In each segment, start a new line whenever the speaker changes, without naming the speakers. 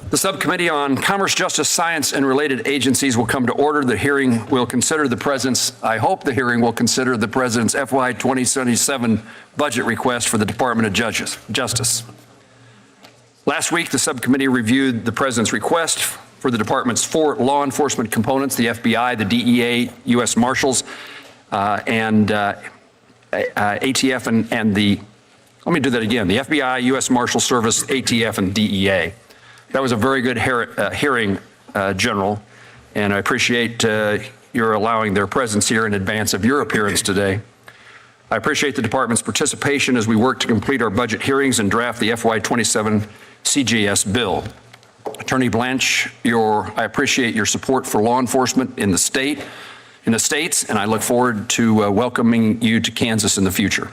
The Subcommittee on Commerce, Justice, Science, and Related Agencies will come to order. The hearing will consider the President's, I hope the hearing will consider the President's FY 2077 budget request for the Department of Justice. Last week, the Subcommittee reviewed the President's request for the Department's 4 law enforcement components, the FBI, the DEA, U.S. Marshals, and ATF and the, let me do that again, the FBI, U.S. Marshal Service, ATF, and DEA. That was a very good hearing, General, and I appreciate your allowing their presence here in advance of your appearance today. I appreciate the Department's participation as we work to complete our budget hearings and draft the FY 27 CJS bill. Attorney Blanche, I appreciate your support for law enforcement in the states, and I look forward to welcoming you to Kansas in the future.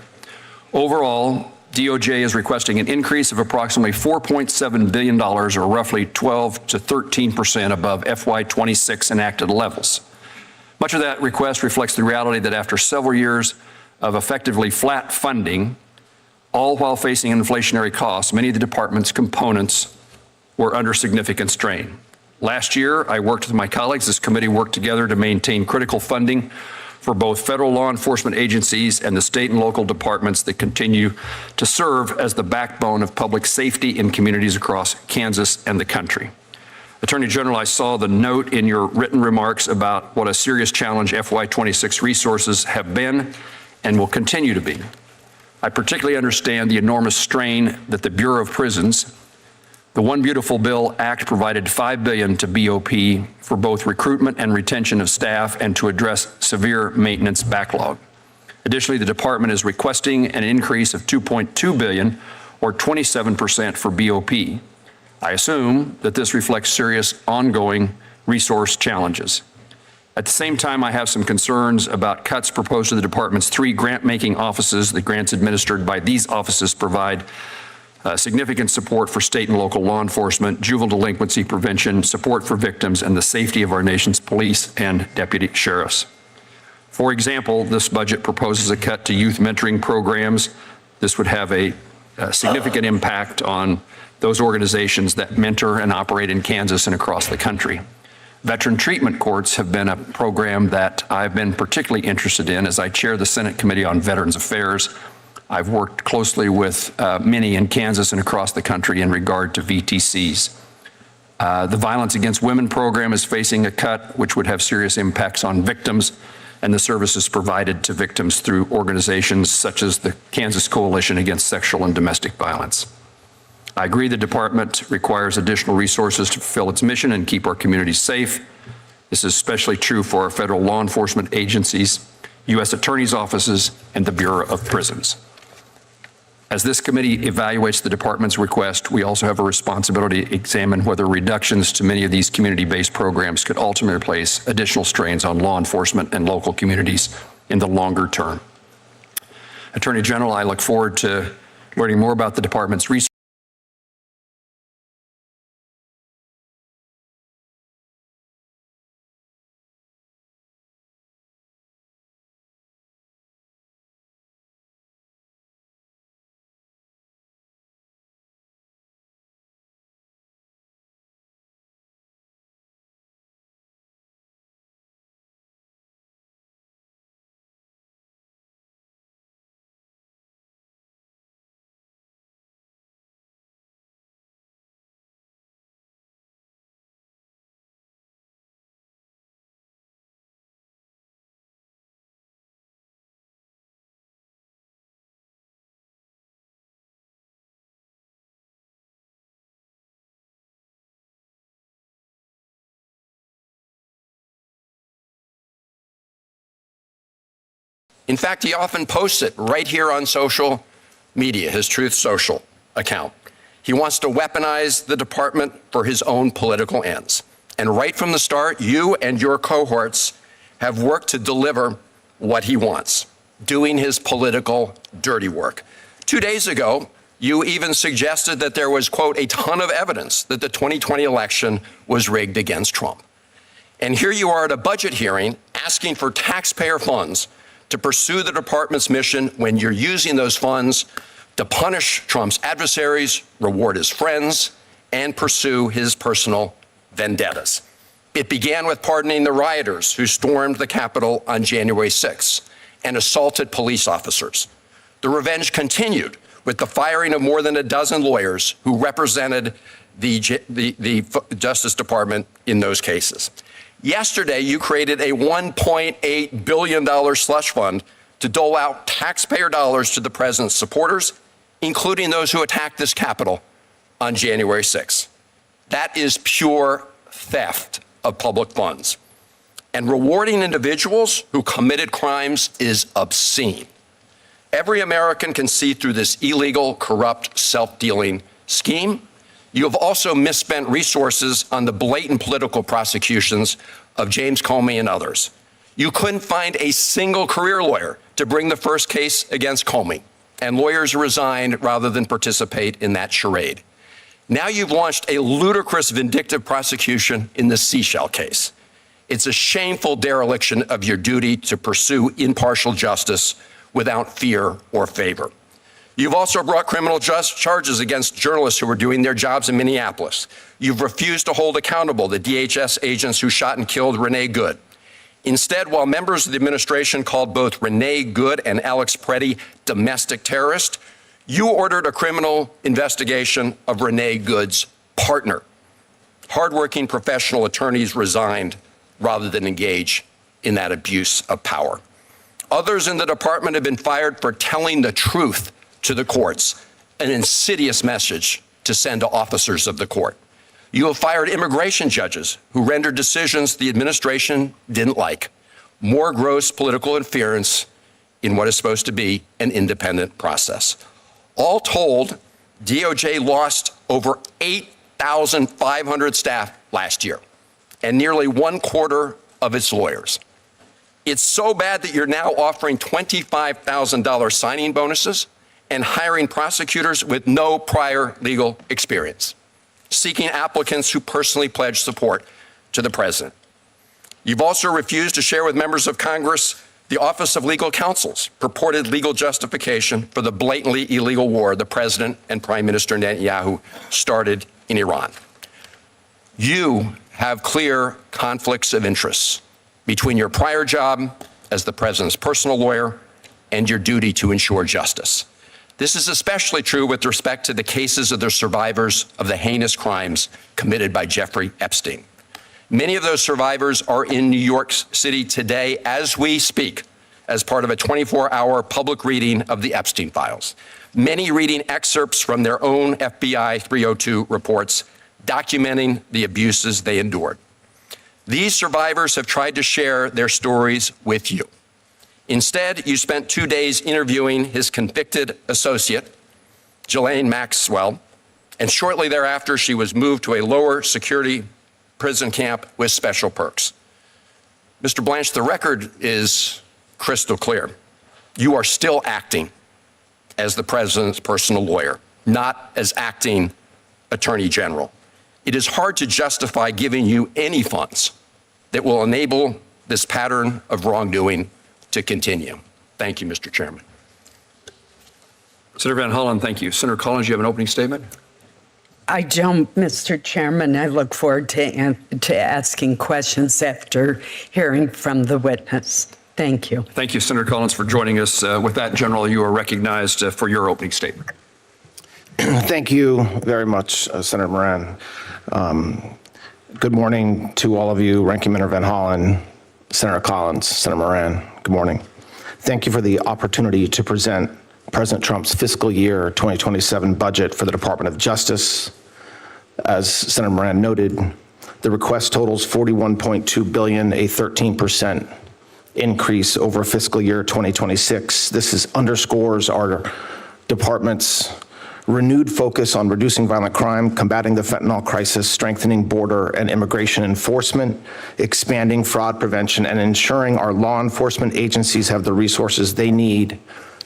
Overall, DOJ is requesting an increase of approximately $4.7 billion, or roughly 12 to 13% above FY 26 enacted levels. Much of that request reflects the reality that after several years of effectively flat funding, all while facing inflationary costs, many of the department's components were under significant strain. Last year, I worked with my colleagues. This committee worked together to maintain critical funding for both federal law enforcement agencies and the state and local departments that continue to serve as the backbone of public safety in communities across Kansas and the country. Attorney General, I saw the note in your written remarks about what a serious challenge FY 26 resources have been and will continue to be. I particularly understand the enormous strain that the Bureau of Prisons, the One Beautiful Bill Act, provided $5 billion to BOP for both recruitment and retention of staff and to address severe maintenance backlog. Additionally, the department is requesting an increase of $2.2 billion, or 27% for BOP. I assume that this reflects serious ongoing resource challenges. At the same time, I have some concerns about cuts proposed to the department's 3 grant-making offices. The grants administered by these offices provide significant support for state and local law enforcement, juvenile delinquency prevention, support for victims, and the safety of our nation's police and deputy sheriffs. For example, this budget proposes a cut to youth mentoring programs. This would have a significant impact on those organizations that mentor and operate in Kansas and across the country. Veteran treatment courts have been a program that I've been particularly interested in. As I chair the Senate Committee on Veterans Affairs, I've worked closely with many in Kansas and across the country in regard to VTCs. The Violence Against Women program is facing a cut, which would have serious impacts on victims and the services provided to victims through organizations such as the Kansas Coalition Against Sexual and Domestic Violence. I agree the department requires additional resources to fulfill its mission and keep our communities safe. This is especially true for our federal law enforcement agencies, U.S. attorneys' offices, and the Bureau of Prisons. As this committee evaluates the department's request, we also have a responsibility to examine whether reductions to many of these community-based programs could ultimately place additional strains on law enforcement and local communities in the longer term. Attorney General, I look forward to learning more about the department's research.
In fact, he often posts it right here on social media, his Truth Social account. He wants to weaponize the department for his own political ends. And right from the start, you and your cohorts have worked to deliver what he wants, doing his political dirty work. 2 days ago, you even suggested that there was, quote, a ton of evidence that the 2020 election was rigged against Trump. And here you are at a budget hearing asking for taxpayer funds to pursue the department's mission when you're using those funds to punish Trump's adversaries, reward his friends, and pursue his personal vendettas. It began with pardoning the rioters who stormed the Capitol on January 6th and assaulted police officers. The revenge continued with the firing of more than a dozen lawyers who represented the Justice Department in those cases. Yesterday, you created a $1.8 billion slush fund to dole out taxpayer dollars to the president's supporters, including those who attacked this Capitol on January 6th. That is pure theft of public funds. And rewarding individuals who committed crimes is obscene. Every American can see through this illegal, corrupt, self-dealing scheme. You have also misspent resources on the blatant political prosecutions of James Comey and others. You couldn't find a single career lawyer to bring the first case against Comey, and lawyers resigned rather than participate in that charade. Now you've launched a ludicrous vindictive prosecution in the Seashell case. It's a shameful dereliction of your duty to pursue impartial justice without fear or favor. You've also brought criminal charges against journalists who were doing their jobs in Minneapolis. You've refused to hold accountable the DHS agents who shot and killed Renee Good. Instead, while members of the administration called both Renee Good and Alex Preddy domestic terrorists, you ordered a criminal investigation of Renee Good's partner. Hardworking professional attorneys resigned rather than engage in that abuse of power. Others in the department have been fired for telling the truth to the courts, an insidious message to send to officers of the court. You have fired immigration judges who rendered decisions the administration didn't like. More gross political interference in what is supposed to be an independent process. All told, DOJ lost over 8,500 staff last year and nearly 1/4 of its lawyers. It's so bad that you're now offering $25,000 signing bonuses and hiring prosecutors with no prior legal experience, seeking applicants who personally pledge support to the president. You've also refused to share with members of Congress the Office of Legal Counsel's purported legal justification for the blatantly illegal war the president and Prime Minister Netanyahu started in Iran. You have clear conflicts of interests between your prior job as the president's personal lawyer and your duty to ensure justice. This is especially true with respect to the cases of the survivors of the heinous crimes committed by Jeffrey Epstein. Many of those survivors are in New York City today as we speak, as part of a 24-hour public reading of the Epstein files, many reading excerpts from their own FBI 302 reports documenting the abuses they endured. These survivors have tried to share their stories with you. Instead, you spent 2 days interviewing his convicted associate, Ghislaine Maxwell, and shortly thereafter, she was moved to a lower security prison camp with special perks. Mr. Blanche, the record is crystal clear. You are still acting as the president's personal lawyer, not as acting attorney general. It is hard to justify giving you any funds that will enable this pattern of wrongdoing to continue. Thank you, Mr. Chairman.
Senator Van Hollen, thank you. Senator Collins, you have an opening statement?
I don't, Mr. Chairman. I look forward to asking questions after hearing from the witness. Thank you.
Thank you, Senator Collins, for joining us. With that, General, you are recognized for your opening statement.
Thank you very much, Senator Moran. Good morning to all of you, Ranking Member Van Hollen, Senator Collins, Senator Moran. Good morning. Thank you for the opportunity to present President Trump's fiscal year 2027 budget for the Department of Justice. As Senator Moran noted, the request totals $41.2 billion, a 13% increase over fiscal year 2026. This underscores our department's renewed focus on reducing violent crime, combating the fentanyl crisis, strengthening border and immigration enforcement, expanding fraud prevention, and ensuring our law enforcement agencies have the resources they need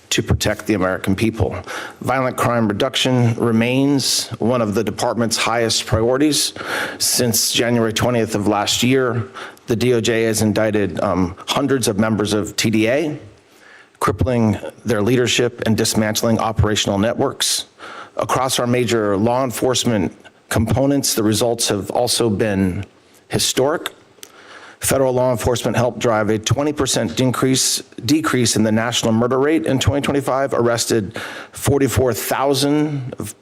to protect the American people. Violent crime reduction remains one of the department's highest priorities. Since January 20th of last year, the DOJ has indicted hundreds of members of TDA, crippling their leadership and dismantling operational networks. Across our major law enforcement components, the results have also been historic. Federal law enforcement helped drive a 20% decrease in the national murder rate in 2025, arrested 44,000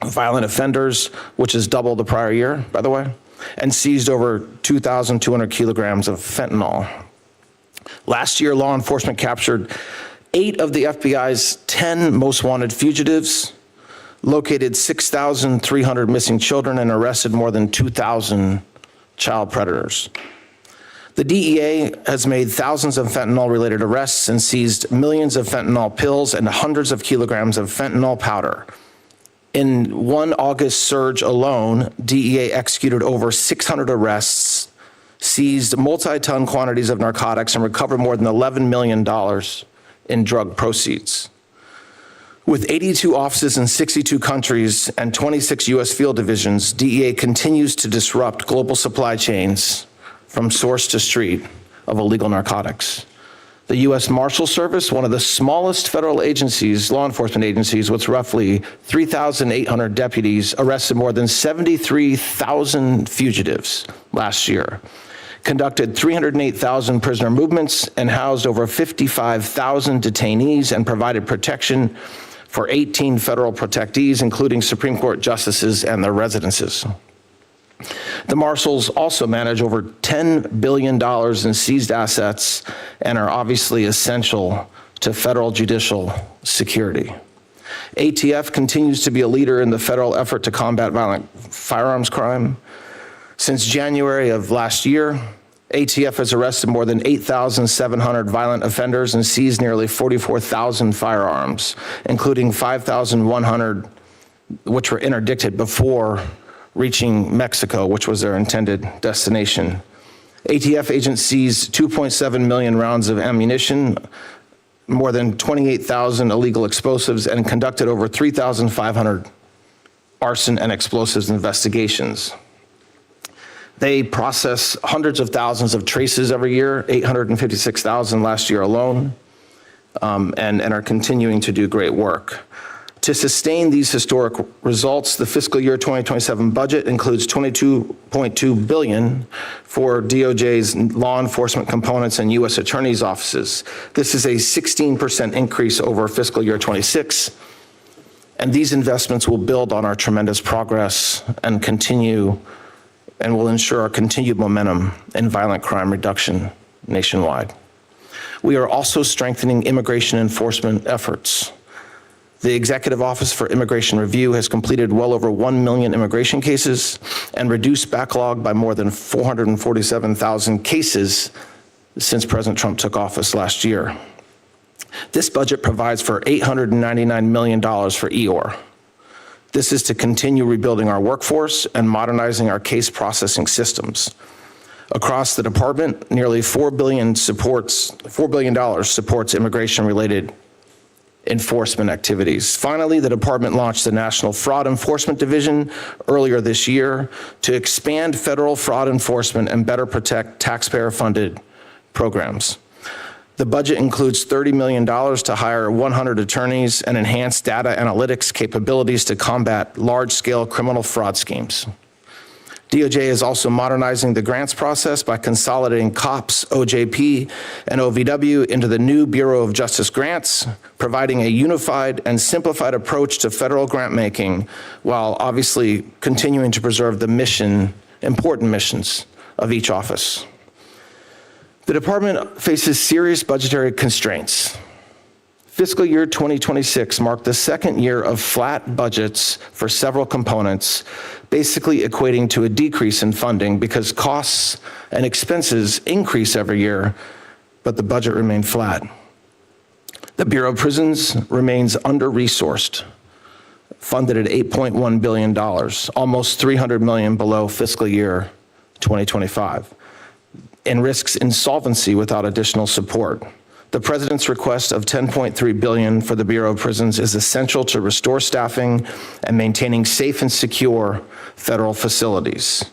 violent offenders, which is double the prior year, by the way, and seized over 2,200 kilograms of fentanyl. Last year, law enforcement captured 8 of the FBI's 10 most wanted fugitives, located 6,300 missing children, and arrested more than 2,000 child predators. The DEA has made thousands of fentanyl-related arrests and seized millions of fentanyl pills and hundreds of kilograms of fentanyl powder. In one August surge alone, DEA executed over 600 arrests, seized multi-ton quantities of narcotics, and recovered more than $11 million in drug proceeds. With 82 offices in 62 countries and 26 U.S. field divisions, DEA continues to disrupt global supply chains from source to street of illegal narcotics. The U.S. Marshal Service, one of the smallest federal agencies, law enforcement agencies, with roughly 3,800 deputies, arrested more than 73,000 fugitives last year, conducted 308,000 prisoner movements, and housed over 55,000 detainees and provided protection for 18 federal protectees, including Supreme Court justices and their residences. The Marshals also manage over $10 billion in seized assets and are obviously essential to federal judicial security. ATF continues to be a leader in the federal effort to combat violent firearms crime. Since January of last year, ATF has arrested more than 8,700 violent offenders and seized nearly 44,000 firearms, including 5,100 which were interdicted before reaching Mexico, which was their intended destination. ATF agents seized 2.7 million rounds of ammunition, more than 28,000 illegal explosives, and conducted over 3,500 arson and explosives investigations. They process hundreds of thousands of traces every year, 856,000 last year alone, and are continuing to do great work. To sustain these historic results, the fiscal year 2027 budget includes $22.2 billion for DOJ's law enforcement components and U.S. attorneys' offices. This is a 16% increase over fiscal year 26, and these investments will build on our tremendous progress and will ensure our continued momentum in violent crime reduction nationwide. We are also strengthening immigration enforcement efforts. The Executive Office for Immigration Review has completed well over 1 million immigration cases and reduced backlog by more than 447,000 cases since President Trump took office last year. This budget provides for $899 million for EOR. This is to continue rebuilding our workforce and modernizing our case processing systems. Across the department, nearly $4 billion supports immigration-related enforcement activities. Finally, the department launched the National Fraud Enforcement Division earlier this year to expand federal fraud enforcement and better protect taxpayer-funded programs. The budget includes $30 million to hire 100 attorneys and enhance data analytics capabilities to combat large-scale criminal fraud schemes. DOJ is also modernizing the grants process by consolidating COPS, OJP, and OVW into the new Bureau of Justice Grants, providing a unified and simplified approach to federal grant making, while obviously continuing to preserve the important missions of each office. The department faces serious budgetary constraints. Fiscal year 2026 marked the second year of flat budgets for several components, basically equating to a decrease in funding because costs and expenses increase every year, but the budget remained flat. The Bureau of Prisons remains under-resourced, funded at $8.1 billion, almost $300 million below fiscal year 2025, and risks insolvency without additional support. The President's request of $10.3 billion for the Bureau of Prisons is essential to restore staffing and maintaining safe and secure federal facilities.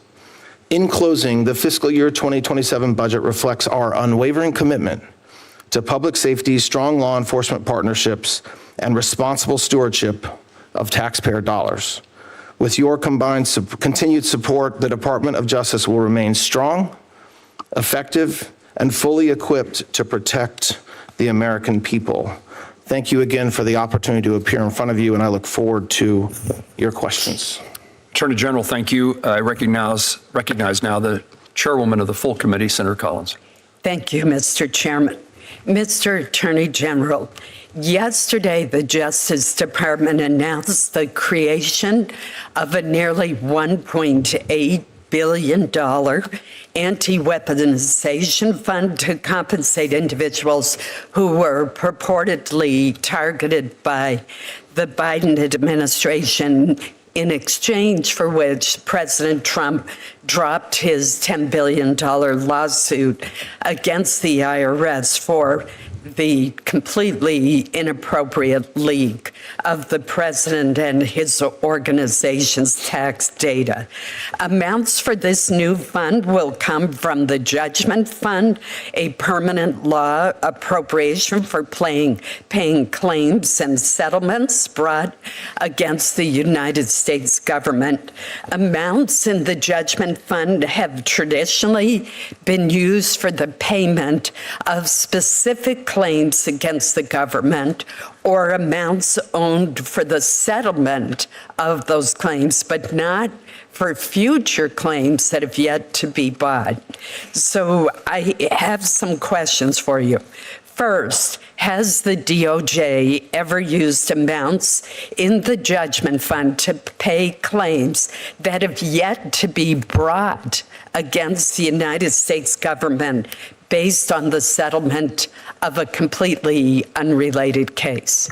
In closing, the fiscal year 2027 budget reflects our unwavering commitment to public safety, strong law enforcement partnerships, and responsible stewardship of taxpayer dollars. With your combined continued support, the Department of Justice will remain strong, effective, and fully equipped to protect the American people. Thank you again for the opportunity to appear in front of you, and I look forward to your questions.
Attorney General, thank you. I recognize now the chairwoman of the full committee, Senator Collins.
Thank you, Mr. Chairman. Mr. Attorney General, yesterday the Justice Department announced the creation of a nearly $1.8 billion anti-weaponization fund to compensate individuals who were purportedly targeted by the Biden administration, in exchange for which President Trump dropped his $10 billion lawsuit against the IRS for the completely inappropriate leak of the president and his organization's tax data. Amounts for this new fund will come from the Judgment Fund, a permanent law appropriation for paying claims and settlements brought against the United States government. Amounts in the Judgment Fund have traditionally been used for the payment of specific claims against the government or amounts owed for the settlement of those claims, but not for future claims that have yet to be bought. So I have some questions for you. First, has the DOJ ever used amounts in the Judgment Fund to pay claims that have yet to be brought against the United States government based on the settlement of a completely unrelated case?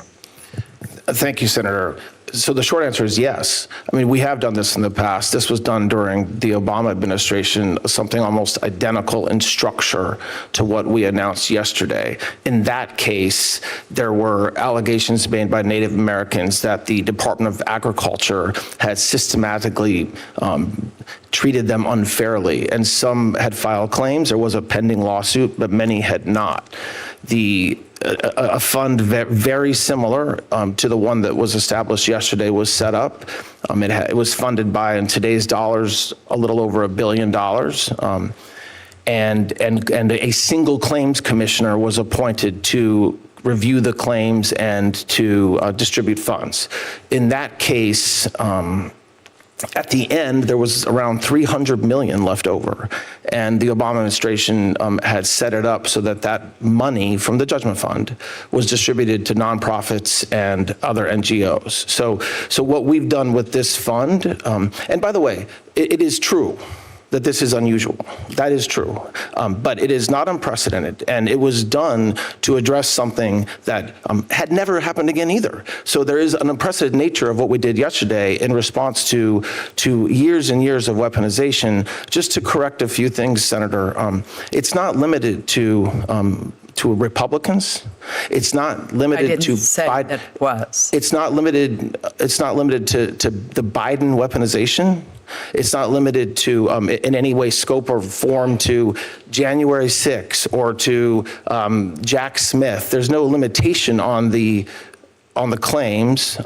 Thank you, Senator. So the short answer is yes. I mean, we have done this in the past. This was done during the Obama administration, something almost identical in structure to what we announced yesterday. In that case, there were allegations made by Native Americans that the Department of Agriculture had systematically treated them unfairly, and some had filed claims. There was a pending lawsuit, but many had not. A fund very similar to the one that was established yesterday was set up. It was funded by, in today's dollars, a little over $1 billion. And a single claims commissioner was appointed to review the claims and to distribute funds. In that case, at the end, there was around $300 million left over, and the Obama administration had set it up so that that money from the Judgment Fund was distributed to nonprofits and other NGOs. So what we've done with this fund, and by the way, it is true that this is unusual. That is true. But it is not unprecedented, and it was done to address something that had never happened again either. So there is an unprecedented nature of what we did yesterday in response to years and years of weaponization. Just to correct a few things, Senator, it's not limited to Republicans. It's not limited
I didn't
to
say
Biden.
that it was.
It's not limited to the Biden weaponization. It's not limited to, in any way, scope or form to January 6 or to Jack Smith. There's no limitation on the claims.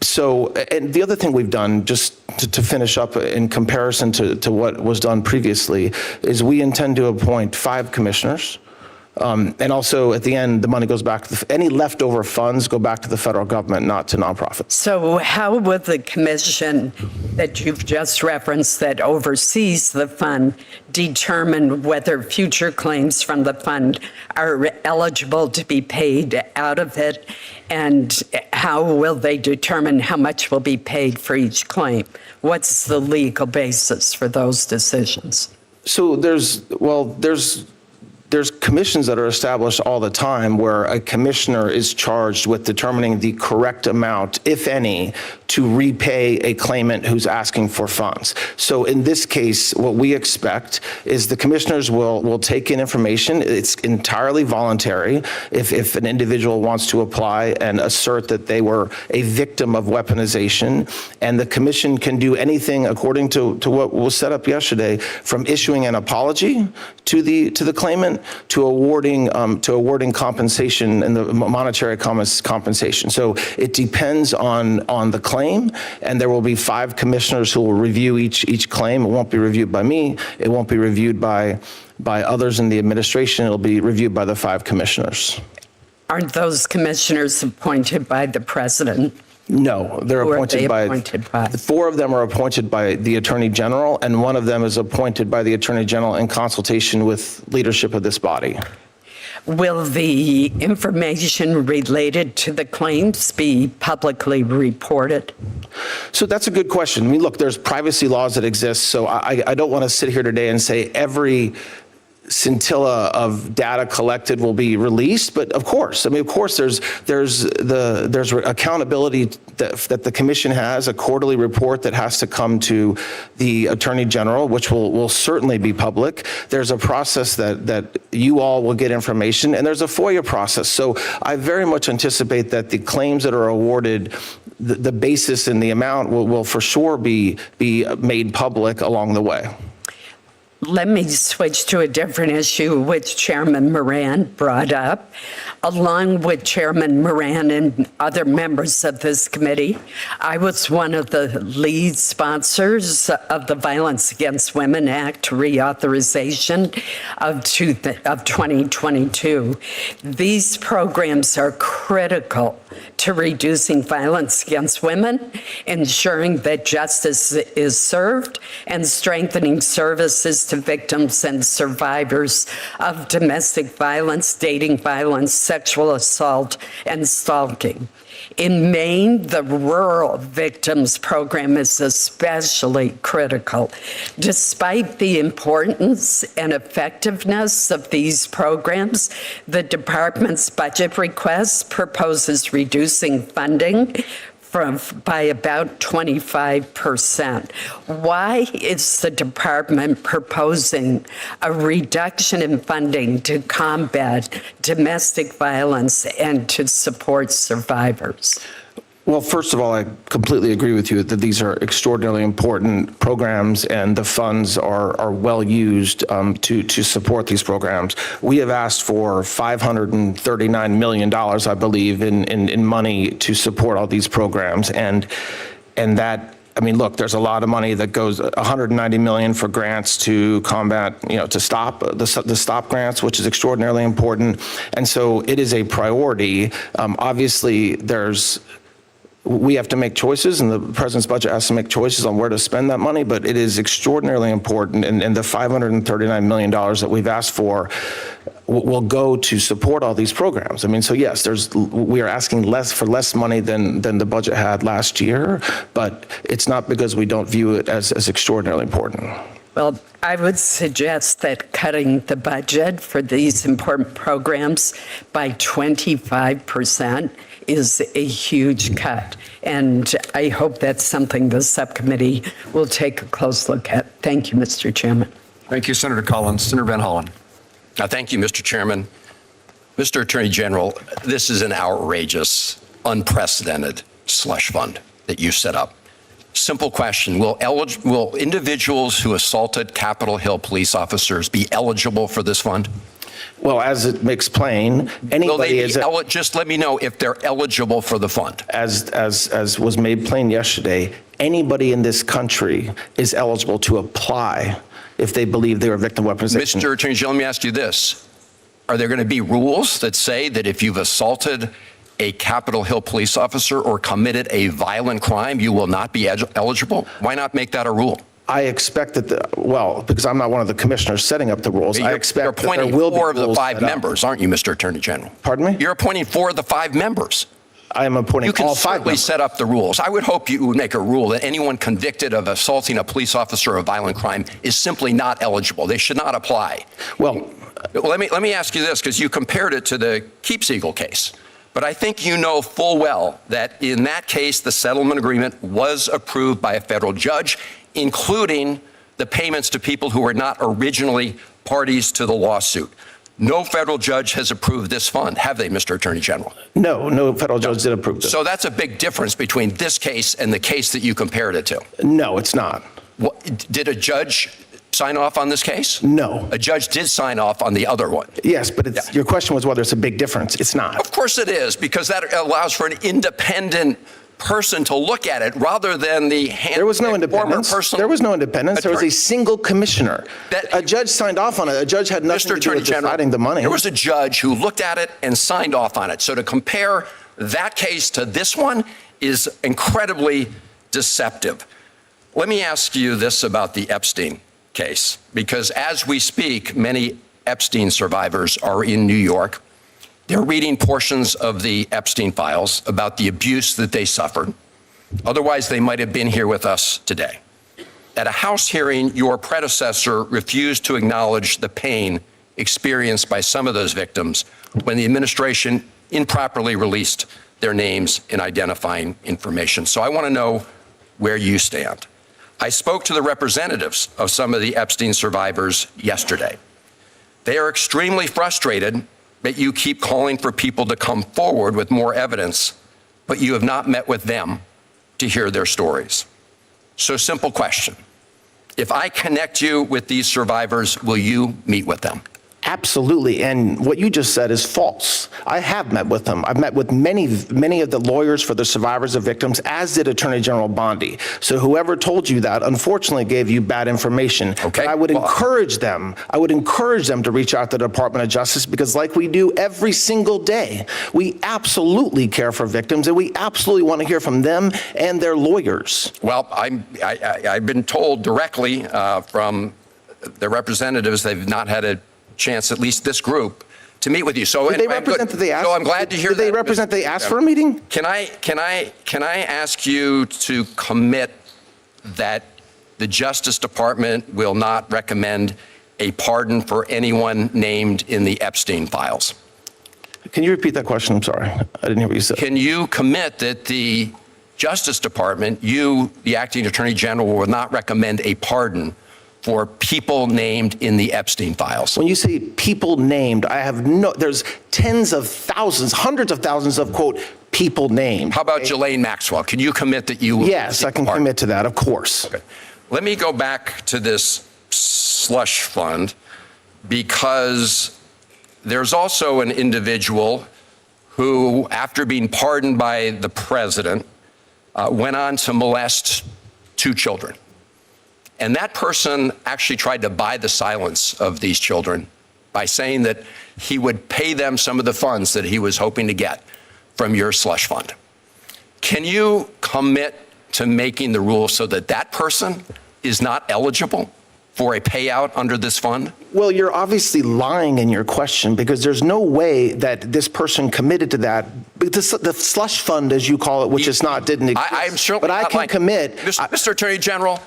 So, and the other thing we've done, just to finish up in comparison to what was done previously, is we intend to appoint 5 commissioners. And also, at the end, the money goes back to any leftover funds go back to the federal government, not to nonprofits.
So how will the commission that you've just referenced that oversees the fund determine whether future claims from the fund are eligible to be paid out of it? And how will they determine how much will be paid for each claim? What's the legal basis for those decisions?
So there's commissions that are established all the time where a commissioner is charged with determining the correct amount, if any, to repay a claimant who's asking for funds. So in this case, what we expect is the commissioners will take in information. It's entirely voluntary. If an individual wants to apply and assert that they were a victim of weaponization, and the commission can do anything according to what was set up yesterday, from issuing an apology to the claimant, to to awarding compensation and the monetary compensation. So it depends on the claim, and there will be 5 commissioners who will review each claim. It won't be reviewed by me. It won't be reviewed by others in the administration. It'll be reviewed by the 5 commissioners.
Aren't those commissioners appointed by the president?
No, they're
Who are
appointed
they
by,
appointed by?
4 of them are appointed by the Attorney General, and 1 of them is appointed by the Attorney General in consultation with leadership of this body.
Will the information related to the claims be publicly reported?
So that's a good question. I mean, look, there's privacy laws that exist, so I don't want to sit here today and say every scintilla of data collected will be released, but of course, there's accountability that the commission has, a quarterly report that has to come to the Attorney General, which will certainly be public. There's a process that you all will get information, and there's a FOIA process. So I very much anticipate that the claims that are awarded, the basis and the amount will for sure be made public along the way.
Let me switch to a different issue which Chairman Moran brought up. Along with Chairman Moran and other members of this committee, I was one of the lead sponsors of the Violence Against Women Act reauthorization of 2022. These programs are critical to reducing violence against women, ensuring that justice is served, and strengthening services to victims and survivors of domestic violence, dating violence, sexual assault, and stalking. In Maine, the Rural Victims Program is especially critical. Despite the importance and effectiveness of these programs, the department's budget request proposes reducing funding by about 25%. Why is the department proposing a reduction in funding to combat domestic violence and to support survivors?
Well, first of all, I completely agree with you that these are extraordinarily important programs, and the funds are well used to support these programs. We have asked for $539 million, I believe, in money to support all these programs, and that. I mean, look, there's a lot of money that goes, $190 million for grants to combat, to stop the stop grants, which is extraordinarily important, and so it is a priority. Obviously, we have to make choices, and the president's budget has to make choices on where to spend that money, but it is extraordinarily important, and the $539 million that we've asked for will go to support all these programs. I mean, so yes, we are asking for less money than the budget had last year, but it's not because we don't view it as extraordinarily important.
Well, I would suggest that cutting the budget for these important programs by 25% is a huge cut. And I hope that's something the subcommittee will take a close look at. Thank you, Mr. Chairman.
Thank you, Senator Collins. Senator Van Hollen.
Thank you, Mr. Chairman. Mr. Attorney General, this is an outrageous, unprecedented slush fund that you set up. Simple question, will individuals who assaulted Capitol Hill police officers be eligible for this fund?
Well, as it makes plain, anybody is
just let me know if they're eligible for the fund.
As was made plain yesterday, anybody in this country is eligible to apply if they believe they were victim of weaponization.
Mr. Attorney General, let me ask you this. Are there going to be rules that say that if you've assaulted a Capitol Hill police officer or committed a violent crime, you will not be eligible? Why not make that a rule?
I expect that, because I'm not one of the commissioners setting up the rules, I expect that there will be rules.
You're appointing 4 of the 5 members, aren't you, Mr. Attorney General?
Pardon me?
You're appointing 4 of the 5 members.
I am appointing all 5 members.
You can certainly set up the rules. I would hope you would make a rule that anyone convicted of assaulting a police officer or a violent crime is simply not eligible. They should not apply.
Well,
let me ask you this, because you compared it to the Keepsiegel case. But I think you know full well that in that case, the settlement agreement was approved by a federal judge, including the payments to people who were not originally parties to the lawsuit. No federal judge has approved this fund, have they, Mr. Attorney General?
No federal judge did approve this.
So that's a big difference between this case and the case that you compared it to.
No, it's not.
Did a judge sign off on this case?
No.
A judge did sign off on the other one.
Yes, but your question was whether it's a big difference. It's not.
Of course it is, because that allows for an independent person to look at it rather than the
There was no independence. There was no independence. There was a single commissioner. A judge signed off on it. A judge had nothing to do with deciding the money.
There was a judge who looked at it and signed off on it. So to compare that case to this one is incredibly deceptive. Let me ask you this about the Epstein case, because as we speak, many Epstein survivors are in New York. They're reading portions of the Epstein files about the abuse that they suffered. Otherwise, they might have been here with us today. At a House hearing, your predecessor refused to acknowledge the pain experienced by some of those victims when the administration improperly released their names and identifying information. So I want to know where you stand. I spoke to the representatives of some of the Epstein survivors yesterday. They are extremely frustrated that you keep calling for people to come forward with more evidence, but you have not met with them to hear their stories. So simple question. If I connect you with these survivors, will you meet with them?
Absolutely. And what you just said is false. I have met with them. I've met with many of the lawyers for the survivors of victims, as did Attorney General Bondi. So whoever told you that, unfortunately, gave you bad information.
Okay.
But I would encourage them to reach out to the Department of Justice, because like we do every single day, we absolutely care for victims, and we absolutely want to hear from them and their lawyers.
Well, I've been told directly from the representatives they've not had a chance, at least this group, to meet with you. So
Did they represent that they asked?
So I'm glad to hear that.
Did they represent they asked for a meeting?
Can I ask you to commit that the Justice Department will not recommend a pardon for anyone named in the Epstein files?
Can you repeat that question? I'm sorry. I didn't hear what you said.
Can you commit that the Justice Department, you, the acting Attorney General, will not recommend a pardon for people named in the Epstein files?
When you say people named, there's tens of thousands, hundreds of thousands of, quote, people named.
How about Ghislaine Maxwell? Can you commit that you will?
Yes, I can commit to that, of course.
Okay. Let me go back to this slush fund, because there's also an individual who, after being pardoned by the president, went on to molest 2 children. And that person actually tried to buy the silence of these children by saying that he would pay them some of the funds that he was hoping to get from your slush fund. Can you commit to making the rules so that that person is not eligible for a payout under this fund?
Well, you're obviously lying in your question, because there's no way that this person committed to that. The slush fund, as you call it, which is not, didn't exist.
I'm certainly
but I
not
can
lying.
commit.
Mr. Attorney General,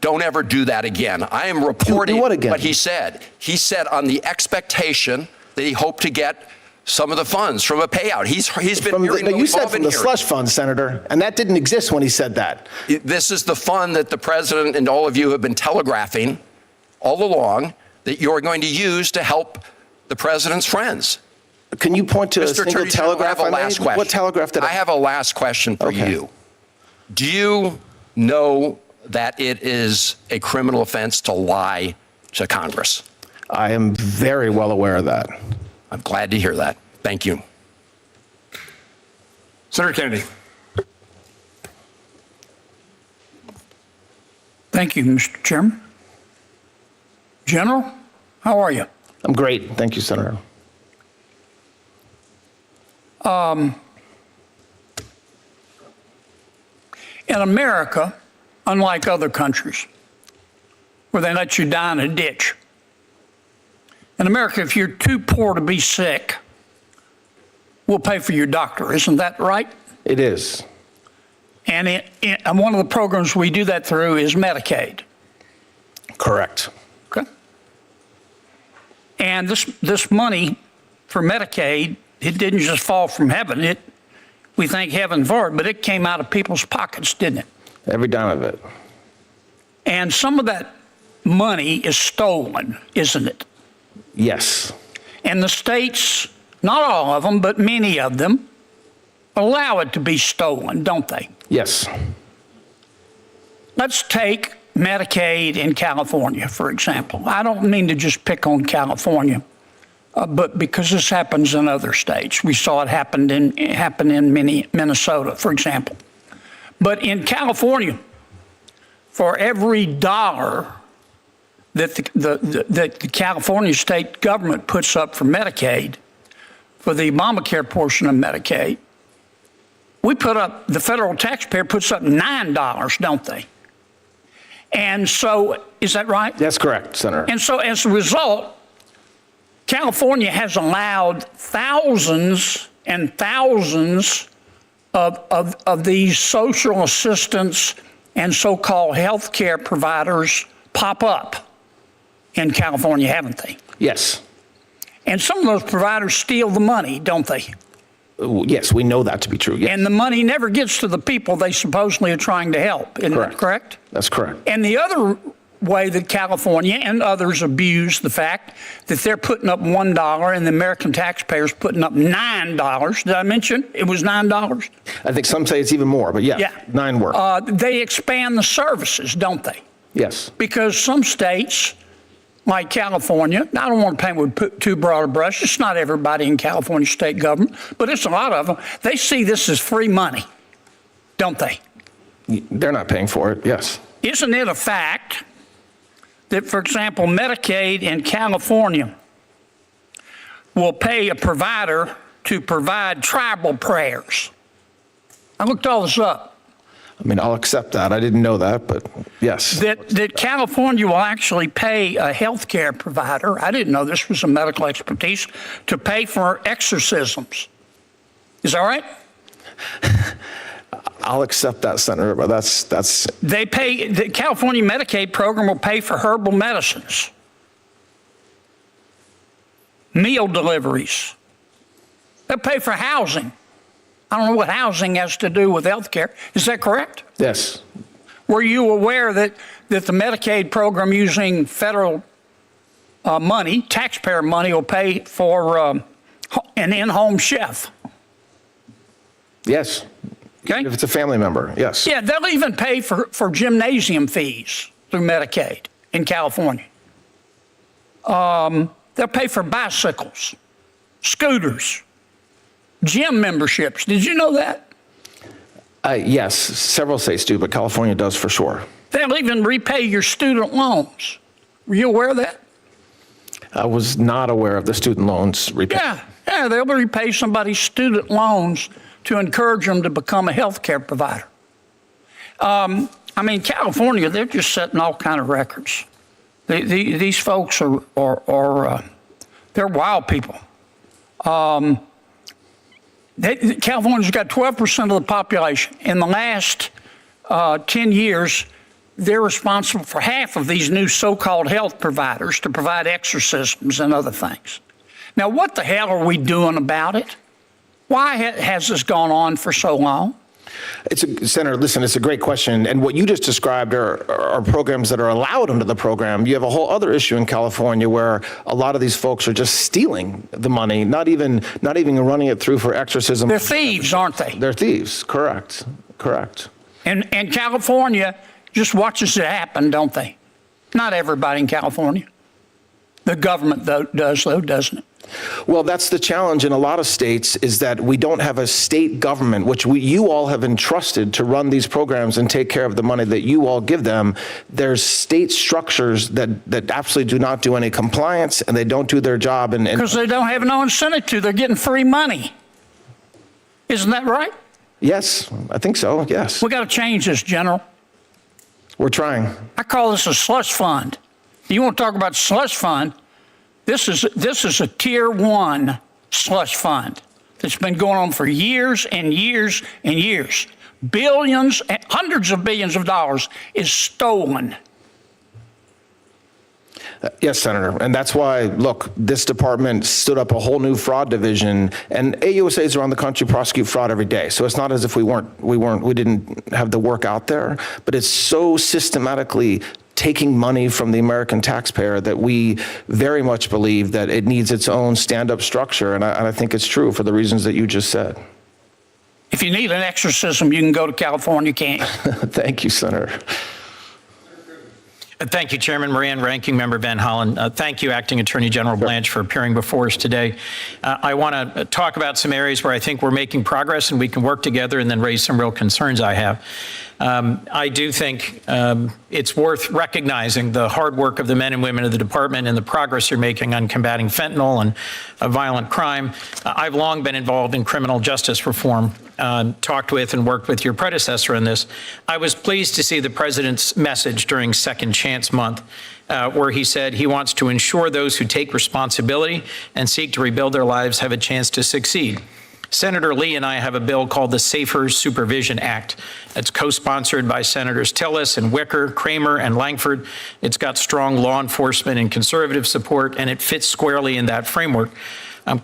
don't ever do that again. I am reporting
what again?
he said. He said on the expectation that he hoped to get some of the funds from a payout. He's been hearing
you said from the slush fund, Senator, and that didn't exist when he said that.
This is the fund that the president and all of you have been telegraphing all along that you're going to use to help the president's friends.
Can you point to a
Mr.
single
Attorney General,
telegraph
I have a
I
last
made?
question.
What telegraph did I
have a last question for
Okay.
you. Do you know that it is a criminal offense to lie to Congress?
I am very well aware of that.
I'm glad to hear that. Thank you.
Senator Kennedy.
Thank you, Mr. Chairman. General, how are you?
I'm great. Thank you, Senator.
In America, unlike other countries, where they let you die in a ditch, in America, if you're too poor to be sick, we'll pay for your doctor. Isn't that right?
It is.
And one of the programs we do that through is Medicaid.
Correct.
Okay. And this money for Medicaid, it didn't just fall from heaven. We thank heaven for it, but it came out of people's pockets, didn't it?
Every dime of it.
And some of that money is stolen, isn't it?
Yes.
And the states, not all of them, but many of them, allow it to be stolen, don't they?
Yes.
Let's take Medicaid in California, for example. I don't mean to just pick on California, but because this happens in other states. We saw it happen in Minnesota, for example. But in California, for every dollar that the California state government puts up for Medicaid, for the Obamacare portion of Medicaid, the federal taxpayer puts up $9, don't they? And so, is that right?
That's correct, Senator.
And so, as a result, California has allowed thousands and thousands of these social assistance and so-called health care providers pop up in California, haven't they?
Yes.
And some of those providers steal the money, don't they?
Yes, we know that to be true. Yes.
And the money never gets to the people they supposedly are trying to help. Isn't that correct?
That's correct.
And the other way that California and others abuse the fact that they're putting up $1 and the American taxpayers putting up $9. Did I mention it was $9?
I think some say it's even more, but yeah. 9 work.
They expand the services, don't they?
Yes.
Because some states, like California, I don't want to paint with too broad a brush. It's not everybody in California state government, but it's a lot of them. They see this as free money, don't they?
They're not paying for it, yes.
Isn't it a fact that, for example, Medicaid in California will pay a provider to provide tribal prayers? I looked all this up.
I mean, I'll accept that. I didn't know that, but yes.
That California will actually pay a health care provider, I didn't know this was a medical expertise, to pay for exorcisms. Is that right?
I'll accept that, Senator, but that's.
They pay, the California Medicaid program will pay for herbal medicines, meal deliveries. They'll pay for housing. I don't know what housing has to do with health care. Is that correct?
Yes.
Were you aware that the Medicaid program using federal money, taxpayer money, will pay for an in-home chef?
Yes.
Okay.
If it's a family member, yes.
Yeah, they'll even pay for gymnasium fees through Medicaid in California. They'll pay for bicycles, scooters, gym memberships. Did you know that?
Yes, several states do, but California does for sure.
They'll even repay your student loans. Were you aware of that?
I was not aware of the student loans repayment.
Yeah, they'll repay somebody's student loans to encourage them to become a health care provider. I mean, California, they're just setting all kind of records. These folks are they're wild people. California's got 12% of the population. In the last 10 years, they're responsible for half of these new so-called health providers to provide exorcisms and other things. Now, what the hell are we doing about it? Why has this gone on for so long?
Senator, listen, it's a great question. And what you just described are programs that are allowed under the program. You have a whole other issue in California where a lot of these folks are just stealing the money, not even running it through for exorcism.
They're thieves, aren't they?
They're thieves, correct.
And California just watches it happen, don't they? Not everybody in California. The government, does, doesn't it?
Well, that's the challenge in a lot of states, is that we don't have a state government, which you all have entrusted to run these programs and take care of the money that you all give them. There's state structures that absolutely do not do any compliance, and they don't do their job.
Because they don't have no incentive to. They're getting free money. Isn't that right?
Yes, I think so, yes.
We got to change this, General.
We're trying.
I call this a slush fund. You want to talk about slush fund? This is a tier 1 slush fund that's been going on for years and years and years. Billions, hundreds of billions of dollars is stolen.
Yes, Senator. And that's why, look, this department stood up a whole new fraud division, and AUSAs around the country prosecute fraud every day. So it's not as if we didn't have the work out there, but it's so systematically taking money from the American taxpayer that we very much believe that it needs its own stand-up structure. And I think it's true for the reasons that you just said.
If you need an exorcism, you can go to California, can't you?
Thank you, Senator.
Thank you, Chairman Moran, Ranking Member Van Hollen. Thank you, Acting Attorney General Blanche, for appearing before us today. I want to talk about some areas where I think we're making progress and we can work together, and then raise some real concerns I have. I do think it's worth recognizing the hard work of the men and women of the department and the progress you're making on combating fentanyl and violent crime. I've long been involved in criminal justice reform, talked with and worked with your predecessor on this. I was pleased to see the president's message during Second Chance Month, where he said he wants to ensure those who take responsibility and seek to rebuild their lives have a chance to succeed. Senator Lee and I have a bill called the Safer Supervision Act. It's co-sponsored by Senators Tillis and Wicker, Kramer, and Langford. It's got strong law enforcement and conservative support, and it fits squarely in that framework.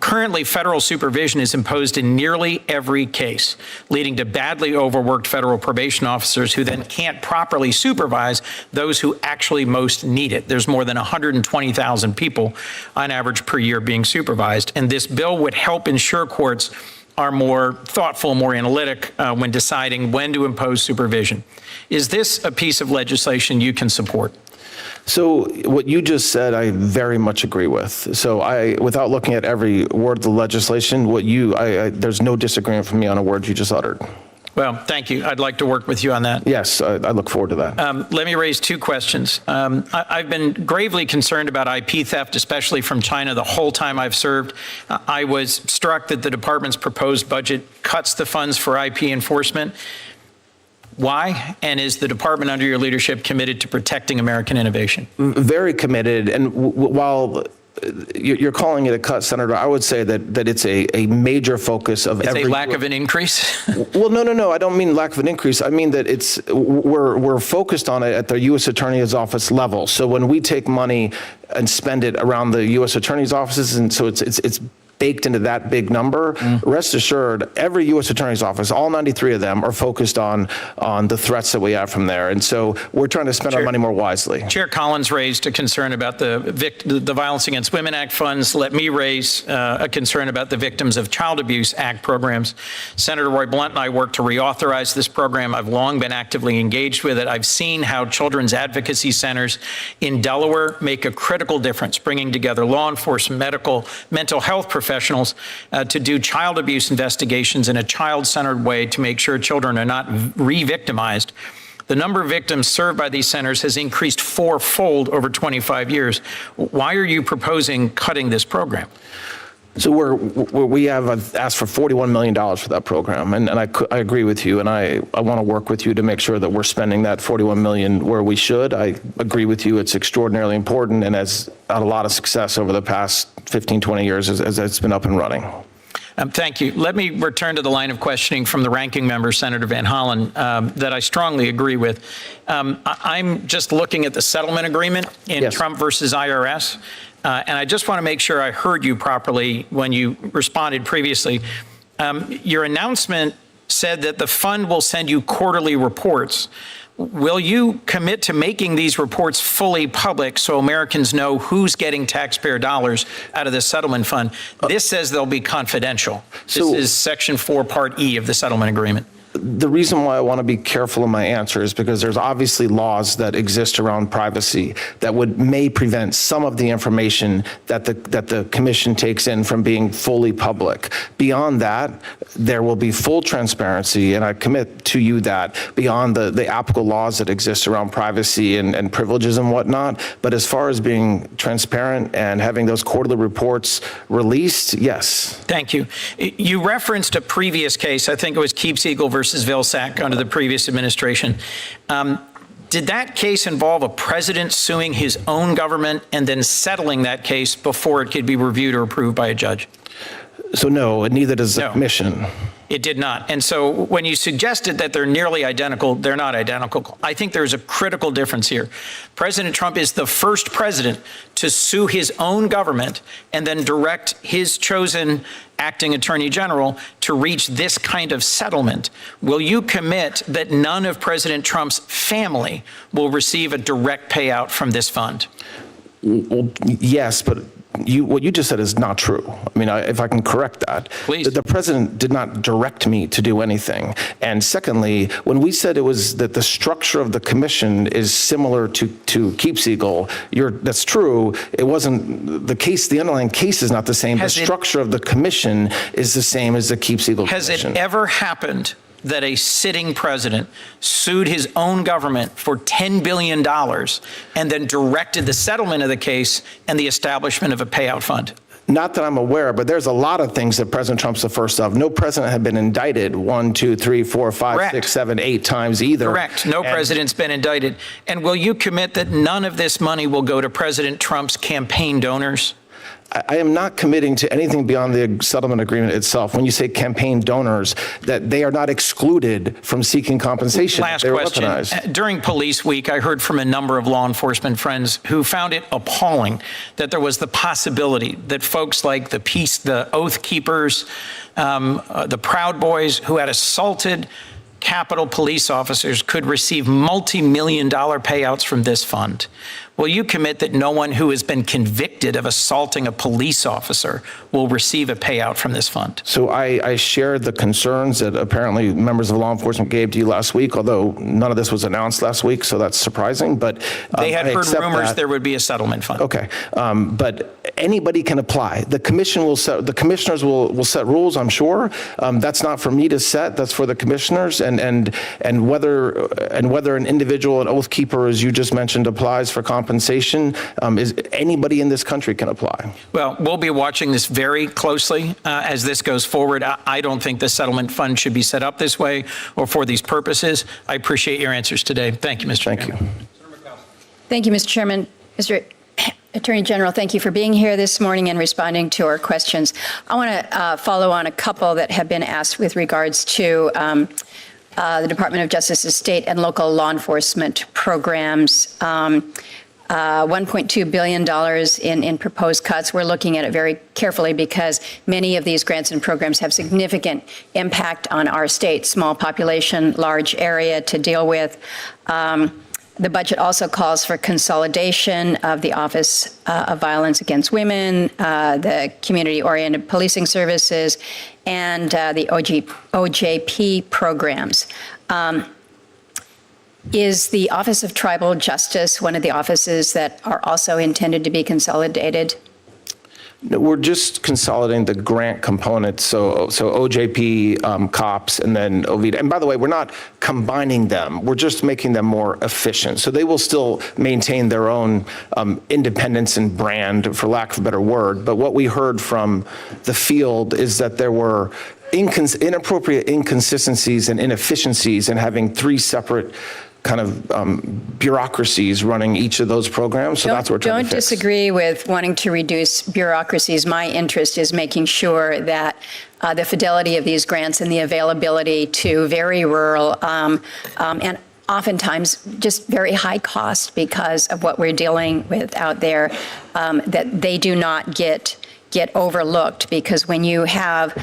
Currently, federal supervision is imposed in nearly every case, leading to badly overworked federal probation officers who then can't properly supervise those who actually most need it. There's more than 120,000 people on average per year being supervised, and this bill would help ensure courts are more thoughtful, more analytic when deciding when to impose supervision. Is this a piece of legislation you can support?
So what you just said, I very much agree with. So without looking at every word of the legislation, there's no disagreement from me on a word you just uttered.
Well, thank you. I'd like to work with you on that.
Yes, I look forward to that.
Let me raise two questions. I've been gravely concerned about IP theft, especially from China, the whole time I've served. I was struck that the department's proposed budget cuts the funds for IP enforcement. Why? And is the department under your leadership committed to protecting American innovation?
Very committed. And while you're calling it a cut, Senator, I would say that it's a major focus of every.
It's a lack of an increase?
Well, no. I don't mean lack of an increase. I mean that we're focused on it at the U.S. Attorney's Office level. So when we take money and spend it around the U.S. Attorney's offices, and so it's baked into that big number, rest assured, every U.S. Attorney's Office, all 93 of them, are focused on the threats that we have from there. And so we're trying to spend our money more wisely.
Chair Collins raised a concern about the Violence Against Women Act funds. Let me raise a concern about the Victims of Child Abuse Act programs. Senator Roy Blunt and I worked to reauthorize this program. I've long been actively engaged with it. I've seen how children's advocacy centers in Delaware make a critical difference, bringing together law enforcement, mental health professionals to do child abuse investigations in a child-centered way to make sure children are not re-victimized. The number of victims served by these centers has increased fourfold over 25 years. Why are you proposing cutting this program?
So we have asked for $41 million for that program, and I agree with you, and I want to work with you to make sure that we're spending that $41 million where we should. I agree with you; it's extraordinarily important, and has had a lot of success over the past 15, 20 years as it's been up and running.
Thank you. Let me return to the line of questioning from the ranking member, Senator Van Hollen, that I strongly agree with. I'm just looking at the settlement agreement in Trump versus IRS. And I just want to make sure I heard you properly when you responded previously. Your announcement said that the fund will send you quarterly reports. Will you commit to making these reports fully public so Americans know who's getting taxpayer dollars out of the settlement fund? This says they'll be confidential. This is Section 4, Part E of the settlement agreement.
The reason why I want to be careful in my answer is because there's obviously laws that exist around privacy that may prevent some of the information that the commission takes in from being fully public. Beyond that, there will be full transparency, and I commit to you that beyond the applicable laws that exist around privacy and privileges and whatnot. But as far as being transparent and having those quarterly reports released, yes.
Thank you. You referenced a previous case. I think it was Keepsiegel versus Vilsack under the previous administration. Did that case involve a president suing his own government and then settling that case before it could be reviewed or approved by a judge?
So no, neither does the commission.
It did not. And so when you suggested that they're nearly identical, they're not identical. I think there's a critical difference here. President Trump is the first president to sue his own government and then direct his chosen acting attorney general to reach this kind of settlement. Will you commit that none of President Trump's family will receive a direct payout from this fund?
Well, yes, but what you just said is not true. I mean, if I can correct that.
Please.
The president did not direct me to do anything. And secondly, when we said it was that the structure of the commission is similar to Keepsiegel, that's true. It wasn't the case. The underlying case is not the same. The structure of the commission is the same as the Keepsiegel commission.
Has it ever happened that a sitting president sued his own government for $10 billion and then directed the settlement of the case and the establishment of a payout fund?
Not that I'm aware, but there's a lot of things that President Trump's the first of. No president had been indicted 1, 2, 3, 4, 5,
Correct.
6, 7, 8 times either.
Correct. No president's been indicted. And will you commit that none of this money will go to President Trump's campaign donors?
I am not committing to anything beyond the settlement agreement itself. When you say campaign donors, that they are not excluded from seeking compensation.
Last
They're
question.
weaponized.
During Police Week, I heard from a number of law enforcement friends who found it appalling that there was the possibility that folks like the Oath Keepers, the Proud Boys who had assaulted Capitol police officers could receive multi-million-dollar payouts from this fund. Will you commit that no one who has been convicted of assaulting a police officer will receive a payout from this fund?
So I shared the concerns that apparently members of law enforcement gave to you last week, although none of this was announced last week, so that's surprising. But
they had
I
heard
accept
rumors
that.
there would be a settlement fund.
Okay, but anybody can apply. The commission will set. The commissioners will set rules. I'm sure. That's not for me to set. That's for the commissioners. And whether an individual, an oath keeper, as you just mentioned, applies for compensation, is anybody in this country can apply.
Well, we'll be watching this very closely as this goes forward. I don't think the settlement fund should be set up this way or for these purposes. I appreciate your answers today. Thank you, Mr.
Thank
Chairman.
you.
Thank you, Mr. Chairman. Mr. Attorney General, thank you for being here this morning and responding to our questions. I want to follow on a couple that have been asked with regards to the Department of Justice's state and local law enforcement programs. $1.2 billion in proposed cuts. We're looking at it very carefully because many of these grants and programs have significant impact on our state, small population, large area to deal with. The budget also calls for consolidation of the Office of Violence Against Women, the Community-Oriented Policing Services, and the OJP programs. Is the Office of Tribal Justice one of the offices that are also intended to be consolidated?
No, we're just consolidating the grant component, so OJP, COPS, and then OVITA. And by the way, we're not combining them. We're just making them more efficient. So they will still maintain their own independence and brand, for lack of a better word. But what we heard from the field is that there were inappropriate inconsistencies and inefficiencies in having 3 separate kind of bureaucracies running each of those programs. So that's what we're trying to fix.
Don't disagree with wanting to reduce bureaucracies. My interest is making sure that the fidelity of these grants and the availability to very rural and oftentimes just very high cost because of what we're dealing with out there, that they do not get overlooked, because when you have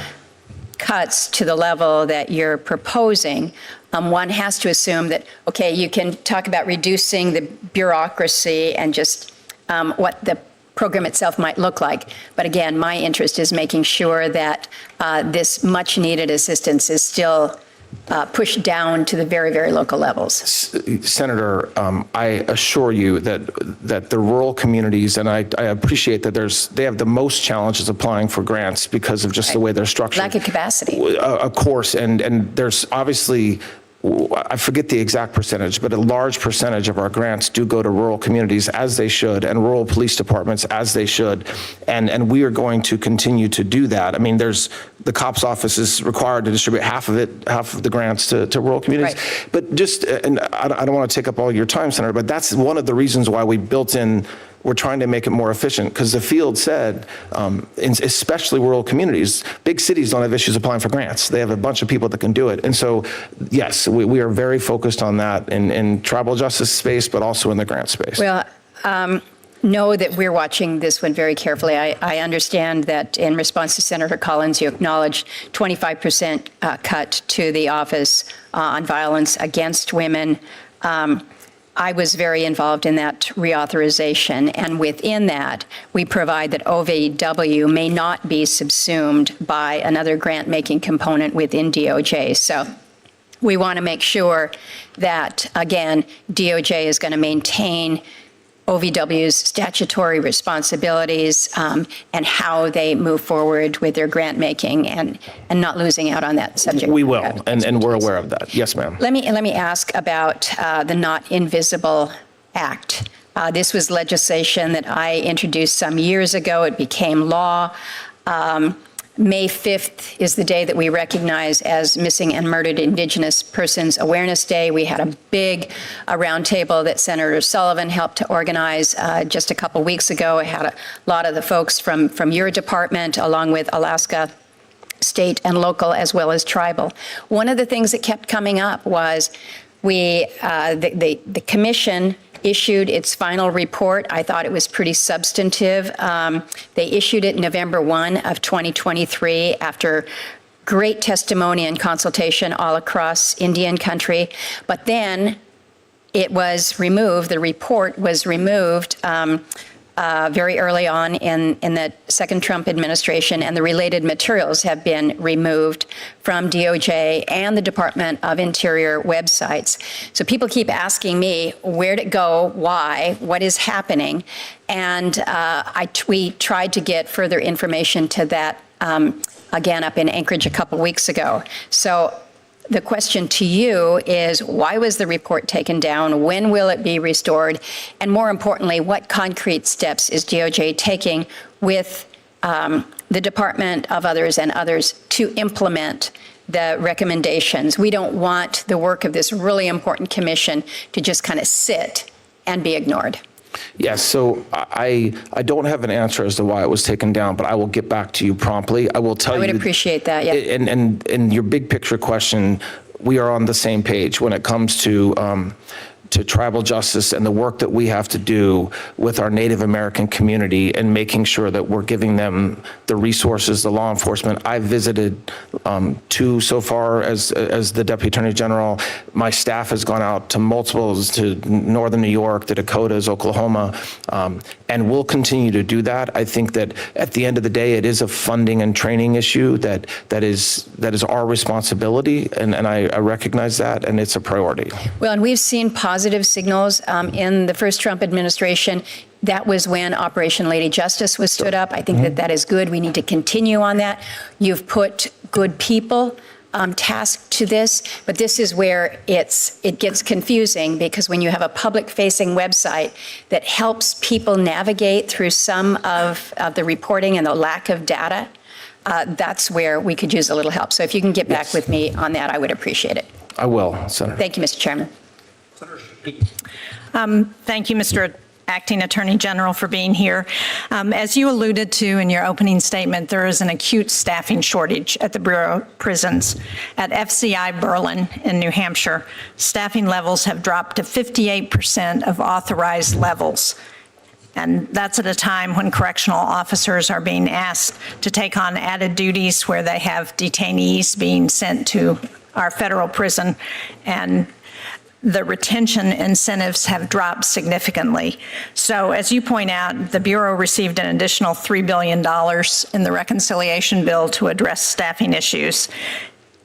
cuts to the level that you're proposing, one has to assume that, okay, you can talk about reducing the bureaucracy and just what the program itself might look like. But again, my interest is making sure that this much needed assistance is still pushed down to the very, very local levels.
Senator, I assure you that the rural communities, and I appreciate that they have the most challenges applying for grants because of just the way they're structured.
Lack of capacity.
Of course, and there's obviously, I forget the exact percentage, but a large percentage of our grants do go to rural communities, as they should, and rural police departments, as they should. And we are going to continue to do that. I mean, the COPS office is required to distribute half of the grants to rural communities.
Right.
But just, and I don't want to take up all your time, Senator, but that's one of the reasons why we built in, we're trying to make it more efficient, because the field said, especially rural communities, big cities don't have issues applying for grants. They have a bunch of people that can do it. And so, yes, we are very focused on that in tribal justice space, but also in the grant space.
Well, know that we're watching this one very carefully. I understand that in response to Senator Collins, you acknowledged 25% cut to the Office on Violence Against Women. I was very involved in that reauthorization, and within that, we provide that OVW may not be subsumed by another grant-making component within DOJ. So we want to make sure that, again, DOJ is going to maintain OVW's statutory responsibilities and how they move forward with their grant making and not losing out on that subject.
We will, and we're aware of that. Yes, ma'am.
Let me ask about the Not Invisible Act. This was legislation that I introduced some years ago. It became law. May 5th is the day that we recognize as Missing and Murdered Indigenous Persons Awareness Day. We had a big roundtable that Senator Sullivan helped to organize just a couple weeks ago. I had a lot of the folks from your department, along with Alaska State and local, as well as tribal. One of the things that kept coming up was the commission issued its final report. I thought it was pretty substantive. They issued it November 1 of 2023 after great testimony and consultation all across Indian country. But then it was removed, the report was removed very early on in the second Trump administration, and the related materials have been removed from DOJ and the Department of Interior websites. So people keep asking me, where'd it go, why, what is happening? And we tried to get further information to that, again, up in Anchorage a couple weeks ago. So the question to you is, why was the report taken down? When will it be restored? And more importantly, what concrete steps is DOJ taking with the Department of Others and others to implement the recommendations? We don't want the work of this really important commission to just kind of sit and be ignored.
Yes, so I don't have an answer as to why it was taken down, but I will get back to you promptly. I will tell you.
I would appreciate that, yeah.
And your big picture question, we are on the same page when it comes to tribal justice and the work that we have to do with our Native American community and making sure that we're giving them the resources, the law enforcement. I've visited two so far as the Deputy Attorney General. My staff has gone out to multiples, to northern New York, the Dakotas, Oklahoma, and we'll continue to do that. I think that at the end of the day, it is a funding and training issue that is our responsibility, and I recognize that, and it's a priority.
Well, and we've seen positive signals in the first Trump administration. That was when Operation Lady Justice was stood up. I think that is good. We need to continue on that. You've put good people tasked to this, but this is where it gets confusing, because when you have a public-facing website that helps people navigate through some of the reporting and the lack of data, that's where we could use a little help. So if you can get back with me on that, I would appreciate it.
I will, Senator.
Thank you, Mr. Chairman.
Thank you, Mr. Acting Attorney General, for being here. As you alluded to in your opening statement, there is an acute staffing shortage at the Bureau of Prisons. At FCI Berlin in New Hampshire, staffing levels have dropped to 58% of authorized levels. And that's at a time when correctional officers are being asked to take on added duties where they have detainees being sent to our federal prison, and the retention incentives have dropped significantly. So as you point out, the Bureau received an additional $3 billion in the reconciliation bill to address staffing issues.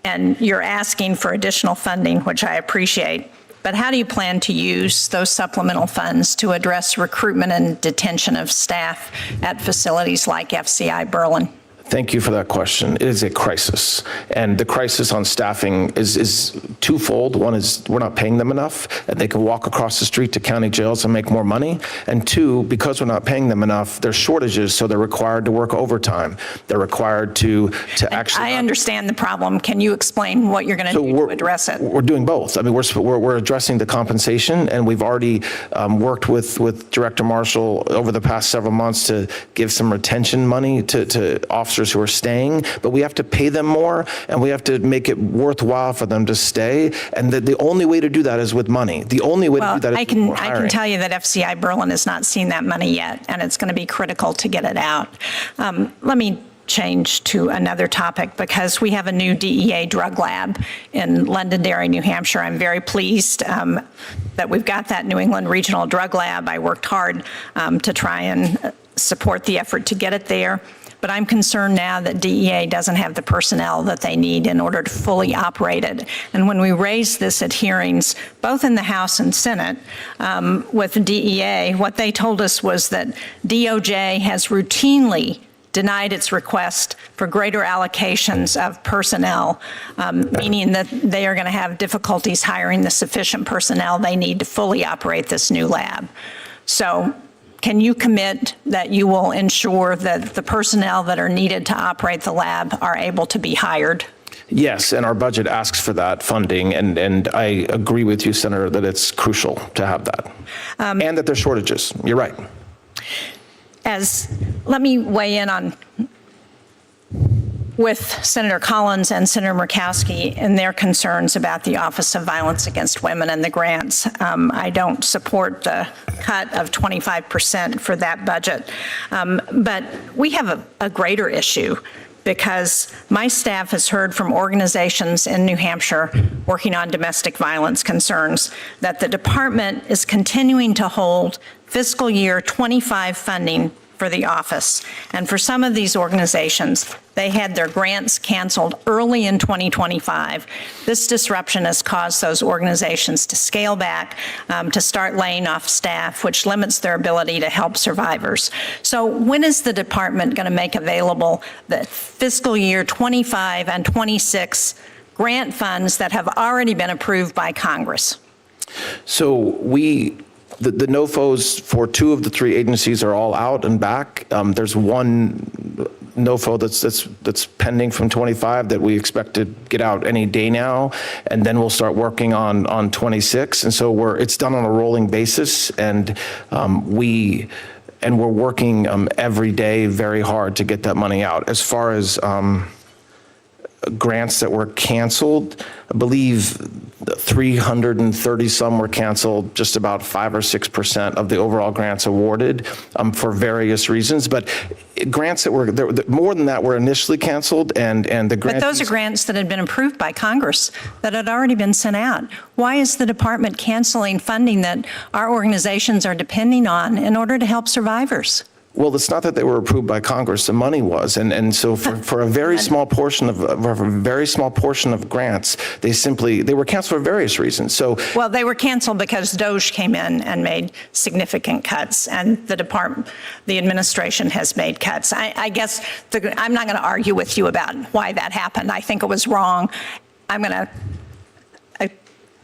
And you're asking for additional funding, which I appreciate. But how do you plan to use those supplemental funds to address recruitment and detention of staff at facilities like FCI Berlin?
Thank you for that question. It is a crisis, and the crisis on staffing is twofold. One is we're not paying them enough, and they can walk across the street to county jails and make more money. And two, because we're not paying them enough, there's shortages, so they're required to work overtime. They're required to actually.
I understand the problem. Can you explain what you're going to do to address it?
We're doing both. I mean, we're addressing the compensation, and we've already worked with Director Marshall over the past several months to give some retention money to officers who are staying, but we have to pay them more, and we have to make it worthwhile for them to stay. And the only way to do that is with money. The only way to do that is with more hiring.
I can tell you that FCI Berlin has not seen that money yet, and it's going to be critical to get it out. Let me change to another topic because we have a new DEA drug lab in Londonderry, New Hampshire. I'm very pleased that we've got that New England Regional Drug Lab. I worked hard to try and support the effort to get it there. But I'm concerned now that DEA doesn't have the personnel that they need in order to fully operate it. And when we raised this at hearings, both in the House and Senate, with DEA, what they told us was that DOJ has routinely denied its request for greater allocations of personnel, meaning that they are going to have difficulties hiring the sufficient personnel they need to fully operate this new lab. So can you commit that you will ensure that the personnel that are needed to operate the lab are able to be hired?
Yes, and our budget asks for that funding, and I agree with you, Senator, that it's crucial to have that, and that there's shortages. You're right.
Let me weigh in on with Senator Collins and Senator Murkowski and their concerns about the Office of Violence Against Women and the grants. I don't support the cut of 25% for that budget. But we have a greater issue because my staff has heard from organizations in New Hampshire working on domestic violence concerns that the department is continuing to hold fiscal year 25 funding for the office. And for some of these organizations, they had their grants canceled early in 2025. This disruption has caused those organizations to scale back, to start laying off staff, which limits their ability to help survivors. So when is the department going to make available the fiscal year 25 and 26 grant funds that have already been approved by Congress?
So the NOFOs for 2 of the 3 agencies are all out and back. There's one NOFO that's pending from 25 that we expect to get out any day now, and then we'll start working on 26. And so it's done on a rolling basis, and we're working every day very hard to get that money out. As far as grants that were canceled, I believe 330 some were canceled, just about 5 or 6% of the overall grants awarded for various reasons. But grants that were more than that were initially canceled, and the grants.
But those are grants that had been approved by Congress that had already been sent out. Why is the department canceling funding that our organizations are depending on in order to help survivors?
Well, it's not that they were approved by Congress. The money was, and so for a very small portion of grants, they were canceled for various reasons. So
well, they were canceled because DOJ came in and made significant cuts, and the administration has made cuts. I guess I'm not going to argue with you about why that happened. I think it was wrong. I'm going to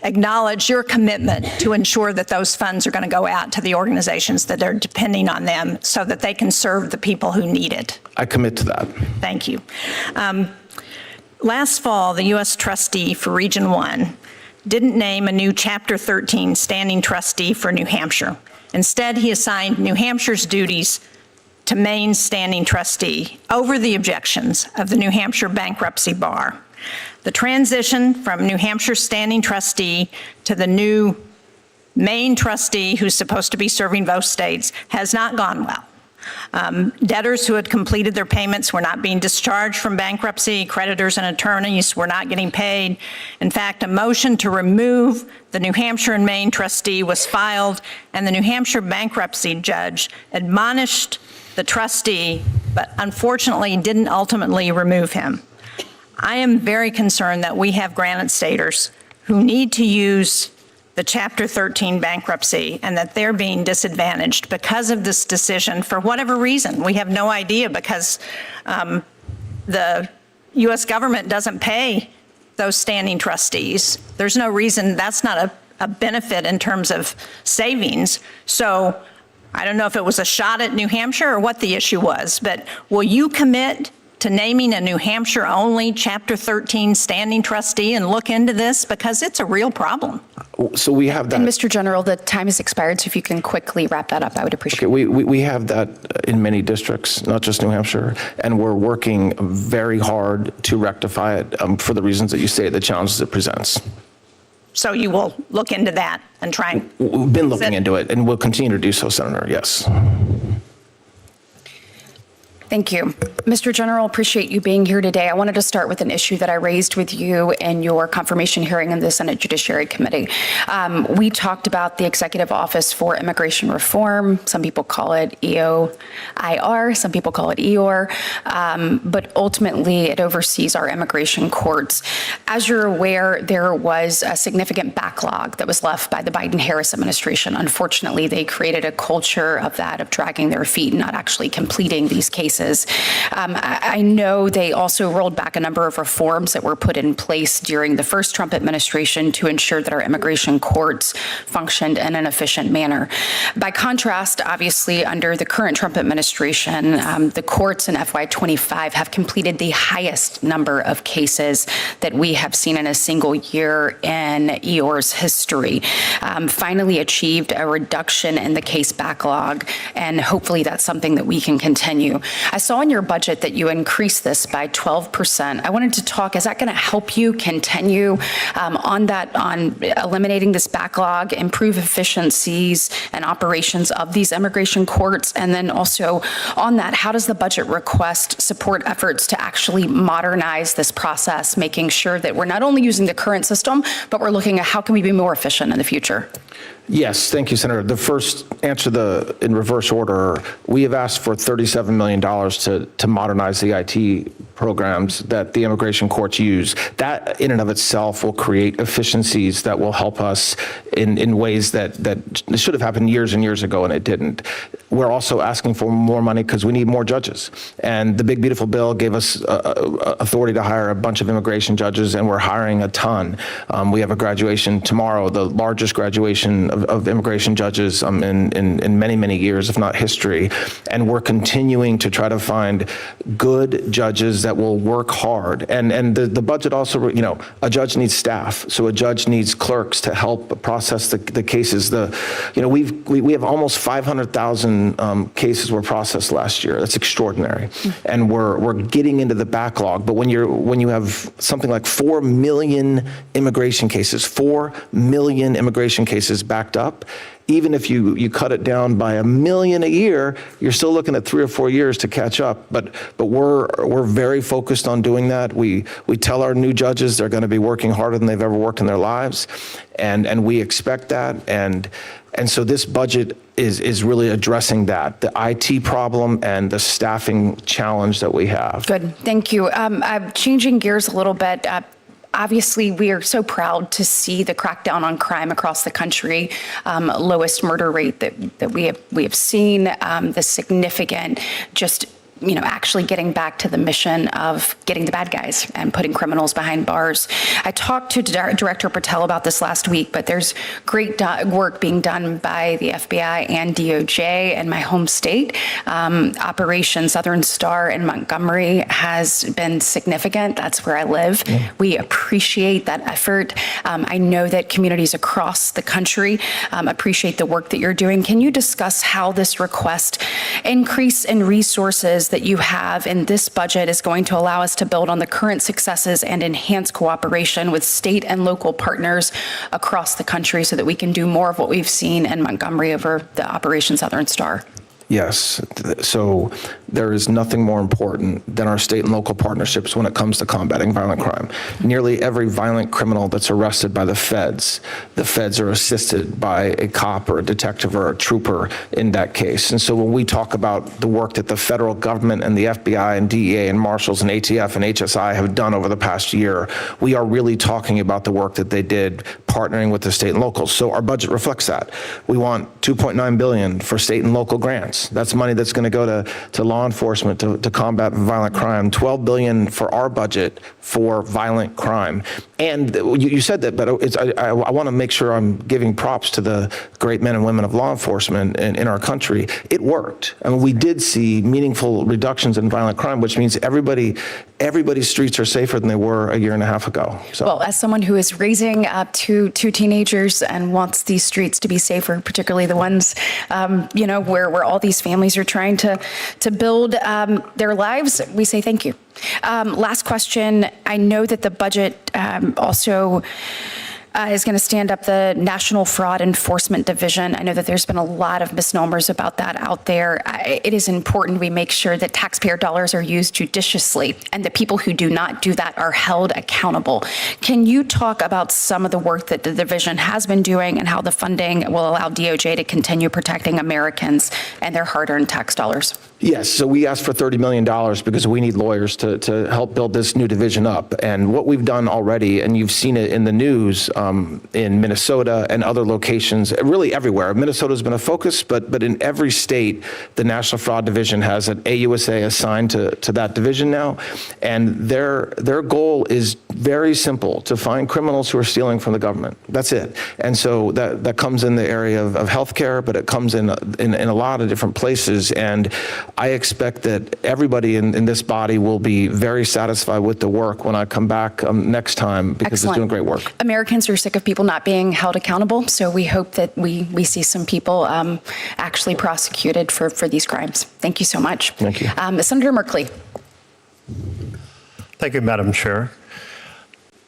acknowledge your commitment to ensure that those funds are going to go out to the organizations that are depending on them so that they can serve the people who need it.
I commit to that.
Thank you. Last fall, the U.S. trustee for Region 1 didn't name a new Chapter 13 standing trustee for New Hampshire. Instead, he assigned New Hampshire's duties to Maine's standing trustee over the objections of the New Hampshire Bankruptcy Bar. The transition from New Hampshire's standing trustee to the new Maine trustee, who's supposed to be serving both states, has not gone well. Debtors who had completed their payments were not being discharged from bankruptcy. Creditors and attorneys were not getting paid. In fact, a motion to remove the New Hampshire and Maine trustee was filed, and the New Hampshire bankruptcy judge admonished the trustee, but unfortunately didn't ultimately remove him. I am very concerned that we have granted staters who need to use the Chapter 13 bankruptcy and that they're being disadvantaged because of this decision for whatever reason. We have no idea because the U.S. government doesn't pay those standing trustees. There's no reason. That's not a benefit in terms of savings. So I don't know if it was a shot at New Hampshire or what the issue was, but will you commit to naming a New Hampshire-only Chapter 13 standing trustee and look into this? Because it's a real problem.
So we have that.
And Mr. General, the time has expired, so if you can quickly wrap that up, I would appreciate it.
Okay, we have that in many districts, not just New Hampshire, and we're working very hard to rectify it for the reasons that you say, the challenges it presents.
So you will look into that and try and...
We've been looking into it, and we'll continue to do so, Senator, yes.
Thank you. Mr. General, appreciate you being here today. I wanted to start with an issue that I raised with you in your confirmation hearing in the Senate Judiciary Committee. We talked about the Executive Office for Immigration Reform. Some people call it EOIR, some people call it EOR, but ultimately it oversees our immigration courts. As you're aware, there was a significant backlog that was left by the Biden-Harris administration. Unfortunately, they created a culture of dragging their feet and not actually completing these cases. I know they also rolled back a number of reforms that were put in place during the first Trump administration to ensure that our immigration courts functioned in an efficient manner. By contrast, obviously, under the current Trump administration, the courts in FY25 have completed the highest number of cases that we have seen in a single year in EOR's history. Finally achieved a reduction in the case backlog, and hopefully that's something that we can continue. I saw in your budget that you increased this by 12%. I wanted to talk, is that going to help you continue on eliminating this backlog, improve efficiencies and operations of these immigration courts? And then also on that, how does the budget request support efforts to actually modernize this process, making sure that we're not only using the current system, but we're looking at how can we be more efficient in the future?
Yes, thank you, Senator. The first answer in reverse order, we have asked for $37 million to modernize the IT programs that the immigration courts use. That in and of itself will create efficiencies that will help us in ways that should have happened years and years ago, and it didn't. We're also asking for more money because we need more judges. And the big, beautiful bill gave us authority to hire a bunch of immigration judges, and we're hiring a ton. We have a graduation tomorrow, the largest graduation of immigration judges in many, many years, if not history. And we're continuing to try to find good judges that will work hard. And the budget also, a judge needs staff. So a judge needs clerks to help process the cases. We have almost 500,000 cases were processed last year. That's extraordinary. And we're getting into the backlog. But when you have something like 4 million immigration cases, 4 million immigration cases backed up, even if you cut it down by 1 million a year, you're still looking at 3 or 4 years to catch up. But we're very focused on doing that. We tell our new judges they're going to be working harder than they've ever worked in their lives, and we expect that. And so this budget is really addressing that, the IT problem and the staffing challenge that we have.
Good, thank you. I'm changing gears a little bit. Obviously, we are so proud to see the crackdown on crime across the country, lowest murder rate that we have seen, the significant actually getting back to the mission of getting the bad guys and putting criminals behind bars. I talked to Director Patel about this last week, but there's great work being done by the FBI and DOJ in my home state. Operation Southern Star in Montgomery has been significant. That's where I live. Yeah. We appreciate that effort. I know that communities across the country appreciate the work that you're doing. Can you discuss how this request increase in resources that you have in this budget is going to allow us to build on the current successes and enhance cooperation with state and local partners across the country so that we can do more of what we've seen in Montgomery over the Operation Southern Star?
Yes. So there is nothing more important than our state and local partnerships when it comes to combating violent crime. Nearly every violent criminal that's arrested by the feds are assisted by a cop or a detective or a trooper in that case. And so when we talk about the work that the federal government and the FBI and DEA and Marshals and ATF and HSI have done over the past year, we are really talking about the work that they did partnering with the state and locals. So our budget reflects that. We want $2.9 billion for state and local grants. That's money that's going to go to law enforcement to combat violent crime. $12 billion for our budget for violent crime. And you said that, but I want to make sure I'm giving props to the great men and women of law enforcement in our country. It worked. I mean, we did see meaningful reductions in violent crime, which means everybody's streets are safer than they were a year and a half ago. So.
Well, as someone who is raising two teenagers and wants these streets to be safer, particularly the ones, where all these families are trying to build their lives, we say thank you. Last question. I know that the budget also is going to stand up the National Fraud Enforcement Division. I know that there's been a lot of misnomers about that out there. It is important we make sure that taxpayer dollars are used judiciously and the people who do not do that are held accountable. Can you talk about some of the work that the division has been doing and how the funding will allow DOJ to continue protecting Americans and their hard-earned tax dollars?
Yes, so we asked for $30 million because we need lawyers to help build this new division up. And what we've done already, and you've seen it in the news in Minnesota and other locations, really everywhere. Minnesota's been a focus, but in every state, the National Fraud Division has an AUSA assigned to that division now. And their goal is very simple, to find criminals who are stealing from the government. That's it. And so that comes in the area of healthcare, but it comes in a lot of different places. And I expect that everybody in this body will be very satisfied with the work when I come back next time, because
Excellent.
it's doing great work.
Americans are sick of people not being held accountable, so we hope that we see some people actually prosecuted for these crimes. Thank you so much.
Thank you.
Senator Merkley.
Thank you, Madam Chair.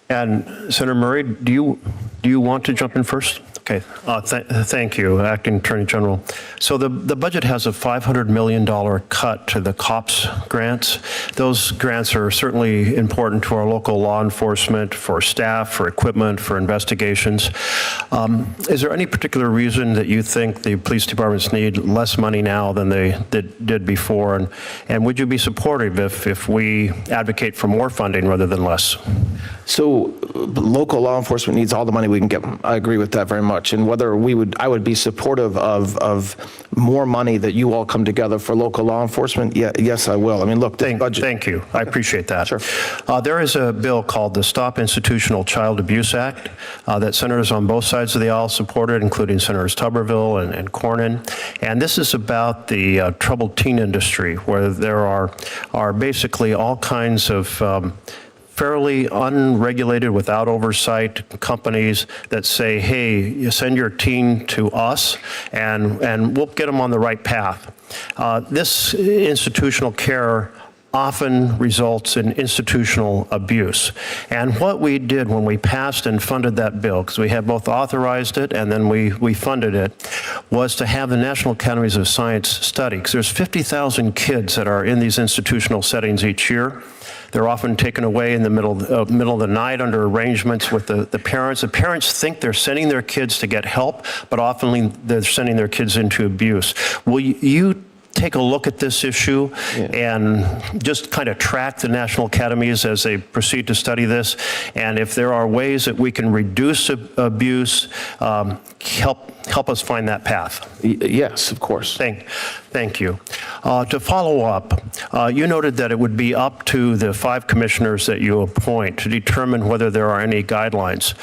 And Senator Murray, do you want to jump in first? Okay, thank you, Acting Attorney General. So the budget has a $500 million cut to the COPS grants. Those grants are certainly important to our local law enforcement, for staff, for equipment, for investigations. Is there any particular reason that you think the police departments need less money now than they did before? And would you be supportive if we advocate for more funding rather than less?
So local law enforcement needs all the money we can give them. I agree with that very much. And whether I would be supportive of more money that you all come together for local law enforcement. Yeah, yes, I will. I mean, look, the budget.
Thank you. I appreciate that.
Sure.
There is a bill called the Stop Institutional Child Abuse Act that senators on both sides of the aisle supported, including Senators Tuberville and Cornyn. And this is about the troubled teen industry, where there are basically all kinds of fairly unregulated, without oversight companies that say, hey, you send your teen to us and we'll get them on the right path. This institutional care often results in institutional abuse. And what we did when we passed and funded that bill, because we had both authorized it and then we funded it, was to have the National Academies of Science study, because there's 50,000 kids that are in these institutional settings each year. They're often taken away in the middle of the night under arrangements with the parents. The parents think they're sending their kids to get help, but often they're sending their kids into abuse. Will you take a look at this issue and just kind of track the National Academies as they proceed to study this? And if there are ways that we can reduce abuse, help us find that path.
Yes, of course.
Thank you. To follow up, you noted that it would be up to the 5 commissioners that you appoint to determine whether there are any guidelines.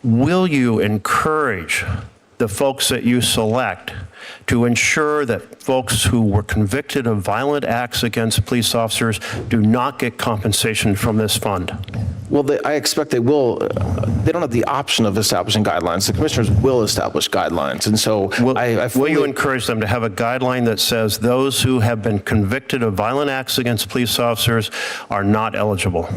Will you encourage the folks that you select to ensure that folks who were convicted of violent acts against police officers do not get compensation from this fund?
Well, I expect they will. They don't have the option of establishing guidelines. The commissioners will establish guidelines. And so
will you encourage them to have a guideline that says those who have been convicted of violent acts against police officers are not eligible?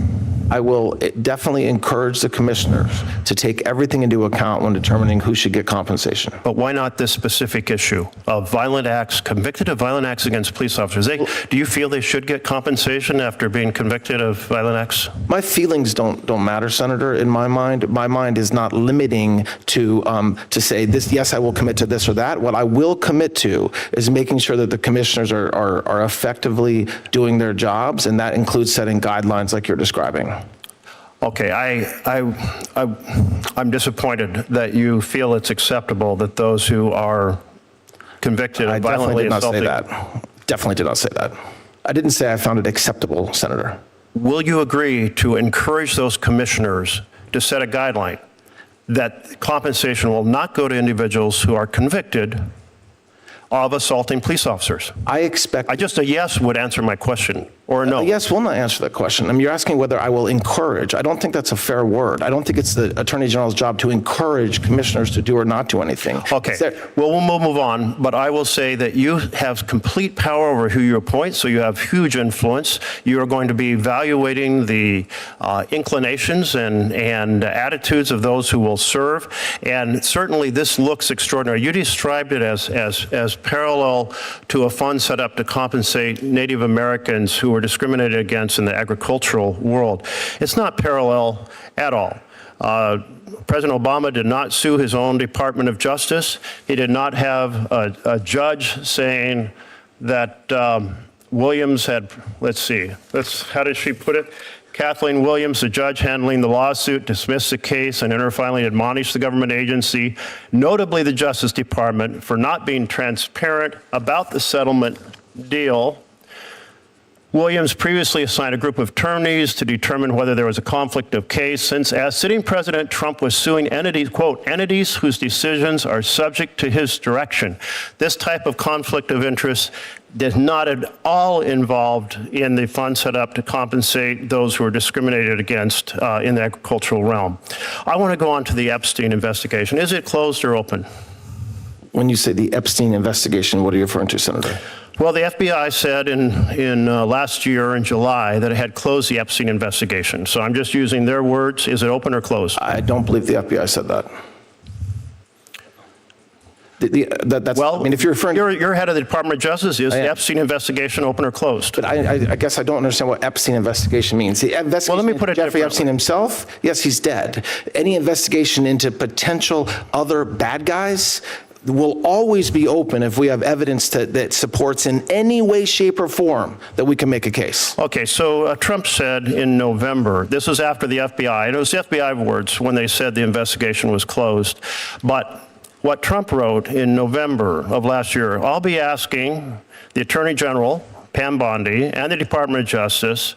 I will definitely encourage the commissioners to take everything into account when determining who should get compensation.
But why not this specific issue of violent acts, convicted of violent acts against police officers? Do you feel they should get compensation after being convicted of violent acts?
My feelings don't matter, Senator, in my mind. My mind is not limiting to say this, yes, I will commit to this or that. What I will commit to is making sure that the commissioners are effectively doing their jobs, and that includes setting guidelines like you're describing.
Okay, I'm disappointed that you feel it's acceptable that those who are convicted of violently assaulting.
I definitely did not say that. I didn't say I found it acceptable, Senator.
Will you agree to encourage those commissioners to set a guideline that compensation will not go to individuals who are convicted of assaulting police officers?
I expect.
Just a yes would answer my question. or no?
Yes, will not answer that question. I mean, you're asking whether I will encourage. I don't think that's a fair word. I don't think it's the Attorney General's job to encourage commissioners to do or not do anything.
Okay, well, we'll move on, but I will say that you have complete power over who you appoint, so you have huge influence. You are going to be evaluating the inclinations and attitudes of those who will serve, and certainly this looks extraordinary. You described it as parallel to a fund set up to compensate Native Americans who were discriminated against in the agricultural world. It's not parallel at all. President Obama did not sue his own Department of Justice. He did not have a judge saying that Williams had, how did she put it? Kathleen Williams, the judge handling the lawsuit, dismissed the case and finally admonished the government agency, notably the Justice Department, for not being transparent about the settlement deal. Williams previously assigned a group of attorneys to determine whether there was a conflict of case, since as sitting President Trump was suing entities, quote, entities whose decisions are subject to his direction. This type of conflict of interest is not at all involved in the fund set up to compensate those who are discriminated against in the agricultural realm. I want to go on to the Epstein investigation. Is it closed or open?
When you say the Epstein investigation, what are you referring to, Senator?
Well, the FBI said in last year in July that it had closed the Epstein investigation. So I'm just using their words. Is it open or closed?
I don't believe the FBI said that.
Well,
I mean, if you're referring,
you're head of the Department of Justice. Is the Epstein investigation open or closed?
But I guess I don't understand what Epstein investigation means. The investigation,
well, let me put it
Jeffrey
differently.
Epstein himself, yes, he's dead. Any investigation into potential other bad guys will always be open if we have evidence that supports in any way, shape, or form that we can make a case.
Okay, so Trump said in November, this was after the FBI, and it was the FBI words when they said the investigation was closed, but what Trump wrote in November of last year, I'll be asking the Attorney General, Pam Bondi, and the Department of Justice,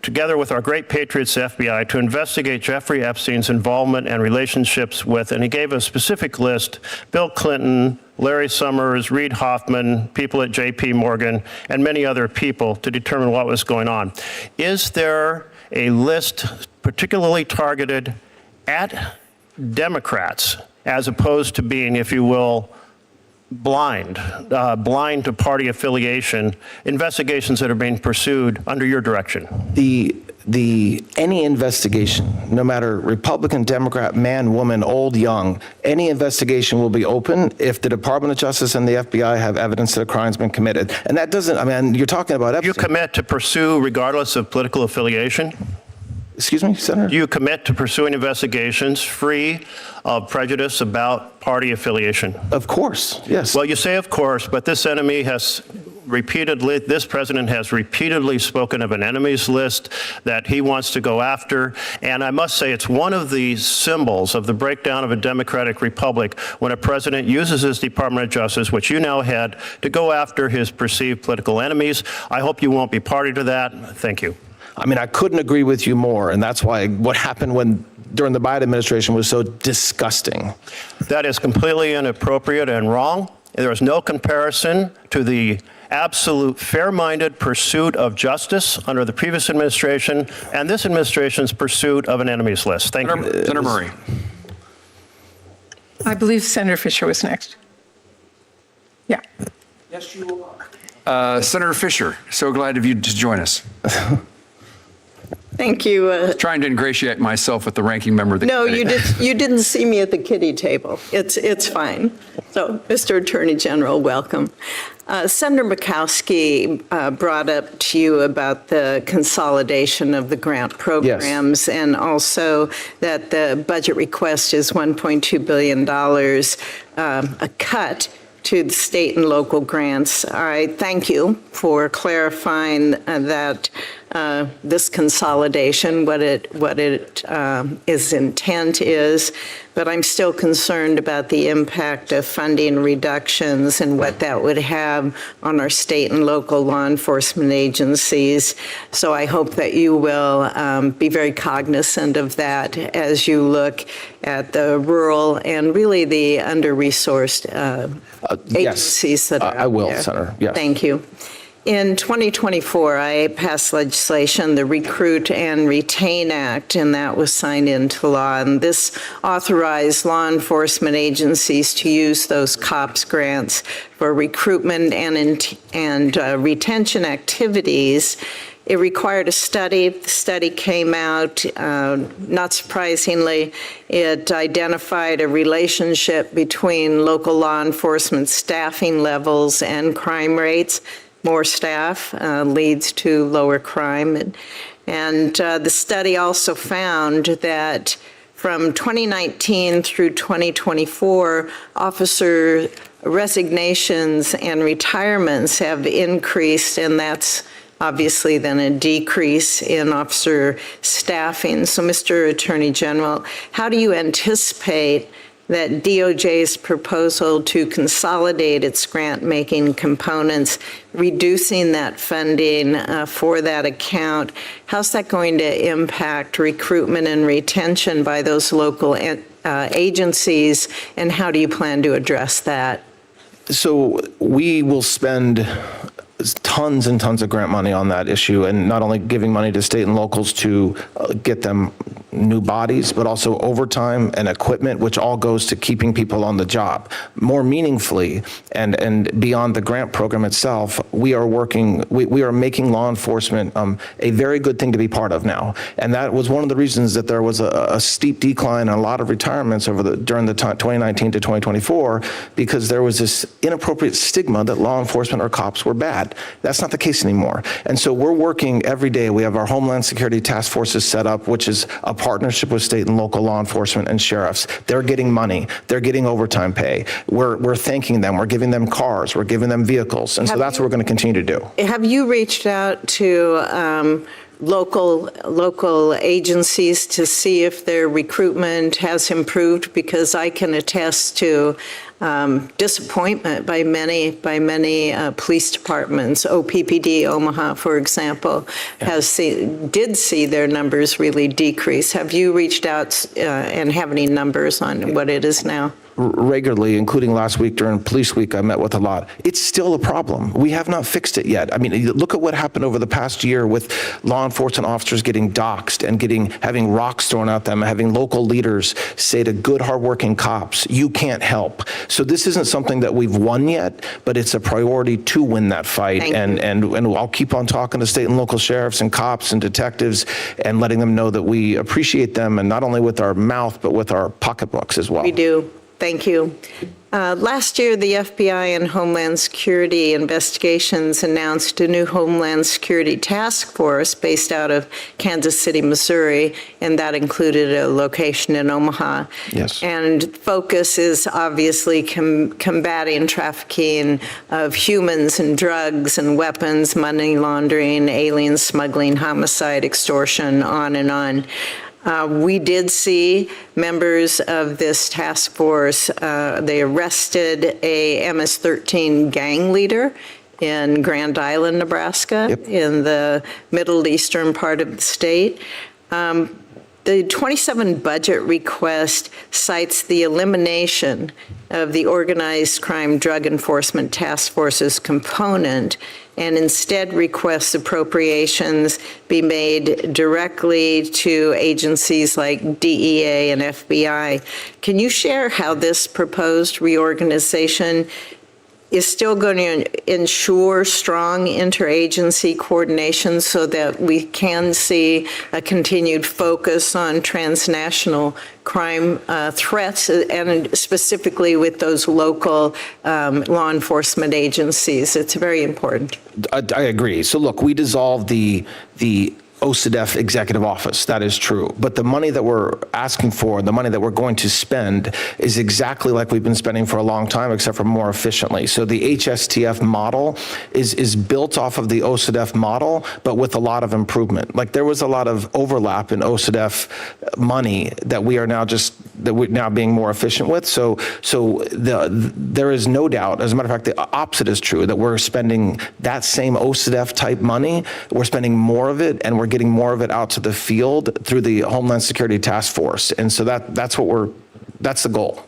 together with our great patriots FBI, to investigate Jeffrey Epstein's involvement and relationships with, and he gave a specific list, Bill Clinton, Larry Summers, Reid Hoffman, people at JP Morgan, and many other people to determine what was going on. Is there a list particularly targeted at Democrats as opposed to being, if you will, blind to party affiliation, investigations that are being pursued under your direction?
Any investigation, no matter Republican, Democrat, man, woman, old, young, any investigation will be open if the Department of Justice and the FBI have evidence that a crime's been committed. And that doesn't, I mean, you're talking about Epstein.
You commit to pursue regardless of political affiliation?
Excuse me, Senator?
Do you commit to pursuing investigations free of prejudice about party affiliation?
Of course, yes.
Well, you say of course, but this president has repeatedly spoken of an enemies list that he wants to go after. And I must say it's one of the symbols of the breakdown of a democratic republic when a president uses his Department of Justice, which you now head, to go after his perceived political enemies. I hope you won't be party to that. Thank you.
I mean, I couldn't agree with you more, and that's why what happened during the Biden administration was so disgusting.
That is completely inappropriate and wrong. There is no comparison to the absolute fair-minded pursuit of justice under the previous administration and this administration's pursuit of an enemies list. Thank you.
Senator Murray.
I believe Senator Fisher was next. Yeah.
Yes, you are. Senator Fisher, so glad of you to join us.
Thank you.
Trying to ingratiate myself with the ranking member of the
No,
committee.
you didn't see me at the kiddie table. It's fine. So, Mr. Attorney General, welcome. Senator Murkowski brought up to you about the consolidation of the grant programs, and also that the budget request is $1.2 billion, a cut to the state and local grants. I thank you for clarifying that this consolidation, what its intent is, but I'm still concerned about the impact of funding reductions and what that would have on our state and local law enforcement agencies. So I hope that you will be very cognizant of that as you look at the rural and really the under-resourced agencies that are out
I will,
there.
Senator. Yes.
Thank you. In 2024, I passed legislation, the Recruit and Retain Act, and that was signed into law. And this authorized law enforcement agencies to use those COPS grants for recruitment and retention activities. It required a study. The study came out, not surprisingly, it identified a relationship between local law enforcement staffing levels and crime rates. More staff leads to lower crime. And the study also found that from 2019 through 2024, officer resignations and retirements have increased, and that's obviously then a decrease in officer staffing. So, Mr. Attorney General, how do you anticipate that DOJ's proposal to consolidate its grant-making components, reducing that funding for that account, how's that going to impact recruitment and retention by those local agencies, and how do you plan to address that?
So we will spend tons and tons of grant money on that issue, and not only giving money to state and locals to get them new bodies, but also overtime and equipment, which all goes to keeping people on the job. More meaningfully, and beyond the grant program itself, we are making law enforcement a very good thing to be part of now. And that was one of the reasons that there was a steep decline in a lot of retirements during the time 2019 to 2024, because there was this inappropriate stigma that law enforcement or cops were bad. That's not the case anymore. And so we're working every day. We have our Homeland Security task forces set up, which is a partnership with state and local law enforcement and sheriffs. They're getting money. They're getting overtime pay. We're thanking them. We're giving them cars. We're giving them vehicles. And so that's what we're going to continue to do.
Have you reached out to local agencies to see if their recruitment has improved? Because I can attest to disappointment by many police departments. OPPD Omaha, for example, did see their numbers really decrease. Have you reached out and have any numbers on what it is now?
Regularly, including last week during Police Week, I met with a lot. It's still a problem. We have not fixed it yet. I mean, look at what happened over the past year with law enforcement officers getting doxxed and having rocks thrown at them, having local leaders say to good, hardworking cops, "You can't help." So this isn't something that we've won yet, but it's a priority to win that fight. And I'll keep on talking to state and local sheriffs and cops and detectives and letting them know that we appreciate them, and not only with our mouth, but with our pocketbooks as well.
We do. Thank you. Last year, the FBI and Homeland Security Investigations announced a new Homeland Security Task Force based out of Kansas City, Missouri, and that included a location in Omaha.
Yes.
And focus is obviously combating trafficking of humans and drugs and weapons, money laundering, alien smuggling, homicide, extortion, on and on. We did see members of this task force, they arrested a MS-13 gang leader in Grand Island, Nebraska, in the middle eastern part of the state. The 27 budget request cites the elimination of the Organized Crime Drug Enforcement Task Force's component, and instead requests appropriations be made directly to agencies like DEA and FBI. Can you share how this proposed reorganization is still going to ensure strong interagency coordination so that we can see a continued focus on transnational crime threats, and specifically with those local law enforcement agencies? It's very important.
I agree. So look, we dissolved the OCDF executive office. That is true. But the money that we're asking for, the money that we're going to spend, is exactly like we've been spending for a long time, except for more efficiently. So the HSTF model is built off of the OCDF model, but with a lot of improvement. Like, there was a lot of overlap in OCDF money that we're now being more efficient with. So there is no doubt, as a matter of fact, the opposite is true, that we're spending that same OCDF type money, we're spending more of it, and we're getting more of it out to the field through the Homeland Security Task Force. And so that's the goal.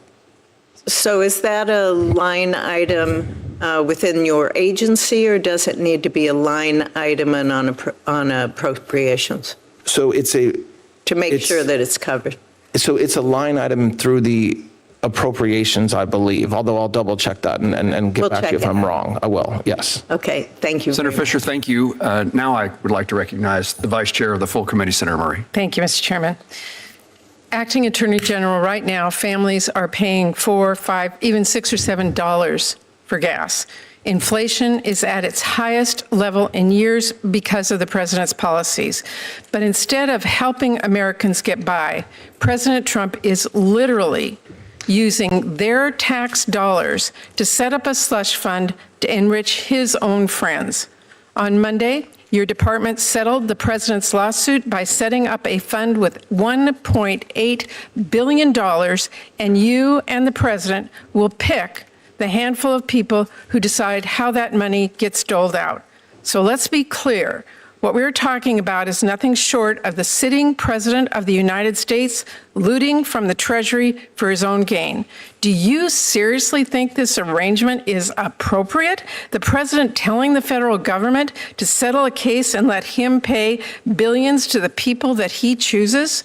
So is that a line item within your agency, or does it need to be a line item and on appropriations
So it's a,
to make
It's-
sure that it's covered?
so it's a line item through the appropriations, I believe, although I'll double check that and get
We'll
back to you if
check it.
I'm wrong. I will, yes.
Okay, thank you.
Senator
very much.
Fisher, thank you. Now I would like to recognize the Vice Chair of the full committee, Senator Murray.
Thank you, Mr. Chairman. Acting Attorney General, right now, families are paying $4, $5, even $6 or $7 for gas. Inflation is at its highest level in years because of the president's policies. But instead of helping Americans get by, President Trump is literally using their tax dollars to set up a slush fund to enrich his own friends. On Monday, your department settled the president's lawsuit by setting up a fund with $1.8 billion, and you and the president will pick the handful of people who decide how that money gets doled out. So let's be clear. What we're talking about is nothing short of the sitting president of the United States looting from the Treasury for his own gain. Do you seriously think this arrangement is appropriate? The president telling the federal government to settle a case and let him pay billions to the people that he chooses?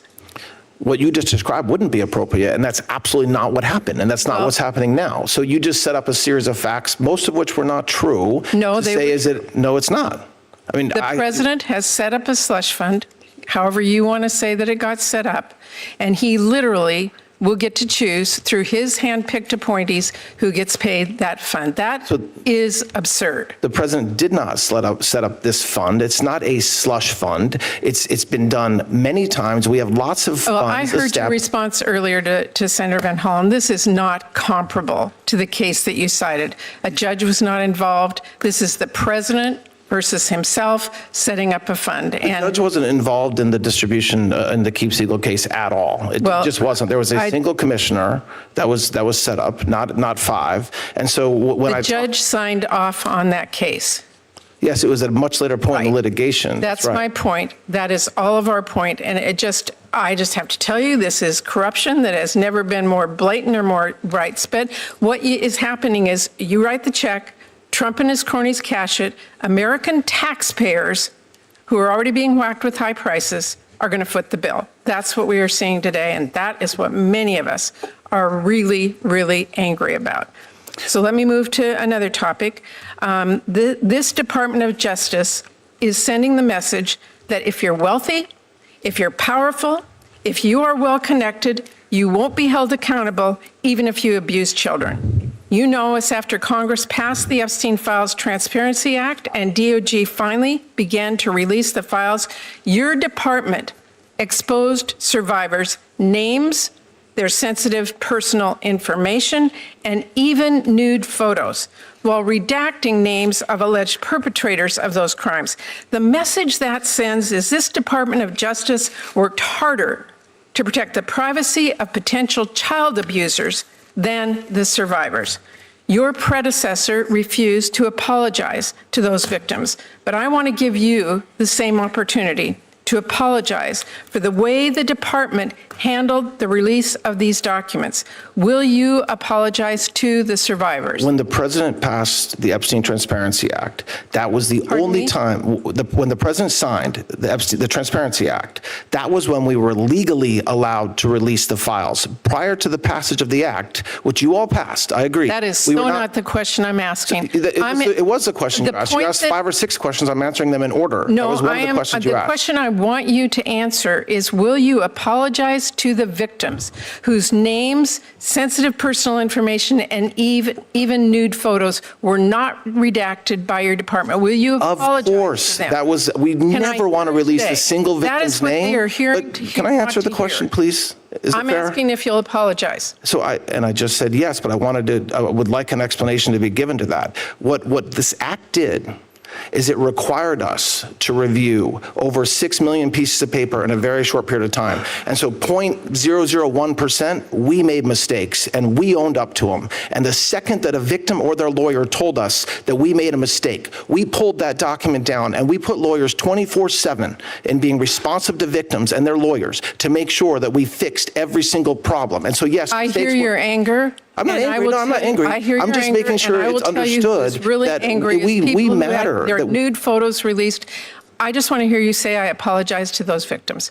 What you just described wouldn't be appropriate, and that's absolutely not what happened, and that's not what's happening now. So you just set up a series of facts, most of which were not true.
No,
to
they
say,
were-
is it? No, it's not. I mean,
The president has set up a slush fund, however you want to say that it got set up, and he literally will get to choose through his hand-picked appointees who gets paid that fund. That is absurd.
The president did not set up this fund. It's not a slush fund. It's been done many times. We have lots of
Well,
funds.
I heard your
established.
response earlier to Senator Van Hollen. This is not comparable to the case that you cited. A judge was not involved. This is the president versus himself setting up a fund.
The judge wasn't involved in the distribution in the Keep Siegel case at all. It
Well,
just wasn't. There was a single commissioner that was set up, not five. And so when
The judge signed off on that case.
yes, it was at a much later point in the
Right.
litigation.
That's
right.
my point. That is all of our point. And I just have to tell you, this is corruption that has never been more blatant or more widespread. What is happening is you write the check, Trump and his cronies cash it. American taxpayers, who are already being whacked with high prices, are going to foot the bill. That's what we are seeing today, and that is what many of us are really, really angry about. So let me move to another topic. This Department of Justice is sending the message that if you're wealthy, if you're powerful, if you are well-connected, you won't be held accountable even if you abuse children. You know us after Congress passed the Epstein Files Transparency Act and DOJ finally began to release the files. Your department exposed survivors' names, their sensitive personal information, and even nude photos, while redacting names of alleged perpetrators of those crimes. The message that sends is this Department of Justice worked harder to protect the privacy of potential child abusers than the survivors. Your predecessor refused to apologize to those victims, but I want to give you the same opportunity to apologize for the way the department handled the release of these documents. Will you apologize to the survivors?
When the president passed the Epstein Transparency Act, that was the only time, when the president signed the Transparency Act, that was when we were legally allowed to release the files. Prior to the passage of the act, which you all passed, I agree.
That is
we
so
were
not the question I'm asking.
It was the question you asked. You asked 5 or 6 questions. I'm answering them in order.
No,
that was one of the questions you
the
asked.
question I want you to answer is, will you apologize to the victims whose names, sensitive personal information, and even nude photos were not redacted by your department? Will you apologize to them?
Of course, that was, we never want to release a single victim's name.
That is what they are hearing.
But can I answer the question, please? Is it
I'm
fair?
asking if you'll apologize.
So I just said yes, but I would like an explanation to be given to that. What this act did is it required us to review over 6 million pieces of paper in a very short period of time. And so 0.001%, we made mistakes and we owned up to them. And the second that a victim or their lawyer told us that we made a mistake, we pulled that document down and we put lawyers 24/7 in being responsive to victims and their lawyers to make sure that we fixed every single problem. And so yes,
I
mistakes
hear
were-
your anger.
I'm not
And I
angry.
will
No, I'm not
tell you-
angry.
I hear
I'm
your
just
anger,
making sure
and I will
it's
tell you
understood
who's really
that
angry is
we
people who had
matter.
their
that-
nude photos released. I just want to hear you say, I apologize to those victims.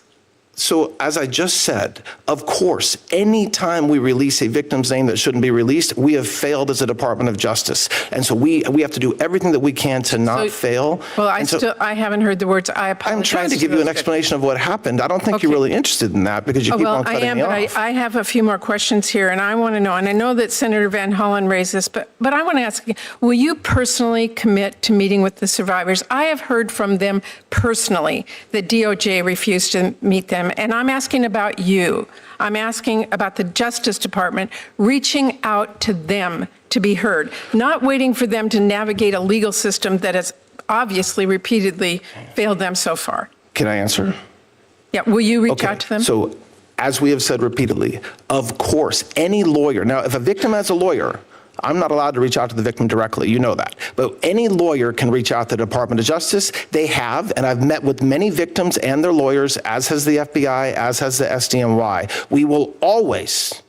So as I just said, of course, any time we release a victim's name that shouldn't be released, we have failed as a Department of Justice. And so we have to do everything that we can to not
So-
fail.
Well,
And so
I haven't heard the words, I apologize.
I'm trying to give you
those
an
victims.
explanation of what happened. I don't think you're
Okay.
really interested in that because you keep on cutting me
but
off.
I have a few more questions here, and I want to know, and I know that Senator Van Hollen raised this, but I want to ask you, will you personally commit to meeting with the survivors? I have heard from them personally that DOJ refused to meet them, and I'm asking about you. I'm asking about the Justice Department reaching out to them to be heard, not waiting for them to navigate a legal system that has obviously repeatedly failed them so far.
Can I answer?
Yeah, will you reach out to them?
So as we have said repeatedly, of course, any lawyer, now if a victim has a lawyer, I'm not allowed to reach out to the victim directly, you know that. But any lawyer can reach out to the Department of Justice. They have, and I've met with many victims and their lawyers, as has the FBI, as has the SDNY. We will always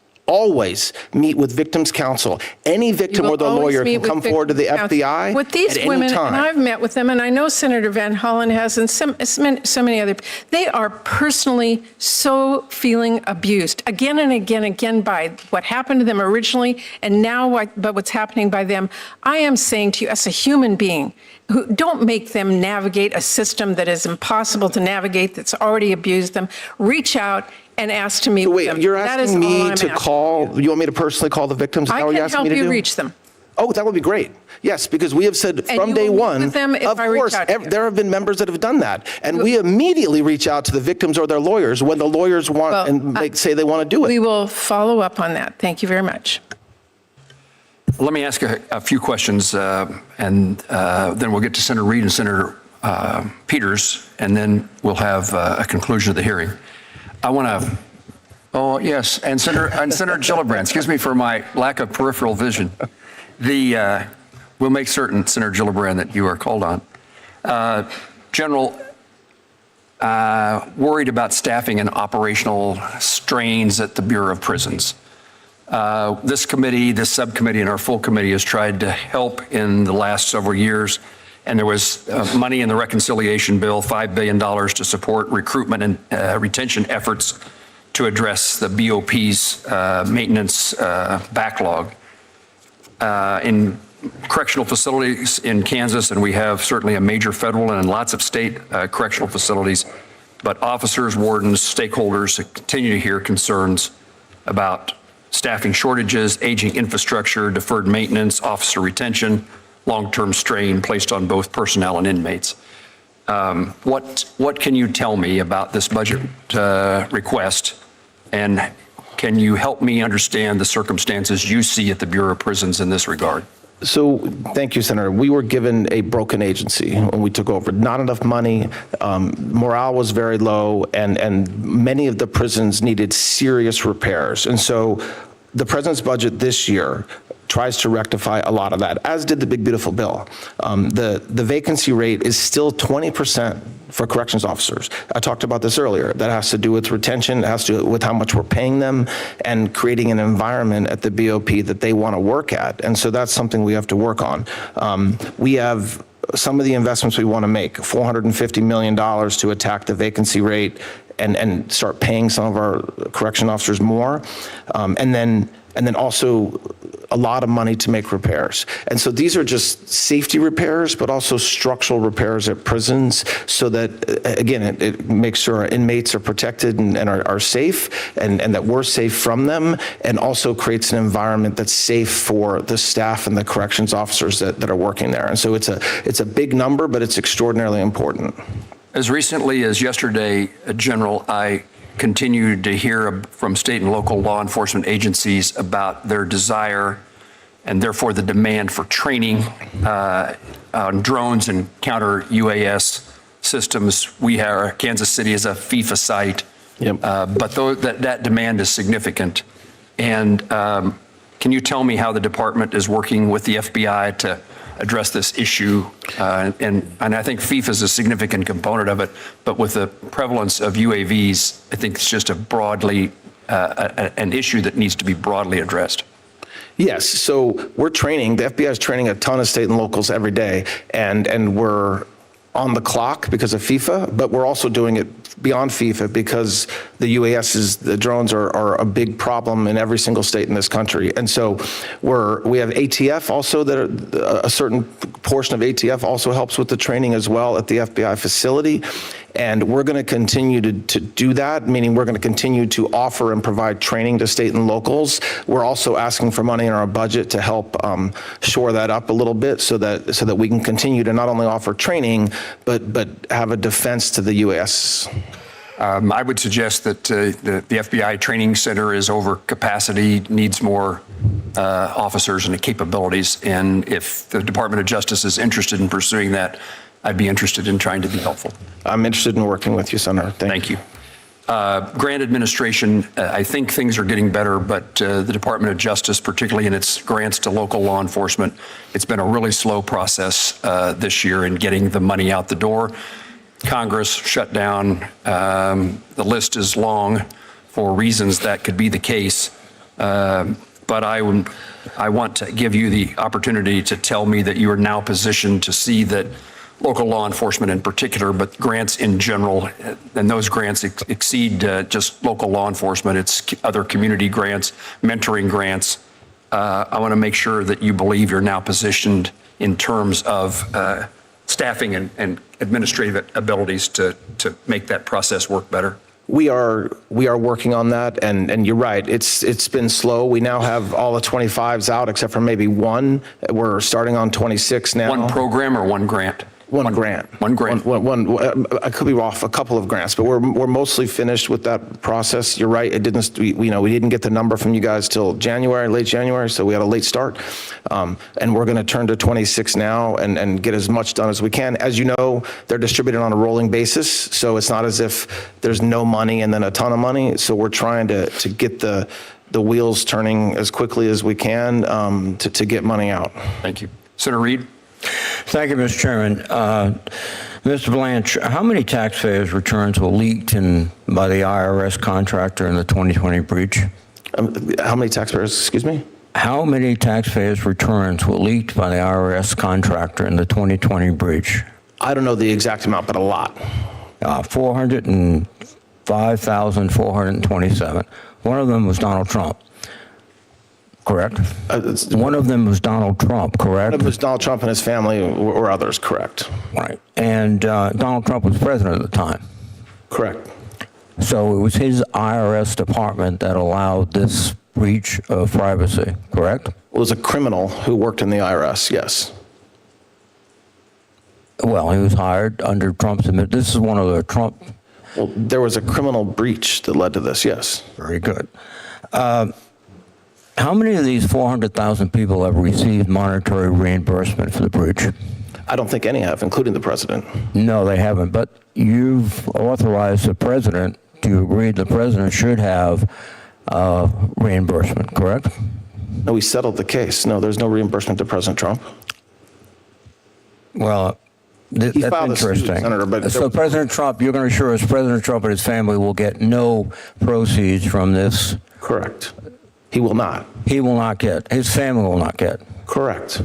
meet with victims' counsel. Any victim
You
or
will
the
always
lawyer
meet
can
with
come forward to the
victims' counsel.
FBI
With these
at any
women,
time.
and I've met with them, and I know Senator Van Hollen has, and so many other, they are personally so feeling abused again and again and again by what happened to them originally, and now by what's happening by them. I am saying to you, as a human being, who don't make them navigate a system that is impossible to navigate, that's already abused them. Reach out and ask to meet
So
with
wait,
them.
you're
That is
asking
all
me
I'm
to
asking.
call, you want me to personally call the victims? Is that
I
what you're
can
asking
help
me to
you
do?
reach them.
Oh, that would be great. Yes, because we have said
And
from
you
day
will meet
one,
with them if
of
I reach
course,
out to you.
there have been members that have done that. And we immediately reach out to the victims or their lawyers when the lawyers want
Well,
and they say they want to do it.
We will follow up on that. Thank you very much.
Let me ask a few questions, and then we'll get to Senator Reid and Senator Peters, and then we'll have a conclusion of the hearing. I want to, oh, yes, and Senator Gillibrand, excuse me for my lack of peripheral vision. We'll make certain, Senator Gillibrand, that you are called on. General, worried about staffing and operational strains at the Bureau of Prisons. This committee, this subcommittee, and our full committee has tried to help in the last several years, and there was money in the reconciliation bill, $5 billion to support recruitment and retention efforts to address the BOP's maintenance backlog. In correctional facilities in Kansas, and we have certainly a major federal and lots of state correctional facilities, but officers, wardens, stakeholders continue to hear concerns about staffing shortages, aging infrastructure, deferred maintenance, officer retention, long-term strain placed on both personnel and inmates. What can you tell me about this budget request, and can you help me understand the circumstances you see at the Bureau of Prisons in this regard?
So thank you, Senator. We were given a broken agency when we took over. Not enough money, morale was very low, and many of the prisons needed serious repairs. And so the president's budget this year tries to rectify a lot of that, as did the big, beautiful bill. The vacancy rate is still 20% for corrections officers. I talked about this earlier. That has to do with retention, it has to do with how much we're paying them, and creating an environment at the BOP that they want to work at. And so that's something we have to work on. We have some of the investments we want to make, $450 million to attack the vacancy rate and start paying some of our correction officers more. And then also a lot of money to make repairs. And so these are just safety repairs, but also structural repairs at prisons so that, again, it makes sure our inmates are protected and are safe and that we're safe from them, and also creates an environment that's safe for the staff and the corrections officers that are working there. And so it's a big number, but it's extraordinarily important.
As recently as yesterday, General, I continued to hear from state and local law enforcement agencies about their desire and therefore the demand for training on drones and counter UAS systems. Kansas City is a FIFA site, but that demand is significant. And can you tell me how the department is working with the FBI to address this issue? And I think FIFA is a significant component of it, but with the prevalence of UAVs, I think it's just an issue that needs to be broadly addressed.
Yes, so we're training, the FBI is training a ton of state and locals every day, and we're on the clock because of FIFA, but we're also doing it beyond FIFA because the UASs, the drones are a big problem in every single state in this country. And so we have ATF also, that a certain portion of ATF also helps with the training as well at the FBI facility. And we're going to continue to do that, meaning we're going to continue to offer and provide training to state and locals. We're also asking for money in our budget to help shore that up a little bit so that we can continue to not only offer training, but have a defense to the UAS.
I would suggest that the FBI training center is over capacity, needs more officers and capabilities. And if the Department of Justice is interested in pursuing that, I'd be interested in trying to be helpful.
I'm interested in working with you, Senator.
Thank you. Grant administration, I think things are getting better, but the Department of Justice, particularly in its grants to local law enforcement, it's been a really slow process this year in getting the money out the door. Congress shut down. The list is long for reasons that could be the case. But I want to give you the opportunity to tell me that you are now positioned to see that local law enforcement in particular, but grants in general, and those grants exceed just local law enforcement. It's other community grants, mentoring grants. I want to make sure that you believe you're now positioned in terms of staffing and administrative abilities to make that process work better.
We are working on that, and you're right. It's been slow. We now have all the 25s out except for maybe one. We're starting on 26 now.
One program or one grant?
One grant.
One grant.
I could be off a couple of grants, but we're mostly finished with that process. You're right. It didn't. We didn't get the number from you guys till January, late January, so we had a late start. And we're going to turn to 26 now and get as much done as we can. As you know, they're distributed on a rolling basis, so it's not as if there's no money and then a ton of money. So we're trying to get the wheels turning as quickly as we can to get money out.
Thank you. Senator Reed.
Thank you, Mr. Chairman. Mr. Blanche, how many taxpayers' returns were leaked by the IRS contractor in the 2020 breach?
How many taxpayers, excuse me?
How many taxpayers' returns were leaked by the IRS contractor in the 2020 breach?
I don't know the exact amount, but a lot.
405,427. One of them was Donald Trump. Correct? One of them was Donald Trump, correct?
One of them was Donald Trump and his family or others, correct.
Right. And Donald Trump was president at the time.
Correct.
So it was his IRS department that allowed this breach of privacy, correct?
It was a criminal who worked in the IRS, yes.
Well, he was hired under Trump's administration. This is one of the Trump.
Well, there was a criminal breach that led to this, yes.
Very good. How many of these 400,000 people have received monetary reimbursement for the breach?
I don't think any have, including the president.
No, they haven't. But you've authorized the president to agree the president should have reimbursement, correct?
No, we settled the case. No, there's no reimbursement to President Trump.
Well, that's
filed a suit,
interesting.
Senator, but
so President Trump, you're going to assure us President Trump and his family will get no proceeds from this?
Correct. He will not.
He will not get. His family will not get.
Correct.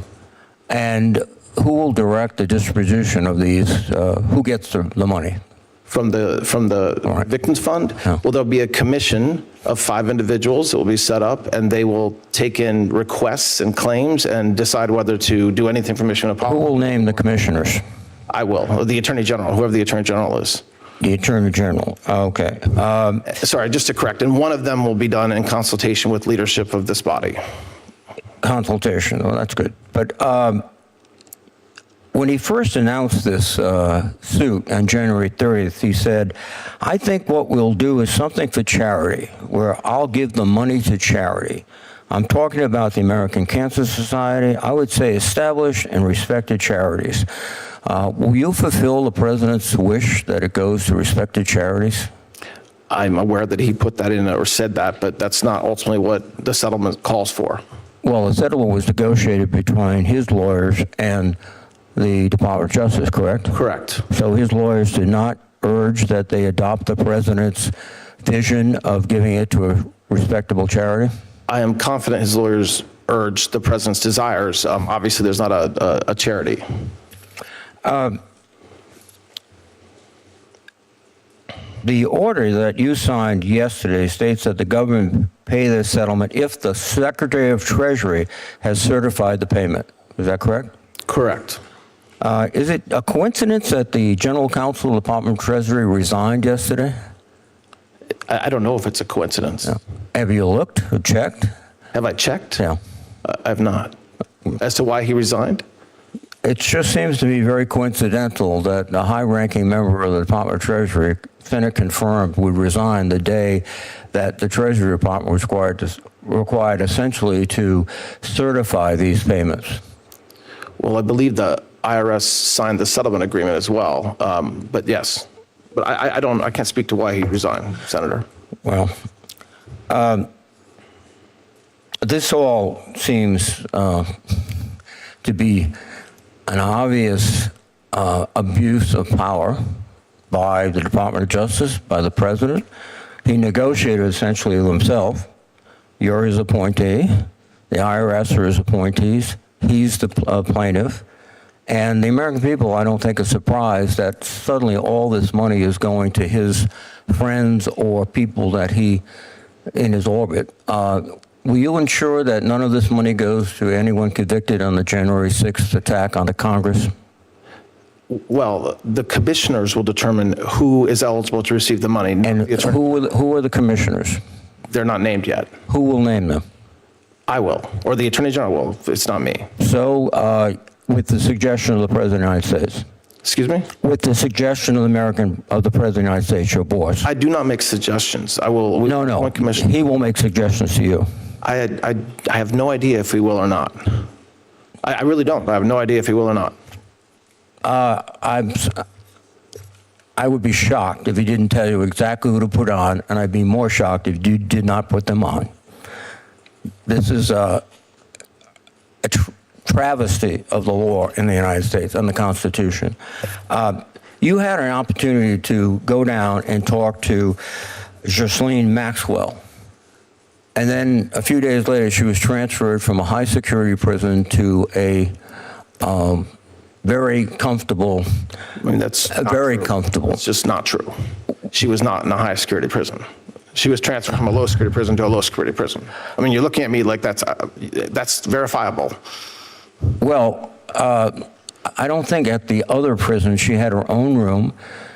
And who will direct the distribution of these? Who gets the money?
From the
right.
Victims Fund?
Yeah.
Well, there'll be a commission of 5 individuals that will be set up, and they will take in requests and claims and decide whether to do anything for Mission
Who
Apollo.
will name the commissioners?
I will. Or the Attorney General, whoever the Attorney General is.
The Attorney General. Okay.
Sorry, just to correct, and one of them will be done in consultation with leadership of this body.
Consultation. Well, that's good. But when he first announced this suit on January 30th, he said, I think what we'll do is something for charity, where I'll give the money to charity. I'm talking about the American Cancer Society. I would say established and respected charities. Will you fulfill the president's wish that it goes to respected charities?
I'm aware that he put that in or said that, but that's not ultimately what the settlement calls for.
Well, the settlement was negotiated between his lawyers and the Department of Justice, correct?
Correct.
So his lawyers did not urge that they adopt the president's vision of giving it to a respectable charity?
I am confident his lawyers urge the president's desires. Obviously, there's not a charity.
The order that you signed yesterday states that the government pay this settlement if the Secretary of Treasury has certified the payment. Is that correct?
Correct.
Is it a coincidence that the General Counsel of the Department of Treasury resigned yesterday?
I don't know if it's a coincidence.
No. Have you looked or checked?
Have I checked?
Yeah.
I have not. As to why he resigned?
It just seems to be very coincidental that a high-ranking member of the Department of Treasury, Senate confirmed, would resign the day that the Treasury Department was required essentially to certify these payments.
Well, I believe the IRS signed the settlement agreement as well. But yes, but I can't speak to why he resigned, Senator.
Well, this all seems to be an obvious abuse of power by the Department of Justice, by the president. He negotiated essentially with himself. You're his appointee. The IRS are his appointees. He's the plaintiff. And the American people, I don't think, are surprised that suddenly all this money is going to his friends or people that he, in his orbit. Will you ensure that none of this money goes to anyone convicted on the January 6th attack on the Congress?
Well, the commissioners will determine who is eligible to receive the money.
And who are the commissioners?
They're not named yet.
Who will name them?
I will, or the Attorney General will. It's not me.
So, with the suggestion of the President of the United States?
Excuse me?
With the suggestion of the President of the United States, your boss?
I do not make suggestions. I will.
No. He will make suggestions to you.
I have no idea if he will or not. I really don't. I have no idea if he will or not.
I would be shocked if he didn't tell you exactly who to put on, and I'd be more shocked if you did not put them on. This is a travesty of the law in the United States and the Constitution. You had an opportunity to go down and talk to Ghislaine Maxwell. And then a few days later, she was transferred from a high security prison to a very comfortable.
I mean, that's
very comfortable.
It's just not true. She was not in a high security prison. She was transferred from a low security prison to a low security prison. I mean, you're looking at me like that's verifiable.
Well, I don't think at the other prison she had her own room.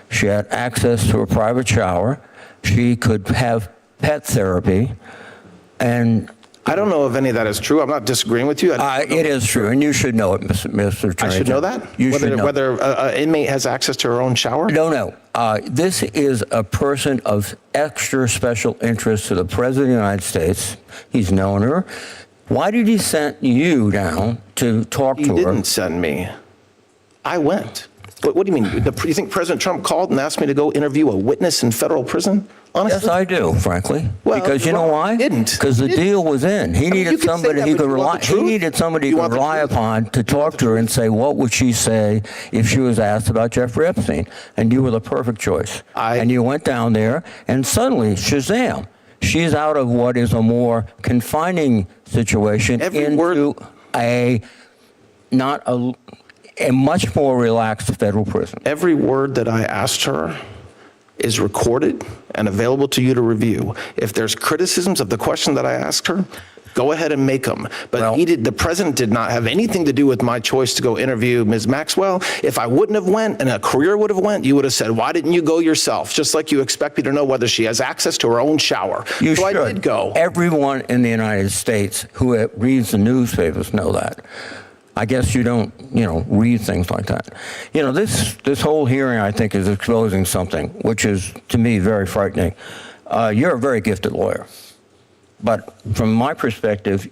She had access to a private shower. She could have pet therapy. And
I don't know if any of that is true. I'm not disagreeing with you.
It is true, and you should know it, Mr. Attorney.
I should know that?
You should know.
Whether an inmate has access to her own shower?
No. This is a person of extra special interest to the President of the United States. He's known her. Why did he send you down to talk to her?
He didn't send me. I went. What do you mean? You think President Trump called and asked me to go interview a witness in federal prison? Honestly?
Yes, I do, frankly.
Well,
because you know why?
Didn't.
Because the deal was in. He needed somebody he could rely. He needed somebody he could rely upon to talk to her and say, what would she say if she was asked about Jeffrey Epstein? And you were the perfect choice. And you went down there, and suddenly, shazam! She's out of what is a more confining situation into a much more relaxed federal prison.
Every word that I asked her is recorded and available to you to review. If there's criticisms of the question that I asked her, go ahead and make them. But the president did not have anything to do with my choice to go interview Ms. Maxwell. If I wouldn't have went and a career would have went, you would have said, why didn't you go yourself? Just like you expect me to know whether she has access to her own shower.
You
so
should.
I did go.
Everyone in the United States who reads the newspapers know that. I guess you don't, read things like that. This whole hearing, I think, is exposing something, which is, to me, very frightening. You're a very gifted lawyer. But from my perspective,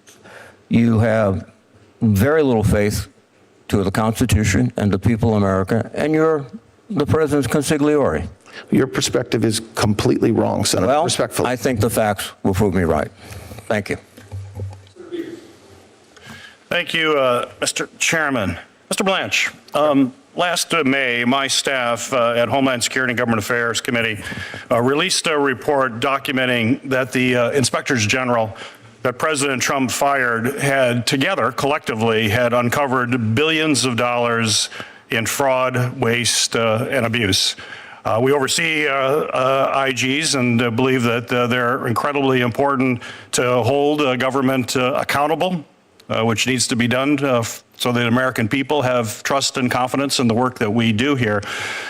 you have very little faith to the Constitution and the people of America, and you're the president's consigliere.
Your perspective is completely wrong, Senator, respectfully.
I think the facts will prove me right. Thank you.
Thank you, Mr. Chairman. Mr. Blanche, last May, my staff at Homeland Security and Government Affairs Committee released a report documenting that the inspectors general that President Trump fired had together, collectively, had uncovered billions of dollars in fraud, waste, and abuse. We oversee IGs and believe that they're incredibly important to hold government accountable, which needs to be done so that American people have trust and confidence in the work that we do here.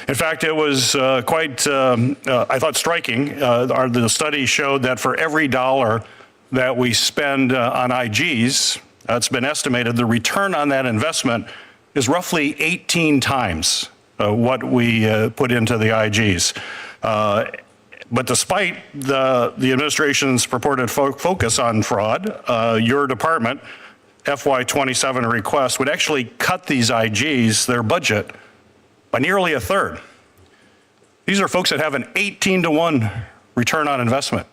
In fact, it was quite, I thought, striking. The study showed that for every dollar that we spend on IGs, it's been estimated the return on that investment is roughly 18 times what we put into the IGs. But despite the administration's purported focus on fraud, your department, FY27 request, would actually cut these IGs, their budget, by nearly a third. These are folks that have an 18-to-1 return on investment.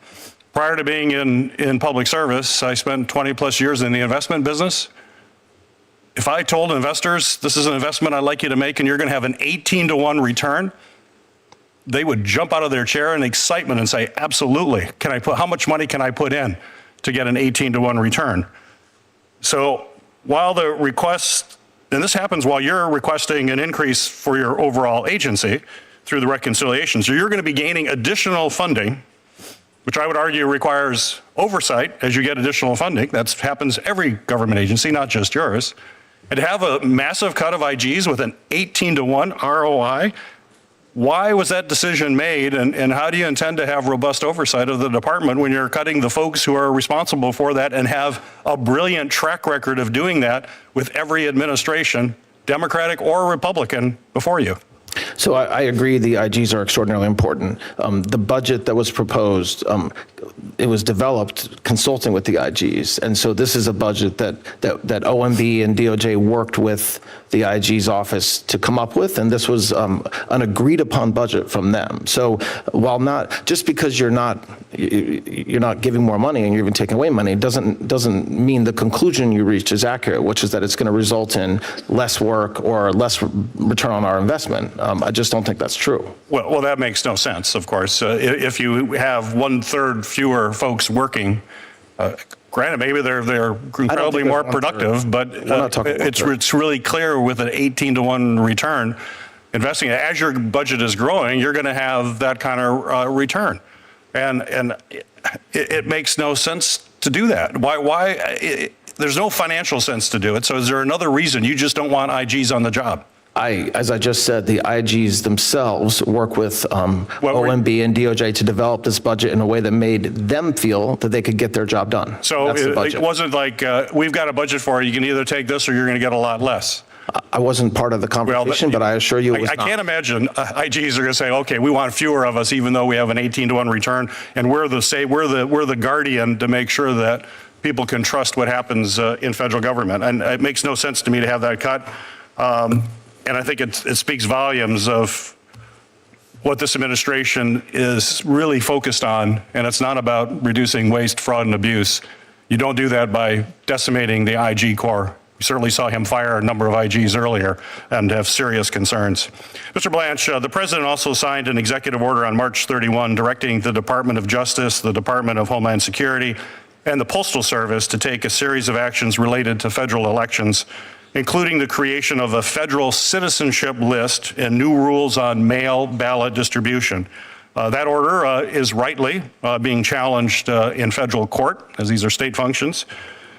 Prior to being in public service, I spent 20 plus years in the investment business. If I told investors, this is an investment I'd like you to make and you're going to have an 18-to-1 return, they would jump out of their chair in excitement and say, absolutely. How much money can I put in to get an 18-to-1 return? So while the request, and this happens while you're requesting an increase for your overall agency through the reconciliation, so you're going to be gaining additional funding, which I would argue requires oversight as you get additional funding. That happens every government agency, not just yours. And to have a massive cut of IGs with an 18-to-1 ROI, why was that decision made, and how do you intend to have robust oversight of the department when you're cutting the folks who are responsible for that and have a brilliant track record of doing that with every administration, Democratic or Republican, before you?
So I agree the IGs are extraordinarily important. The budget that was proposed, it was developed consulting with the IGs. And so this is a budget that OMB and DOJ worked with the IG's office to come up with, and this was an agreed upon budget from them. So while not, just because you're not giving more money and you're even taking away money, doesn't mean the conclusion you reached is accurate, which is that it's going to result in less work or less return on our investment. I just don't think that's true.
Well, that makes no sense, of course. If you have 1/3 fewer folks working, granted, maybe they're incredibly more productive, but it's really clear with an 18-to-1 return, investing as your budget is growing, you're going to have that kind of return. And it makes no sense to do that. Why? There's no financial sense to do it. So is there another reason you just don't want IGs on the job?
As I just said, the IGs themselves work with OMB and DOJ to develop this budget in a way that made them feel that they could get their job done.
So it wasn't like, we've got a budget for it, you can either take this or you're going to get a lot less.
I wasn't part of the conversation, but I assure you it was
I can't imagine IGs are going to say, okay, we want fewer of us, even though we have an 18-to-1 return, and we're the guardian to make sure that people can trust what happens in federal government. And it makes no sense to me to have that cut. And I think it speaks volumes of what this administration is really focused on, and it's not about reducing waste, fraud, and abuse. You don't do that by decimating the IG Corps. We certainly saw him fire a number of IGs earlier and have serious concerns. Mr. Blanche, the president also signed an executive order on March 31 directing the Department of Justice, the Department of Homeland Security, and the Postal Service to take a series of actions related to federal elections, including the creation of a federal citizenship list and new rules on mail ballot distribution. That order is rightly being challenged in federal court, as these are state functions.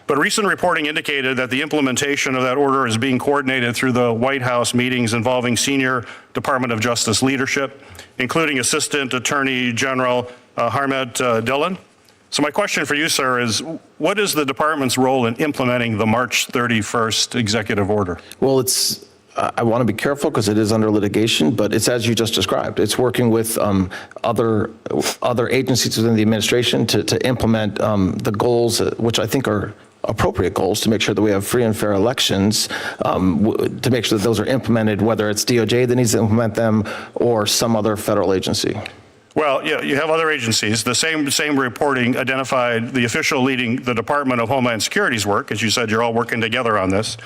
But recent reporting indicated that the implementation of that order is being coordinated through the White House meetings involving senior Department of Justice leadership, including Assistant Attorney General Harmet Dillon. So my question for you, sir, is what is the department's role in implementing the March 31st executive order?
Well, I want to be careful because it is under litigation, but it's as you just described. It's working with other agencies within the administration to implement the goals, which I think are appropriate goals, to make sure that we have free and fair elections, to make sure that those are implemented, whether it's DOJ that needs to implement them or some other federal agency.
Well, yeah, you have other agencies. The same reporting identified the official leading the Department of Homeland Security's work. As you said, you're all working together on this,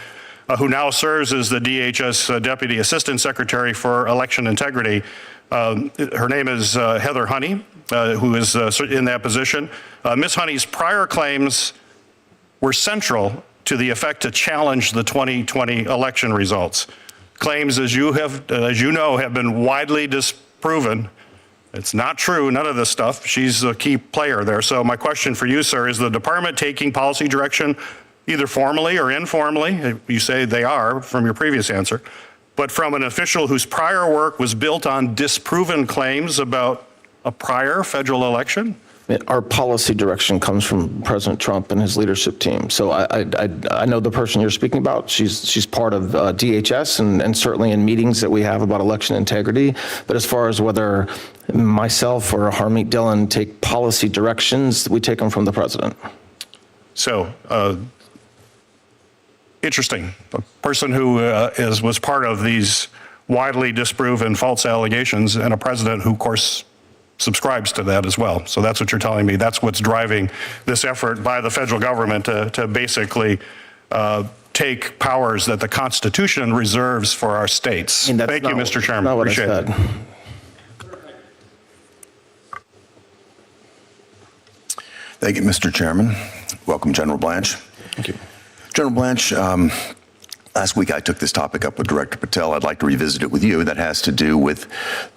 who now serves as the DHS Deputy Assistant Secretary for Election Integrity. Her name is Heather Honey, who is in that position. Ms. Honey's prior claims were central to the effect to challenge the 2020 election results. Claims, as you know, have been widely disproven. It's not true, none of this stuff. She's a key player there. So my question for you, sir, is the department taking policy direction either formally or informally? You say they are from your previous answer, but from an official whose prior work was built on disproven claims about a prior federal election?
Our policy direction comes from President Trump and his leadership team. So I know the person you're speaking about. She's part of DHS and certainly in meetings that we have about election integrity. But as far as whether myself or Harmeet Dillon take policy directions, we take them from the president.
So, interesting. A person who was part of these widely disproven false allegations, and a president who, of course, subscribes to that as well. So that's what you're telling me. That's what's driving this effort by the federal government to basically take powers that the Constitution reserves for our states. Thank you, Mr. Chairman. Appreciate it.
Thank you, Mr. Chairman. Welcome, General Blanche.
Thank you.
General Blanche, last week I took this topic up with Director Patel. I'd like to revisit it with you. That has to do with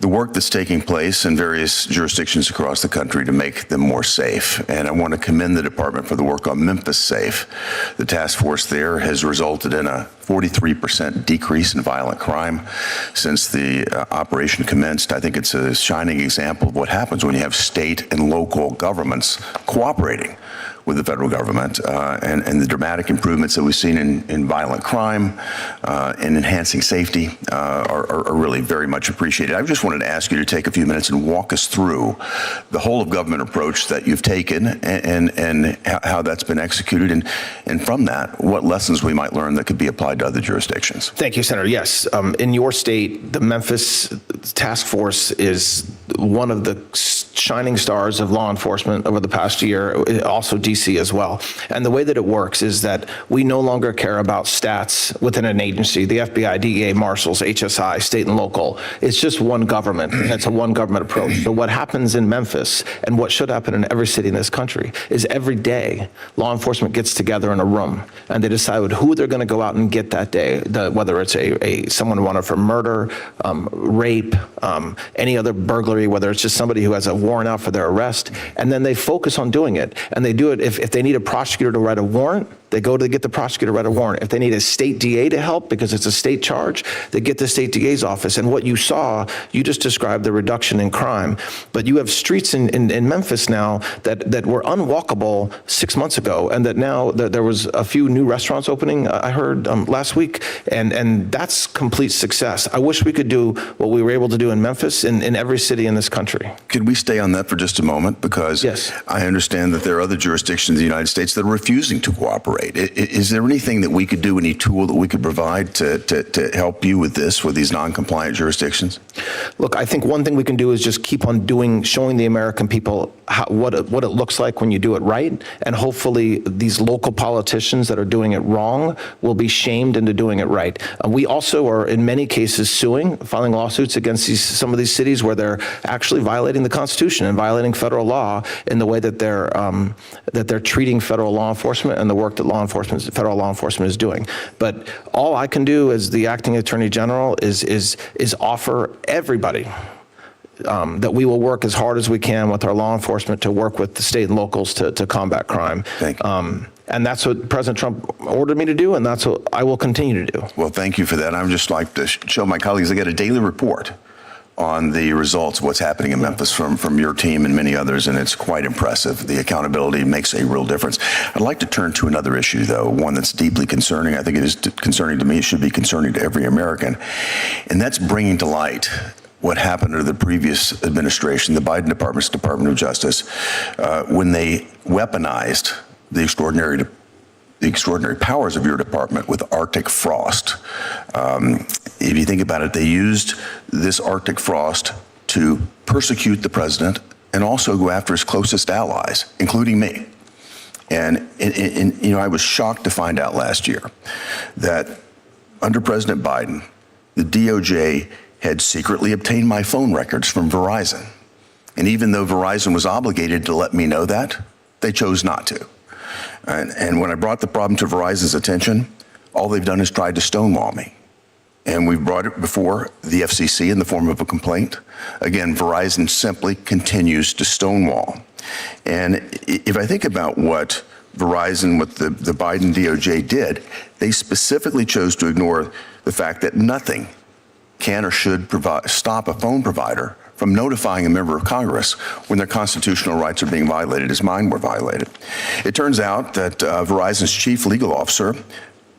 the work that's taking place in various jurisdictions across the country to make them more safe. And I want to commend the department for the work on Memphis Safe. The task force there has resulted in a 43% decrease in violent crime since the operation commenced. I think it's a shining example of what happens when you have state and local governments cooperating with the federal government, and the dramatic improvements that we've seen in violent crime and enhancing safety are really very much appreciated. I just wanted to ask you to take a few minutes and walk us through the whole of government approach that you've taken and how that's been executed, and from that, what lessons we might learn that could be applied to other jurisdictions.
Thank you, Senator. Yes, in your state, the Memphis Task Force is one of the shining stars of law enforcement over the past year, also DC as well. And the way that it works is that we no longer care about stats within an agency, the FBI, DEA, Marshals, HSI, state and local. It's just one government. It's a one government approach. So what happens in Memphis and what should happen in every city in this country is every day law enforcement gets together in a room and they decide who they're going to go out and get that day, whether it's someone wanted for murder, rape, any other burglary, whether it's just somebody who has a warrant out for their arrest, and then they focus on doing it. And they do it if they need a prosecutor to write a warrant, they go to get the prosecutor to write a warrant. If they need a state DA to help because it's a state charge, they get the state DA's office. And what you saw, you just described the reduction in crime, but you have streets in Memphis now that were unwalkable 6 months ago, and that now there was a few new restaurants opening, I heard last week, and that's complete success. I wish we could do what we were able to do in Memphis in every city in this country.
Could we stay on that for just a moment? Because
yes.
I understand that there are other jurisdictions in the United States that are refusing to cooperate. Is there anything that we could do, any tool that we could provide to help you with this, with these non-compliant jurisdictions?
Look, I think one thing we can do is just keep on showing the American people what it looks like when you do it right, and hopefully these local politicians that are doing it wrong will be shamed into doing it right. We also are in many cases filing lawsuits against some of these cities where they're actually violating the Constitution and violating federal law in the way that they're treating federal law enforcement and the work that federal law enforcement is doing. But all I can do as the acting Attorney General is offer everybody that we will work as hard as we can with our law enforcement to work with the state and locals to combat crime.
Thank you.
And that's what President Trump ordered me to do, and that's what I will continue to do.
Well, thank you for that. I would just like to show my colleagues I get a daily report on the results of what's happening in Memphis from your team and many others, and it's quite impressive. The accountability makes a real difference. I'd like to turn to another issue, though, one that's deeply concerning. I think it is concerning to me. It should be concerning to every American, and that's bringing to light what happened under the previous administration, the Biden Department of Justice, when they weaponized the extraordinary powers of your department with Arctic frost. If you think about it, they used this Arctic frost to persecute the president and also go after his closest allies, including me. And I was shocked to find out last year that under President Biden, the DOJ had secretly obtained my phone records from Verizon. And even though Verizon was obligated to let me know that, they chose not to. And when I brought the problem to Verizon's attention, all they've done is tried to stonewall me. And we've brought it before the FCC in the form of a complaint. Again, Verizon simply continues to stonewall. And if I think about what Verizon with the Biden DOJ did, they specifically chose to ignore the fact that nothing can or should stop a phone provider from notifying a member of Congress when their constitutional rights are being violated, as mine were violated. It turns out that Verizon's chief legal officer,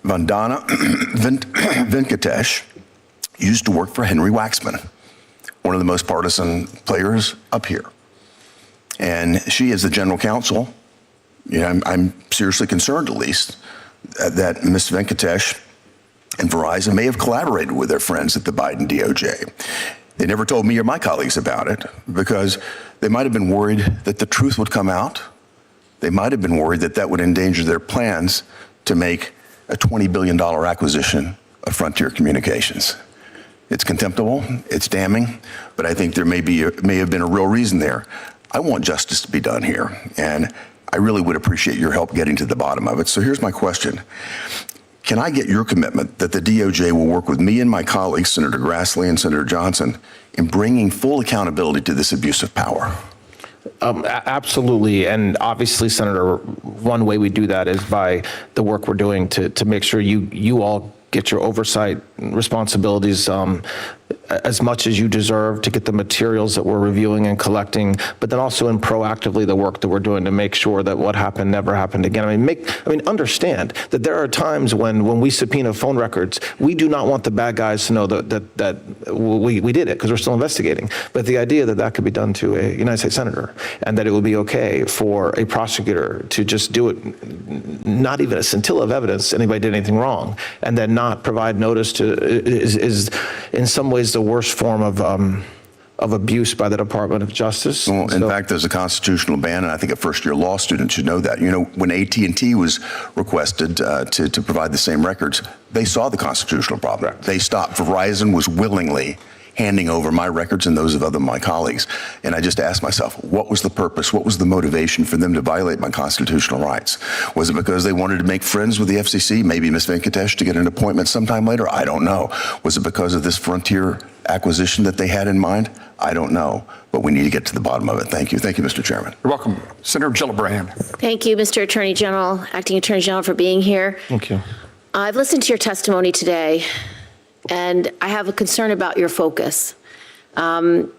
Vandana Venkatesh, used to work for Henry Waxman, one of the most partisan players up here. And she, as the general counsel, I'm seriously concerned, at least, that Ms. Venkatesh and Verizon may have collaborated with their friends at the Biden DOJ. They never told me or my colleagues about it because they might have been worried that the truth would come out. They might have been worried that that would endanger their plans to make a $20 billion acquisition of Frontier Communications. It's contemptible, it's damning, but I think there may have been a real reason there. I want justice to be done here, and I really would appreciate your help getting to the bottom of it. So here's my question. Can I get your commitment that the DOJ will work with me and my colleagues, Senator Grassley and Senator Johnson, in bringing full accountability to this abuse of power?
Absolutely. And obviously, Senator, one way we do that is by the work we're doing to make sure you all get your oversight responsibilities as much as you deserve, to get the materials that we're reviewing and collecting, but then also in proactively the work that we're doing to make sure that what happened never happened again. I mean, understand that there are times when we subpoena phone records, we do not want the bad guys to know that we did it because we're still investigating. But the idea that could be done to a United States senator and that it would be okay for a prosecutor to just do it, not even a scintilla of evidence anybody did anything wrong, and then not provide notice to is in some ways the worst form of abuse by the Department of Justice.
Well, in fact, there's a constitutional ban, and I think a first-year law student should know that. You know, when AT&T was requested to provide the same records, they saw the constitutional problem. Right. They stopped. Verizon was willingly handing over my records and those of other my colleagues. And I just asked myself, what was the purpose? What was the motivation for them to violate my constitutional rights? Was it because they wanted to make friends with the FCC, maybe Ms. Venkatesh, to get an appointment sometime later? I don't know. Was it because of this Frontier acquisition that they had in mind? I don't know, but we need to get to the bottom of it. Thank you. Thank you, Mr. Chairman.
You're welcome. Senator Gillibrand.
Thank you, Mr. Attorney General, Acting Attorney General, for being here.
Thank you.
I've listened to your testimony today, and I have a concern about your focus. New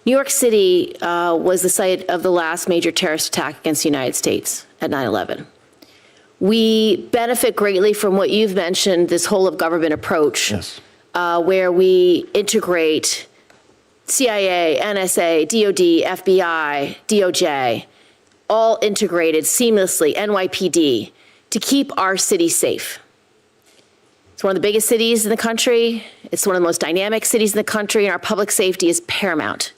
York City was the site of the last major terrorist attack against the United States at 9/11. We benefit greatly from what you've mentioned, this whole of government approach,
Yes.
where we integrate CIA, NSA, DOD, FBI, DOJ, all integrated seamlessly, NYPD, to keep our city safe. It's one of the biggest cities in the country. It's one of the most dynamic cities in the country, and our public safety is paramount.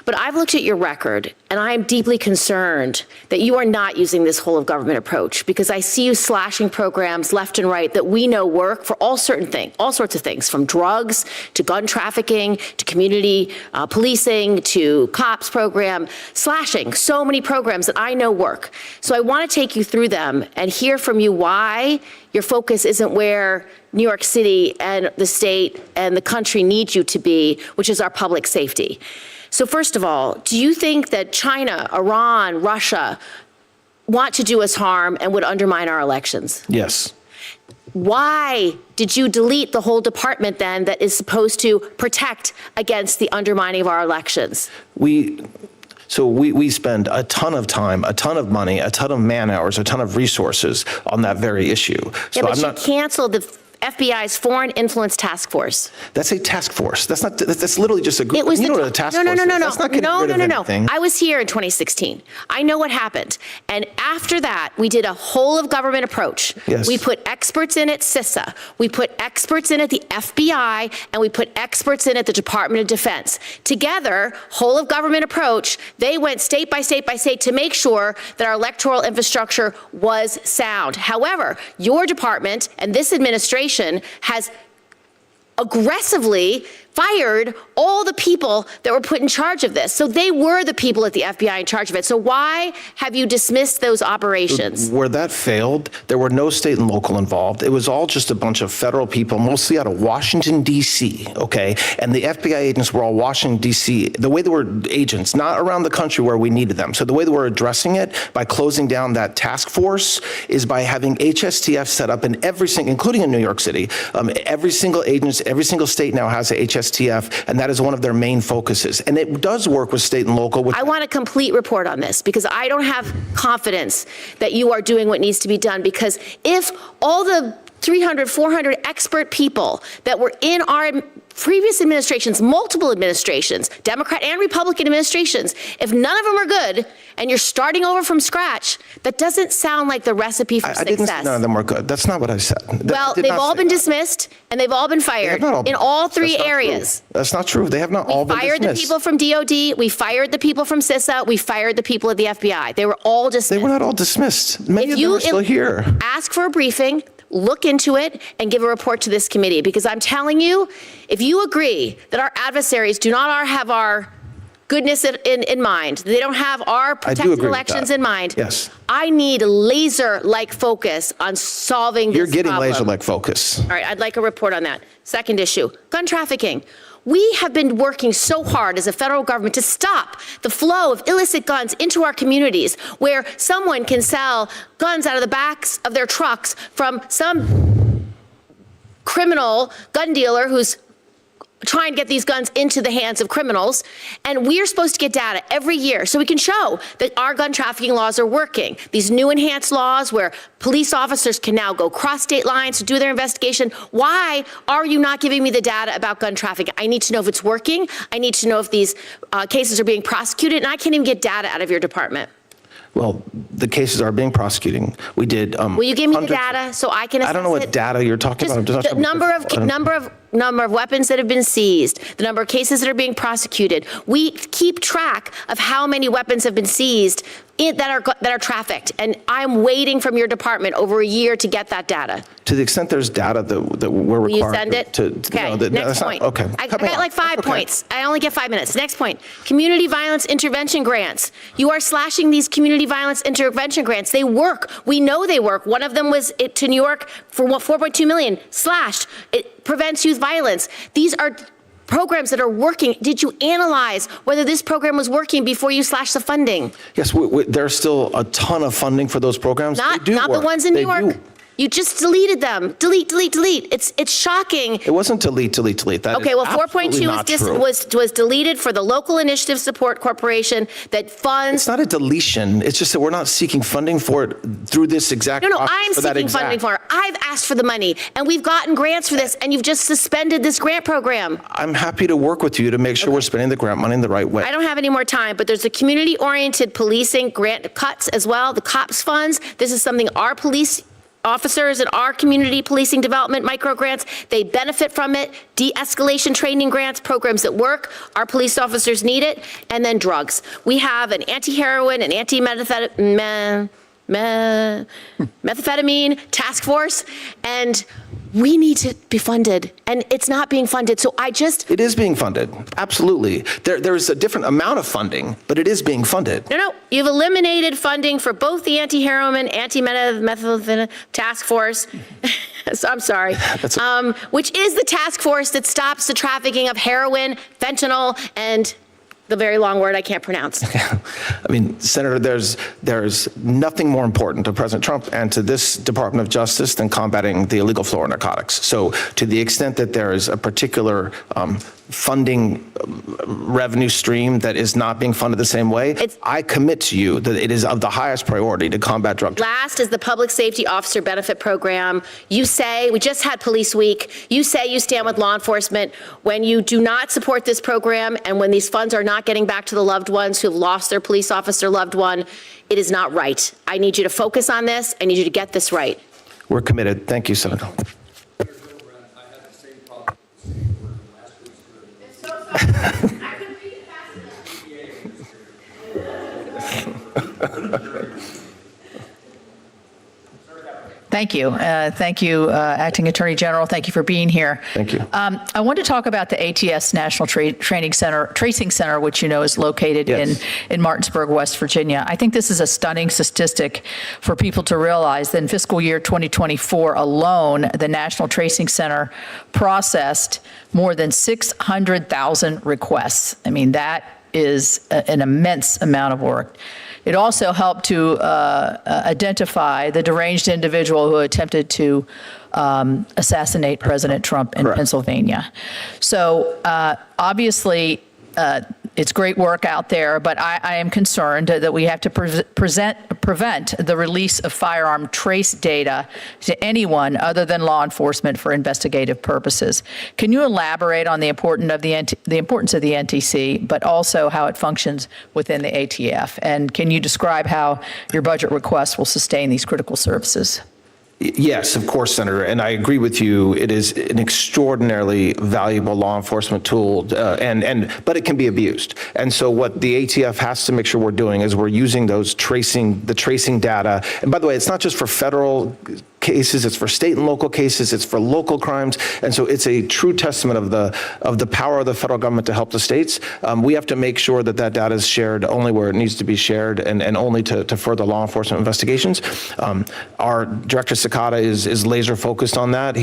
But I've looked at your record, and I am deeply concerned that you are not using this whole of government approach, because I see you slashing programs left and right that we know work for all sorts of things, from drugs to gun trafficking to community policing to cops program, slashing so many programs that I know work. So I want to take you through them and hear from you why your focus isn't where New York City and the state and the country need you to be, which is our public safety. So first of all, do you think that China, Iran, Russia want to do us harm and would undermine our elections?
Yes.
Why did you delete the whole department then that is supposed to protect against the undermining of our elections?
We spend a ton of time, a ton of money, a ton of man hours, a ton of resources on that very issue.
Yeah, but you canceled the FBI's Foreign Influence Task Force.
That's a task force. That's literally just a group.
It was
you know what a task force is. That's not getting rid of anything.
I was here in 2016. I know what happened. And after that, we did a whole of government approach.
Yes.
We put experts in at CISA. We put experts in at the FBI, and we put experts in at the Department of Defense. Together, whole of government approach, they went state by state by state to make sure that our electoral infrastructure was sound. However, your department and this administration has aggressively fired all the people that were put in charge of this. So they were the people at the FBI in charge of it. So why have you dismissed those operations?
Where that failed, there were no state and local involved. It was all just a bunch of federal people, mostly out of Washington, D.C., okay? And the FBI agents were all Washington, D.C. The way they were agents, not around the country where we needed them. So the way that we're addressing it by closing down that task force is by having HSTF set up in every single, including in New York City. Every single agency, every single state now has a HSTF, and that is one of their main focuses. And it does work with state and local.
I want a complete report on this because I don't have confidence that you are doing what needs to be done, because if all the 300, 400 expert people that were in our previous administrations, multiple administrations, Democrat and Republican administrations, if none of them are good and you're starting over from scratch, that doesn't sound like the recipe for
I
success.
didn't say none of them were good. That's not what I said.
Well, they've all been dismissed and they've all been fired in all three areas.
That's not true. They have not all been dismissed.
We fired the people from DOD, we fired the people from CISA, we fired the people at the FBI. They were all dismissed.
They were not all dismissed. Many of them are still here.
Ask for a briefing, look into it, and give a report to this committee, because I'm telling you, if you agree that our adversaries do not have our goodness in mind, they don't have our protected elections in mind,
yes,
I need laser-like focus on solving this
You're getting
problem.
laser-like focus.
All right, I'd like a report on that. Second issue, gun trafficking. We have been working so hard as a federal government to stop the flow of illicit guns into our communities, where someone can sell guns out of the backs of their trucks from some criminal gun dealer who's trying to get these guns into the hands of criminals. And we're supposed to get data every year so we can show that our gun trafficking laws are working. These new enhanced laws where police officers can now go cross state lines to do their investigation. Why are you not giving me the data about gun trafficking? I need to know if it's working. I need to know if these cases are being prosecuted, and I can't even get data out of your department.
Well, the cases are being prosecuted. We did.
Will you give me the data so I can assess it?
I don't know what data you're talking about. I'm just
The number of weapons that have been seized, the number of cases that are being prosecuted. We keep track of how many weapons have been seized that are trafficked, and I'm waiting from your department over a year to get that data.
To the extent there's data that we're required
Will you send it?
Okay,
next point.
Okay.
I got like 5 points. I only get 5 minutes. Next point, community violence intervention grants. You are slashing these community violence intervention grants. They work. We know they work. One of them was to New York for $4.2 million, slashed. It prevents youth violence. These are programs that are working. Did you analyze whether this program was working before you slashed the funding?
Yes, there's still a ton of funding for those programs.
Not
the
ones in New York. You just deleted them. Delete. It's shocking.
It wasn't delete. That
okay,
is
well,
absolutely
4.2 was deleted for the Local Initiative Support Corporation that funds.
It's not a deletion. It's just that we're not seeking funding for it through this exact
No,
process
I'm
for that
seeking funding for it. I've asked for the money, and we've gotten grants for this, and you've just suspended this grant program.
I'm happy to work with you to make sure we're spending the grant money in the right way.
I don't have any more time, but there's a community-oriented policing grant cuts as well, the COPS funds. This is something our police officers and our community policing development micro grants, they benefit from it. De-escalation training grants, programs that work. Our police officers need it. And then drugs. We have an anti-heroin and anti-methamphetamine task force, and we need to be funded, and it's not being funded. So
It is being funded, absolutely. There's a different amount of funding, but it is being funded.
No, you've eliminated funding for both the anti-heroin, anti-methamphetamine task force. So I'm sorry, which is the task force that stops the trafficking of heroin, fentanyl, and the very long word I can't pronounce.
I mean, Senator, there's nothing more important to President Trump and to this Department of Justice than combating the illegal flow of narcotics. So to the extent that there is a particular funding revenue stream that is not being funded the same way, I commit to you that it is of the highest priority to combat drug trafficking.
Last is the Public Safety Officer Benefit Program. You say, we just had Police Week, you say you stand with law enforcement. When you do not support this program and when these funds are not getting back to the loved ones who have lost their police officer loved one, it is not right. I need you to focus on this. I need you to get this right.
We're committed. Thank you, Senator.
Thank you. Thank you, Acting Attorney General. Thank you for being here.
Thank you.
I want to talk about the ATS National Tracing Center, which you know is located in Martinsburg, West Virginia. I think this is a stunning statistic for people to realize that in fiscal year 2024 alone, the National Tracing Center processed more than 600,000 requests. I mean, that is an immense amount of work. It also helped to identify the deranged individual who attempted to assassinate President Trump in Pennsylvania. So obviously, it's great work out there, but I am concerned that we have to prevent the release of firearm trace data to anyone other than law enforcement for investigative purposes. Can you elaborate on the importance of the NTC, but also how it functions within the ATF? And can you describe how your budget requests will sustain these critical services?
Yes, of course, Senator, and I agree with you. It is an extraordinarily valuable law enforcement tool, but it can be abused. And so what the ATF has to make sure we're doing is we're using the tracing data. And by the way, it's not just for federal cases, it's for state and local cases, it's for local crimes. And so it's a true testament of the power of the federal government to help the states. We have to make sure that that data is shared only where it needs to be shared and only to further law enforcement investigations. Our Director Cicada is laser focused on that.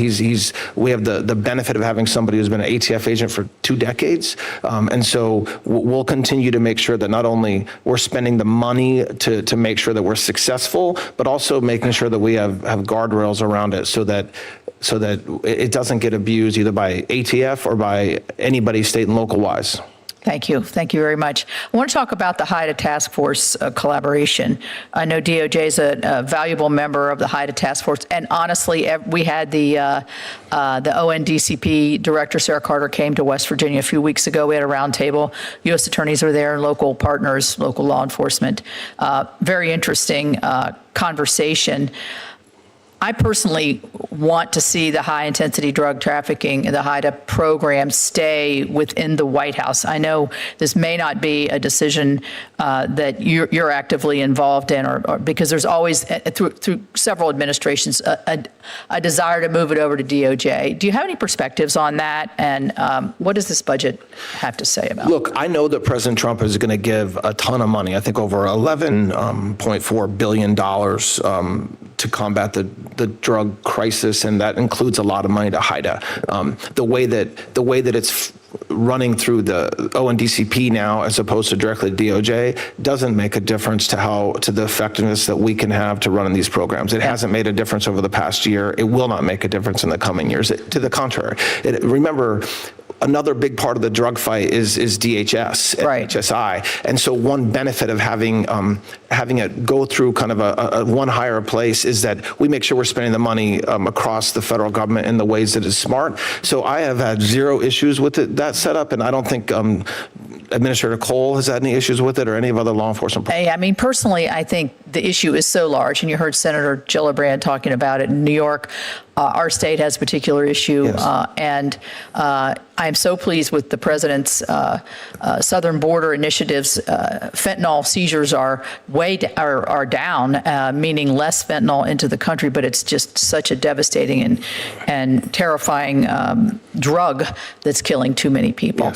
We have the benefit of having somebody who's been an ATF agent for 2 decades. And so we'll continue to make sure that not only we're spending the money to make sure that we're successful, but also making sure that we have guardrails around it so that it doesn't get abused either by ATF or by anybody state and local wise.
Thank you. Thank you very much. I want to talk about the HIDTA task force collaboration. I know DOJ is a valuable member of the HIDTA task force, and honestly, we had the ONDCP director, Sarah Carter, came to West Virginia a few weeks ago. We had a roundtable. U.S. attorneys were there, local partners, local law enforcement. Very interesting conversation. I personally want to see the high-intensity drug trafficking, the HIDTA program, stay within the White House. I know this may not be a decision that you're actively involved in, or because there's always, through several administrations, a desire to move it over to DOJ. Do you have any perspectives on that? And what does this budget have to say about it?
Look, I know that President Trump is going to give a ton of money, I think over $11.4 billion to combat the drug crisis, and that includes a lot of money to HIDTA. The way that it's running through the ONDCP now, as opposed to directly to DOJ, doesn't make a difference to the effectiveness that we can have to run in these programs. It hasn't made a difference over the past year. It will not make a difference in the coming years. To the contrary, remember, another big part of the drug fight is DHS and HSI. And so one benefit of having it go through kind of a one higher place is that we make sure we're spending the money across the federal government in the ways that is smart. So I have had zero issues with that setup, and I don't think Administrator Cole has had any issues with it or any of other law enforcement.
Hey, I mean, personally, I think the issue is so large, and you heard Senator Gillibrand talking about it in New York. Our state has a particular issue, and I am so pleased with the president's southern border initiatives. Fentanyl seizures are down, meaning less fentanyl into the country, but it's just such a devastating and terrifying drug that's killing too many people.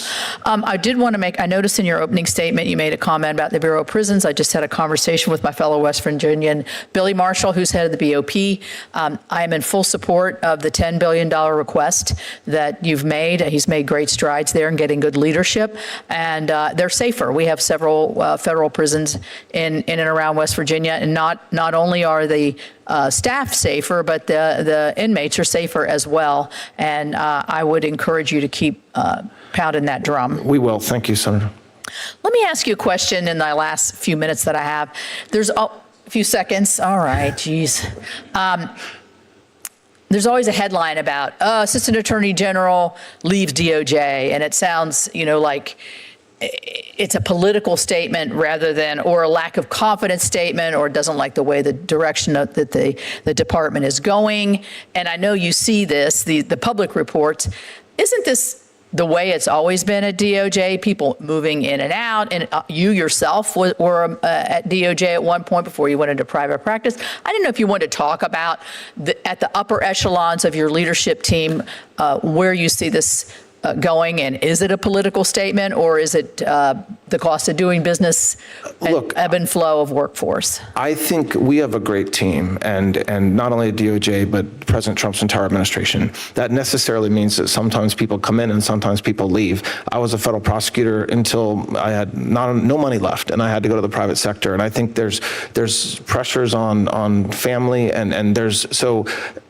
I did want to I noticed in your opening statement you made a comment about the Bureau of Prisons. I just had a conversation with my fellow West Virginian, Billy Marshall, who's head of the BOP. I am in full support of the $10 billion request that you've made. He's made great strides there in getting good leadership, and they're safer. We have several federal prisons in and around West Virginia, and not only are the staff safer, but the inmates are safer as well. And I would encourage you to keep pounding that drum.
We will. Thank you, Senator.
Let me ask you a question in the last few minutes that I have. There's a few seconds. All right, geez. There's always a headline about Assistant Attorney General leaves DOJ, and it sounds, like it's a political statement rather than, or a lack of confidence statement, or doesn't like the way the direction that the department is going. And I know you see this, the public reports. Isn't this the way it's always been at DOJ, people moving in and out, and you yourself were at DOJ at one point before you went into private practice. I didn't know if you wanted to talk about at the upper echelons of your leadership team where you see this going, and is it a political statement, or is it the cost of doing business and ebb and flow of workforce?
I think we have a great team, and not only DOJ, but President Trump's entire administration. That necessarily means that sometimes people come in and sometimes people leave. I was a federal prosecutor until I had no money left, and I had to go to the private sector. And I think there's pressures on family, and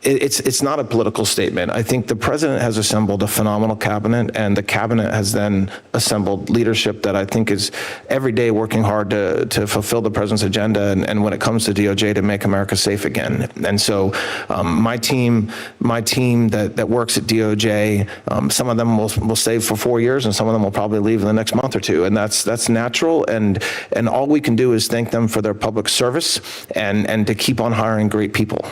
it's not a political statement. I think the president has assembled a phenomenal cabinet, and the cabinet has then assembled leadership that I think is every day working hard to fulfill the president's agenda, and when it comes to DOJ, to make America safe again. And so my team that works at DOJ, some of them will stay for 4 years, and some of them will probably leave in the next month or two, and that's natural, and all we can do is thank them for their public service and to keep on hiring great people.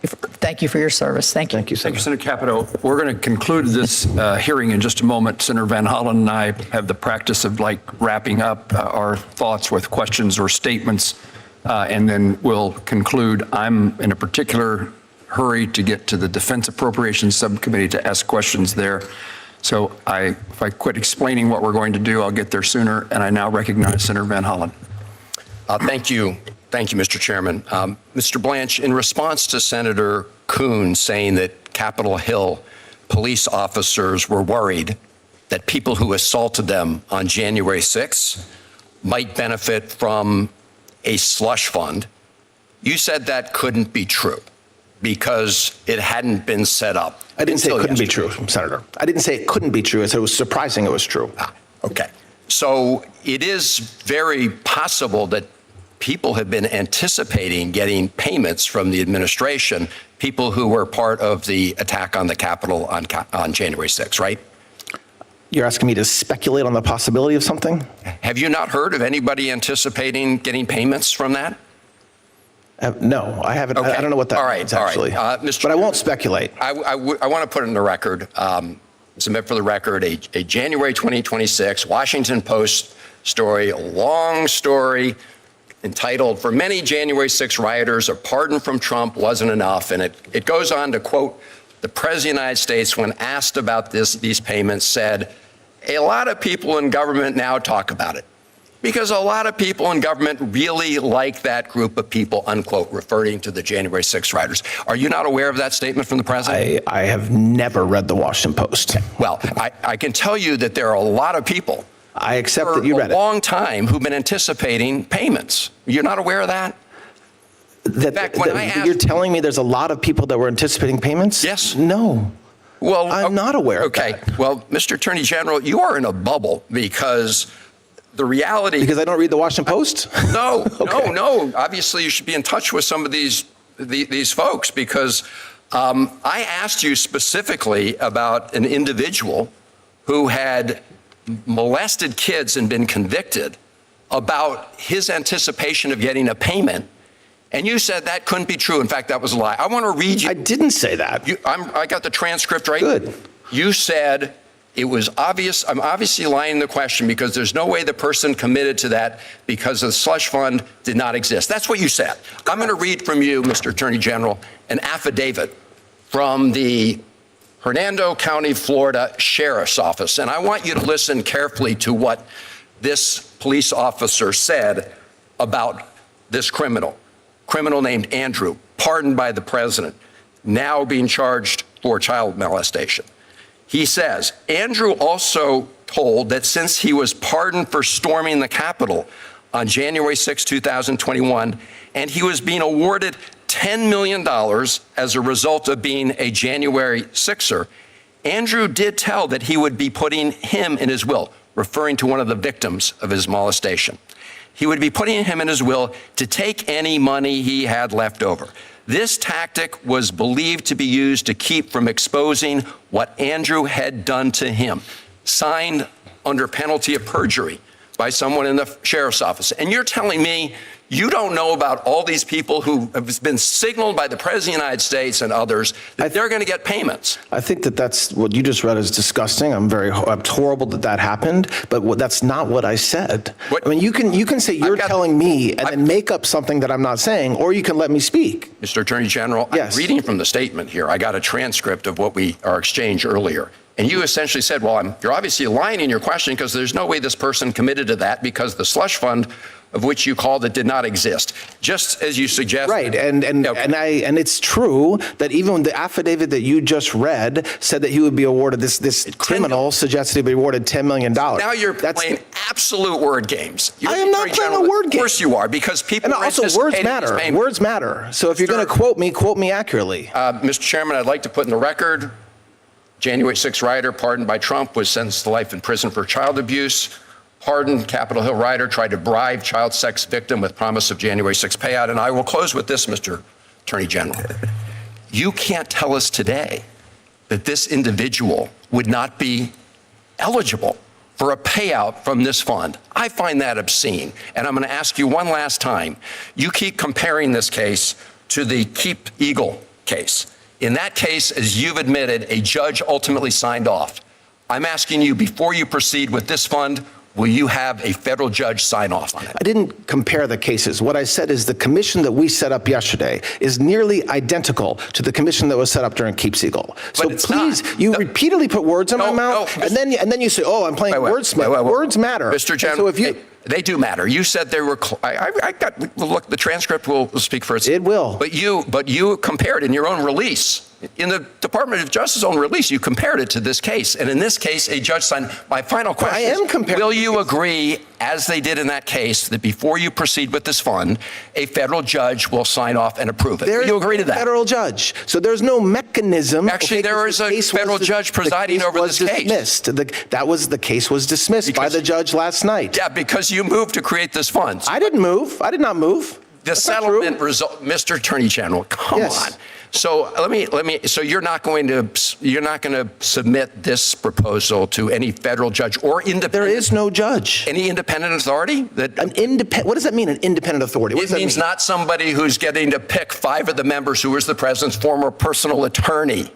Thank you for your service. Thank you.
Thank you, Senator.
Thank you, Senator Capito. We're going to conclude this hearing in just a moment. Senator Van Hollen and I have the practice of wrapping up our thoughts with questions or statements, and then we'll conclude. I'm in a particular hurry to get to the Defense Appropriations Subcommittee to ask questions there. So if I quit explaining what we're going to do, I'll get there sooner. And I now recognize Senator Van Hollen.
Thank you. Thank you, Mr. Chairman. Mr. Blanche, in response to Senator Kuhn saying that Capitol Hill police officers were worried that people who assaulted them on January 6th might benefit from a slush fund, you said that couldn't be true because it hadn't been set up.
I didn't say it couldn't be true, Senator. I didn't say it couldn't be true. I said it was surprising it was true.
Okay. So it is very possible that people have been anticipating getting payments from the administration, people who were part of the attack on the Capitol on January 6th, right?
You're asking me to speculate on the possibility of something?
Have you not heard of anybody anticipating getting payments from that?
No, I haven't. Okay. I don't know what that means, actually. But I won't speculate.
I want to put it in the record, submit for the record, a January 2026 Washington Post story, a long story, entitled, "For Many January 6 Rioters, a Pardon from Trump Wasn't Enough." And it goes on to quote, the President of the United States, when asked about these payments, said, "A lot of people in government now talk about it because a lot of people in government really like that group of people," unquote, referring to the January 6 rioters. Are you not aware of that statement from the president?
I have never read the Washington Post.
Well, I can tell you that there are a lot of people
I accept that you read it.
For a long time who've been anticipating payments. You're not aware of that?
You're telling me there's a lot of people that were anticipating payments?
Yes.
No.
Well,
I'm not aware of that.
Okay. Well, Mr. Attorney General, you are in a bubble because the reality...
Because I don't read the Washington Post?
No,
Okay.
no. Obviously, you should be in touch with some of these folks because I asked you specifically about an individual who had molested kids and been convicted about his anticipation of getting a payment. And you said that couldn't be true. In fact, that was a lie. I want to read you.
I didn't say that.
I got the transcript right.
Good.
You said it was obvious. I'm obviously lying in the question because there's no way the person committed to that because the slush fund did not exist. That's what you said. I'm going to read from you, Mr. Attorney General, an affidavit from the Hernando County, Florida Sheriff's Office. And I want you to listen carefully to what this police officer said about this criminal named Andrew, pardoned by the president, now being charged for child molestation. He says, Andrew also told that since he was pardoned for storming the Capitol on January 6, 2021, and he was being awarded $10 million as a result of being a January 6er, Andrew did tell that he would be putting him in his will, referring to one of the victims of his molestation. He would be putting him in his will to take any money he had left over. This tactic was believed to be used to keep from exposing what Andrew had done to him, signed under penalty of perjury by someone in the sheriff's office. And you're telling me You don't know about all these people who have been signaled by the President of the United States and others that they're going to get payments.
I think that's what you just read is disgusting. It's horrible that happened, but that's not what I said. I mean, you can say you're telling me and then make up something that I'm not saying, or you can let me speak.
Mr. Attorney General,
yes.
I'm reading from the statement here. I got a transcript of what our exchange earlier. And you essentially said, well, you're obviously lying in your question because there's no way this person committed to that because the slush fund of which you called it did not exist, just as you suggested.
Right, and it's true that even the affidavit that you just read said that he would be awarded, this criminal suggested he'd be awarded $10 million.
Now you're playing absolute word games.
I am not playing a word game.
Of course you are, because people
are also words matter. Words matter. So if you're going to quote me accurately.
Mr. Chairman, I'd like to put in the record, January 6th rioter pardoned by Trump was sentenced to life in prison for child abuse. Pardoned Capitol Hill rioter tried to bribe child sex victim with promise of January 6th payout. And I will close with this, Mr. Attorney General. You can't tell us today that this individual would not be eligible for a payout from this fund. I find that obscene. And I'm going to ask you one last time. You keep comparing this case to the Keep Eagle case. In that case, as you've admitted, a judge ultimately signed off. I'm asking you, before you proceed with this fund, will you have a federal judge sign off on it?
I didn't compare the cases. What I said is the commission that we set up yesterday is nearly identical to the commission that was set up during Keep Eagle. So please, you repeatedly put words in my mouth, and then you say, oh, I'm playing wordsmith. Words matter.
Mr. General, they do matter. You said they were. Look, the transcript will speak for itself.
It will.
But you compared in your own release, in the Department of Justice's own release, you compared it to this case. And in this case, a judge signed. My final question
I am comparing.
Will you agree, as they did in that case, that before you proceed with this fund, a federal judge will sign off and approve it? Will you agree to that?
Federal judge. So there's no mechanism.
Actually, there is a federal judge presiding over this case.
The case was dismissed by the judge last night.
Yeah, because you moved to create this fund.
I didn't move. I did not move.
The settlement result, Mr. Attorney General, come on. So So you're not going to submit this proposal to any federal judge or independent?
There is no judge.
Any independent authority?
What does that mean? An independent authority?
It means not somebody who's getting to pick 5 of the members who was the president's former personal attorney.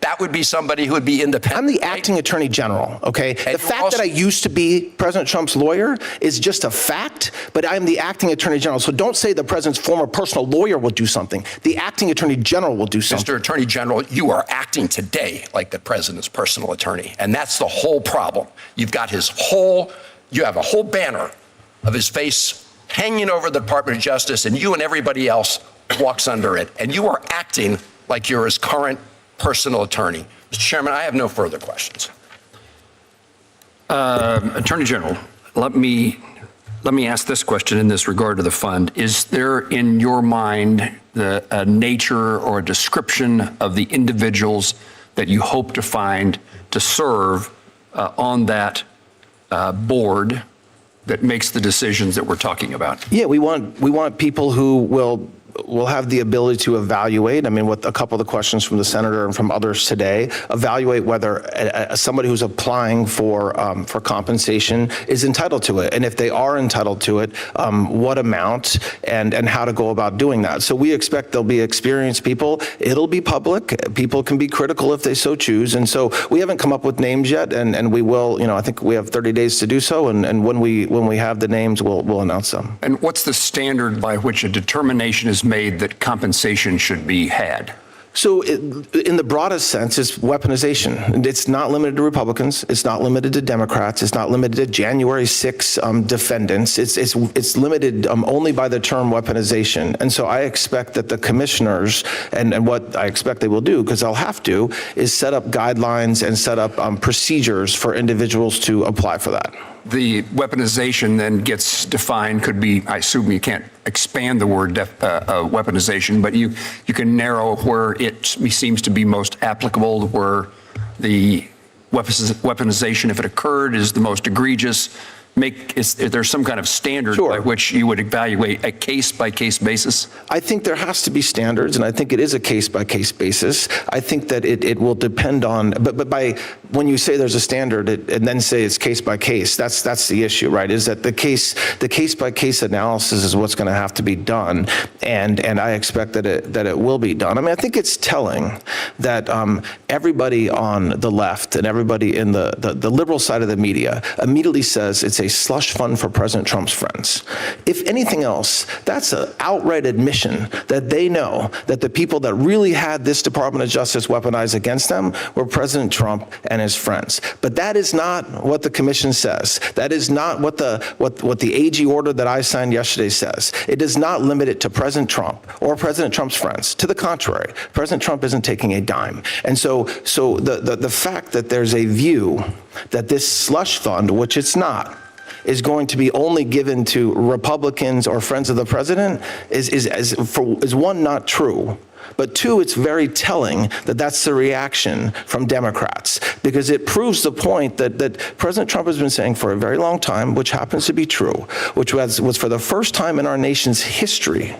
That would be somebody who would be independent.
I'm the acting attorney general, okay? The fact that I used to be President Trump's lawyer is just a fact, but I'm the acting attorney general. So don't say the president's former personal lawyer will do something. The acting attorney general will do something.
Mr. Attorney General, you are acting today like the president's personal attorney, and that's the whole problem. You have a whole banner of his face hanging over the Department of Justice, and you and everybody else walks under it, and you are acting like you're his current personal attorney. Mr. Chairman, I have no further questions.
Attorney General, let me ask this question in this regard to the fund. Is there in your mind a nature or a description of the individuals that you hope to find to serve on that board that makes the decisions that we're talking about?
Yeah, we want people who will have the ability to evaluate. I mean, with a couple of the questions from the senator and from others today, evaluate whether somebody who's applying for compensation is entitled to it, and if they are entitled to it, what amount and how to go about doing that. So we expect there'll be experienced people. It'll be public. People can be critical if they so choose, and so we haven't come up with names yet, and we will. I think we have 30 days to do so, and when we have the names, we'll announce them.
And what's the standard by which a determination is made that compensation should be had?
So in the broadest sense, it's weaponization. It's not limited to Republicans. It's not limited to Democrats. It's not limited to January 6 defendants. It's limited only by the term weaponization. And so I expect that the commissioners, and what I expect they will do, because they'll have to, is set up guidelines and set up procedures for individuals to apply for that.
The weaponization then gets defined, could be, I assume you can't expand the word weaponization, but you can narrow where it seems to be most applicable, where the weaponization, if it occurred, is the most egregious, is there some kind of standard by which you would evaluate a case-by-case basis?
I think there has to be standards, and I think it is a case-by-case basis. I think that it will depend on, but by when you say there's a standard and then say it's case-by-case, that's the issue, right? Is that the case-by-case analysis is what's going to have to be done, and I expect that it will be done. I mean, I think it's telling that everybody on the left and everybody in the liberal side of the media immediately says it's a slush fund for President Trump's friends. If anything else, that's an outright admission that they know that the people that really had this Department of Justice weaponized against them were President Trump and his friends. But that is not what the commission says. That is not what the AG order that I signed yesterday says. It does not limit it to President Trump or President Trump's friends. To the contrary, President Trump isn't taking a dime. And so the fact that there's a view that this slush fund, which it's not, is going to be only given to Republicans or friends of the president is one, not true. But two, it's very telling that that's the reaction from Democrats, because it proves the point that President Trump has been saying for a very long time, which happens to be true, which was for the first time in our nation's history,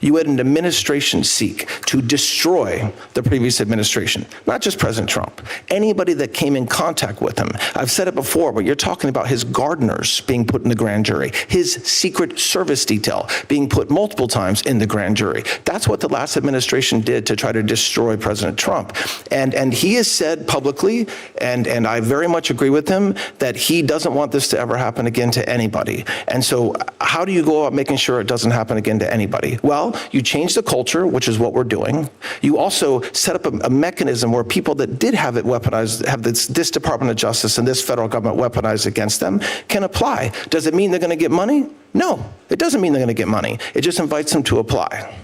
you had an administration seek to destroy the previous administration, not just President Trump, anybody that came in contact with him. I've said it before, but you're talking about his gardeners being put in the grand jury, his Secret Service detail being put multiple times in the grand jury. That's what the last administration did to try to destroy President Trump. And he has said publicly, and I very much agree with him, that he doesn't want this to ever happen again to anybody. And so how do you go about making sure it doesn't happen again to anybody? Well, you change the culture, which is what we're doing. You also set up a mechanism where people that did have it weaponized, have this Department of Justice and this federal government weaponized against them, can apply. Does it mean they're going to get money? No, it doesn't mean they're going to get money. It just invites them to apply.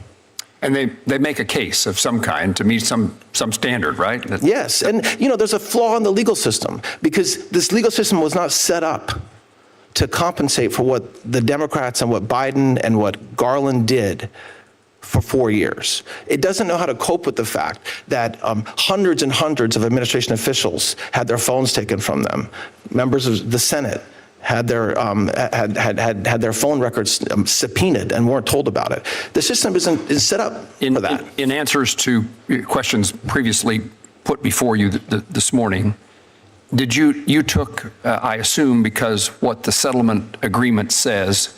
And they make a case of some kind to meet some standard, right?
Yes, and there's a flaw in the legal system, because this legal system was not set up to compensate for what the Democrats and what Biden and what Garland did for 4 years. It doesn't know how to cope with the fact that hundreds and hundreds of administration officials had their phones taken from them. Members of the Senate had their had their phone records subpoenaed and weren't told about it. The system isn't set up for that.
In answers to questions previously put before you this morning, did you took, I assume, because what the settlement agreement says,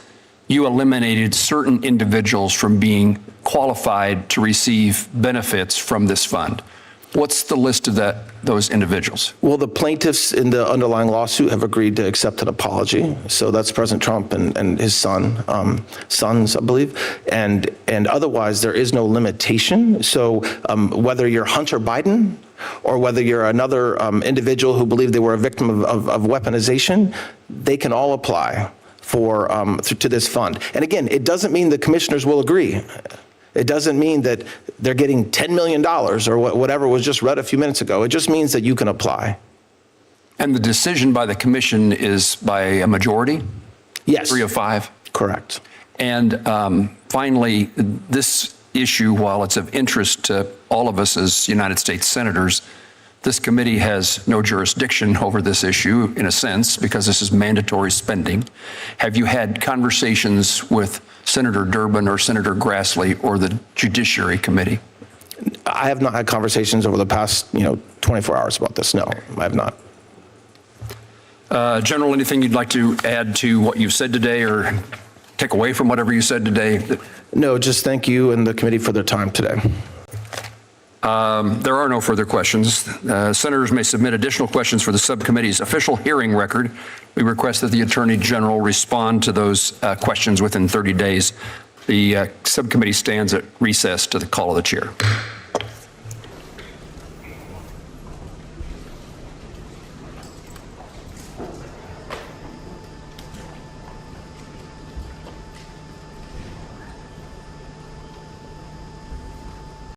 you eliminated certain individuals from being qualified to receive benefits from this fund. What's the list of those individuals?
Well, the plaintiffs in the underlying lawsuit have agreed to accept an apology. So that's President Trump and his sons, I believe. And otherwise, there is no limitation. So whether you're Hunter Biden or whether you're another individual who believed they were a victim of weaponization, they can all apply to this fund. And again, it doesn't mean the commissioners will agree. It doesn't mean that they're getting $10 million or whatever was just read a few minutes ago. It just means that you can apply.
And the decision by the commission is by a majority?
Yes.
3 of 5?
Correct.
And finally, this issue, while it's of interest to all of us as United States senators, this committee has no jurisdiction over this issue, in a sense, because this is mandatory spending. Have you had conversations with Senator Durbin or Senator Grassley or the Judiciary Committee?
I have not had conversations over the past, 24 hours about this. No, I have not.
General, anything you'd like to add to what you've said today or take away from whatever you said today?
No, just thank you and the committee for their time today.
There are no further questions. Senators may submit additional questions for the subcommittee's official hearing record. We request that the Attorney General respond to those questions within 30 days. The subcommittee stands at recess to the call of the chair.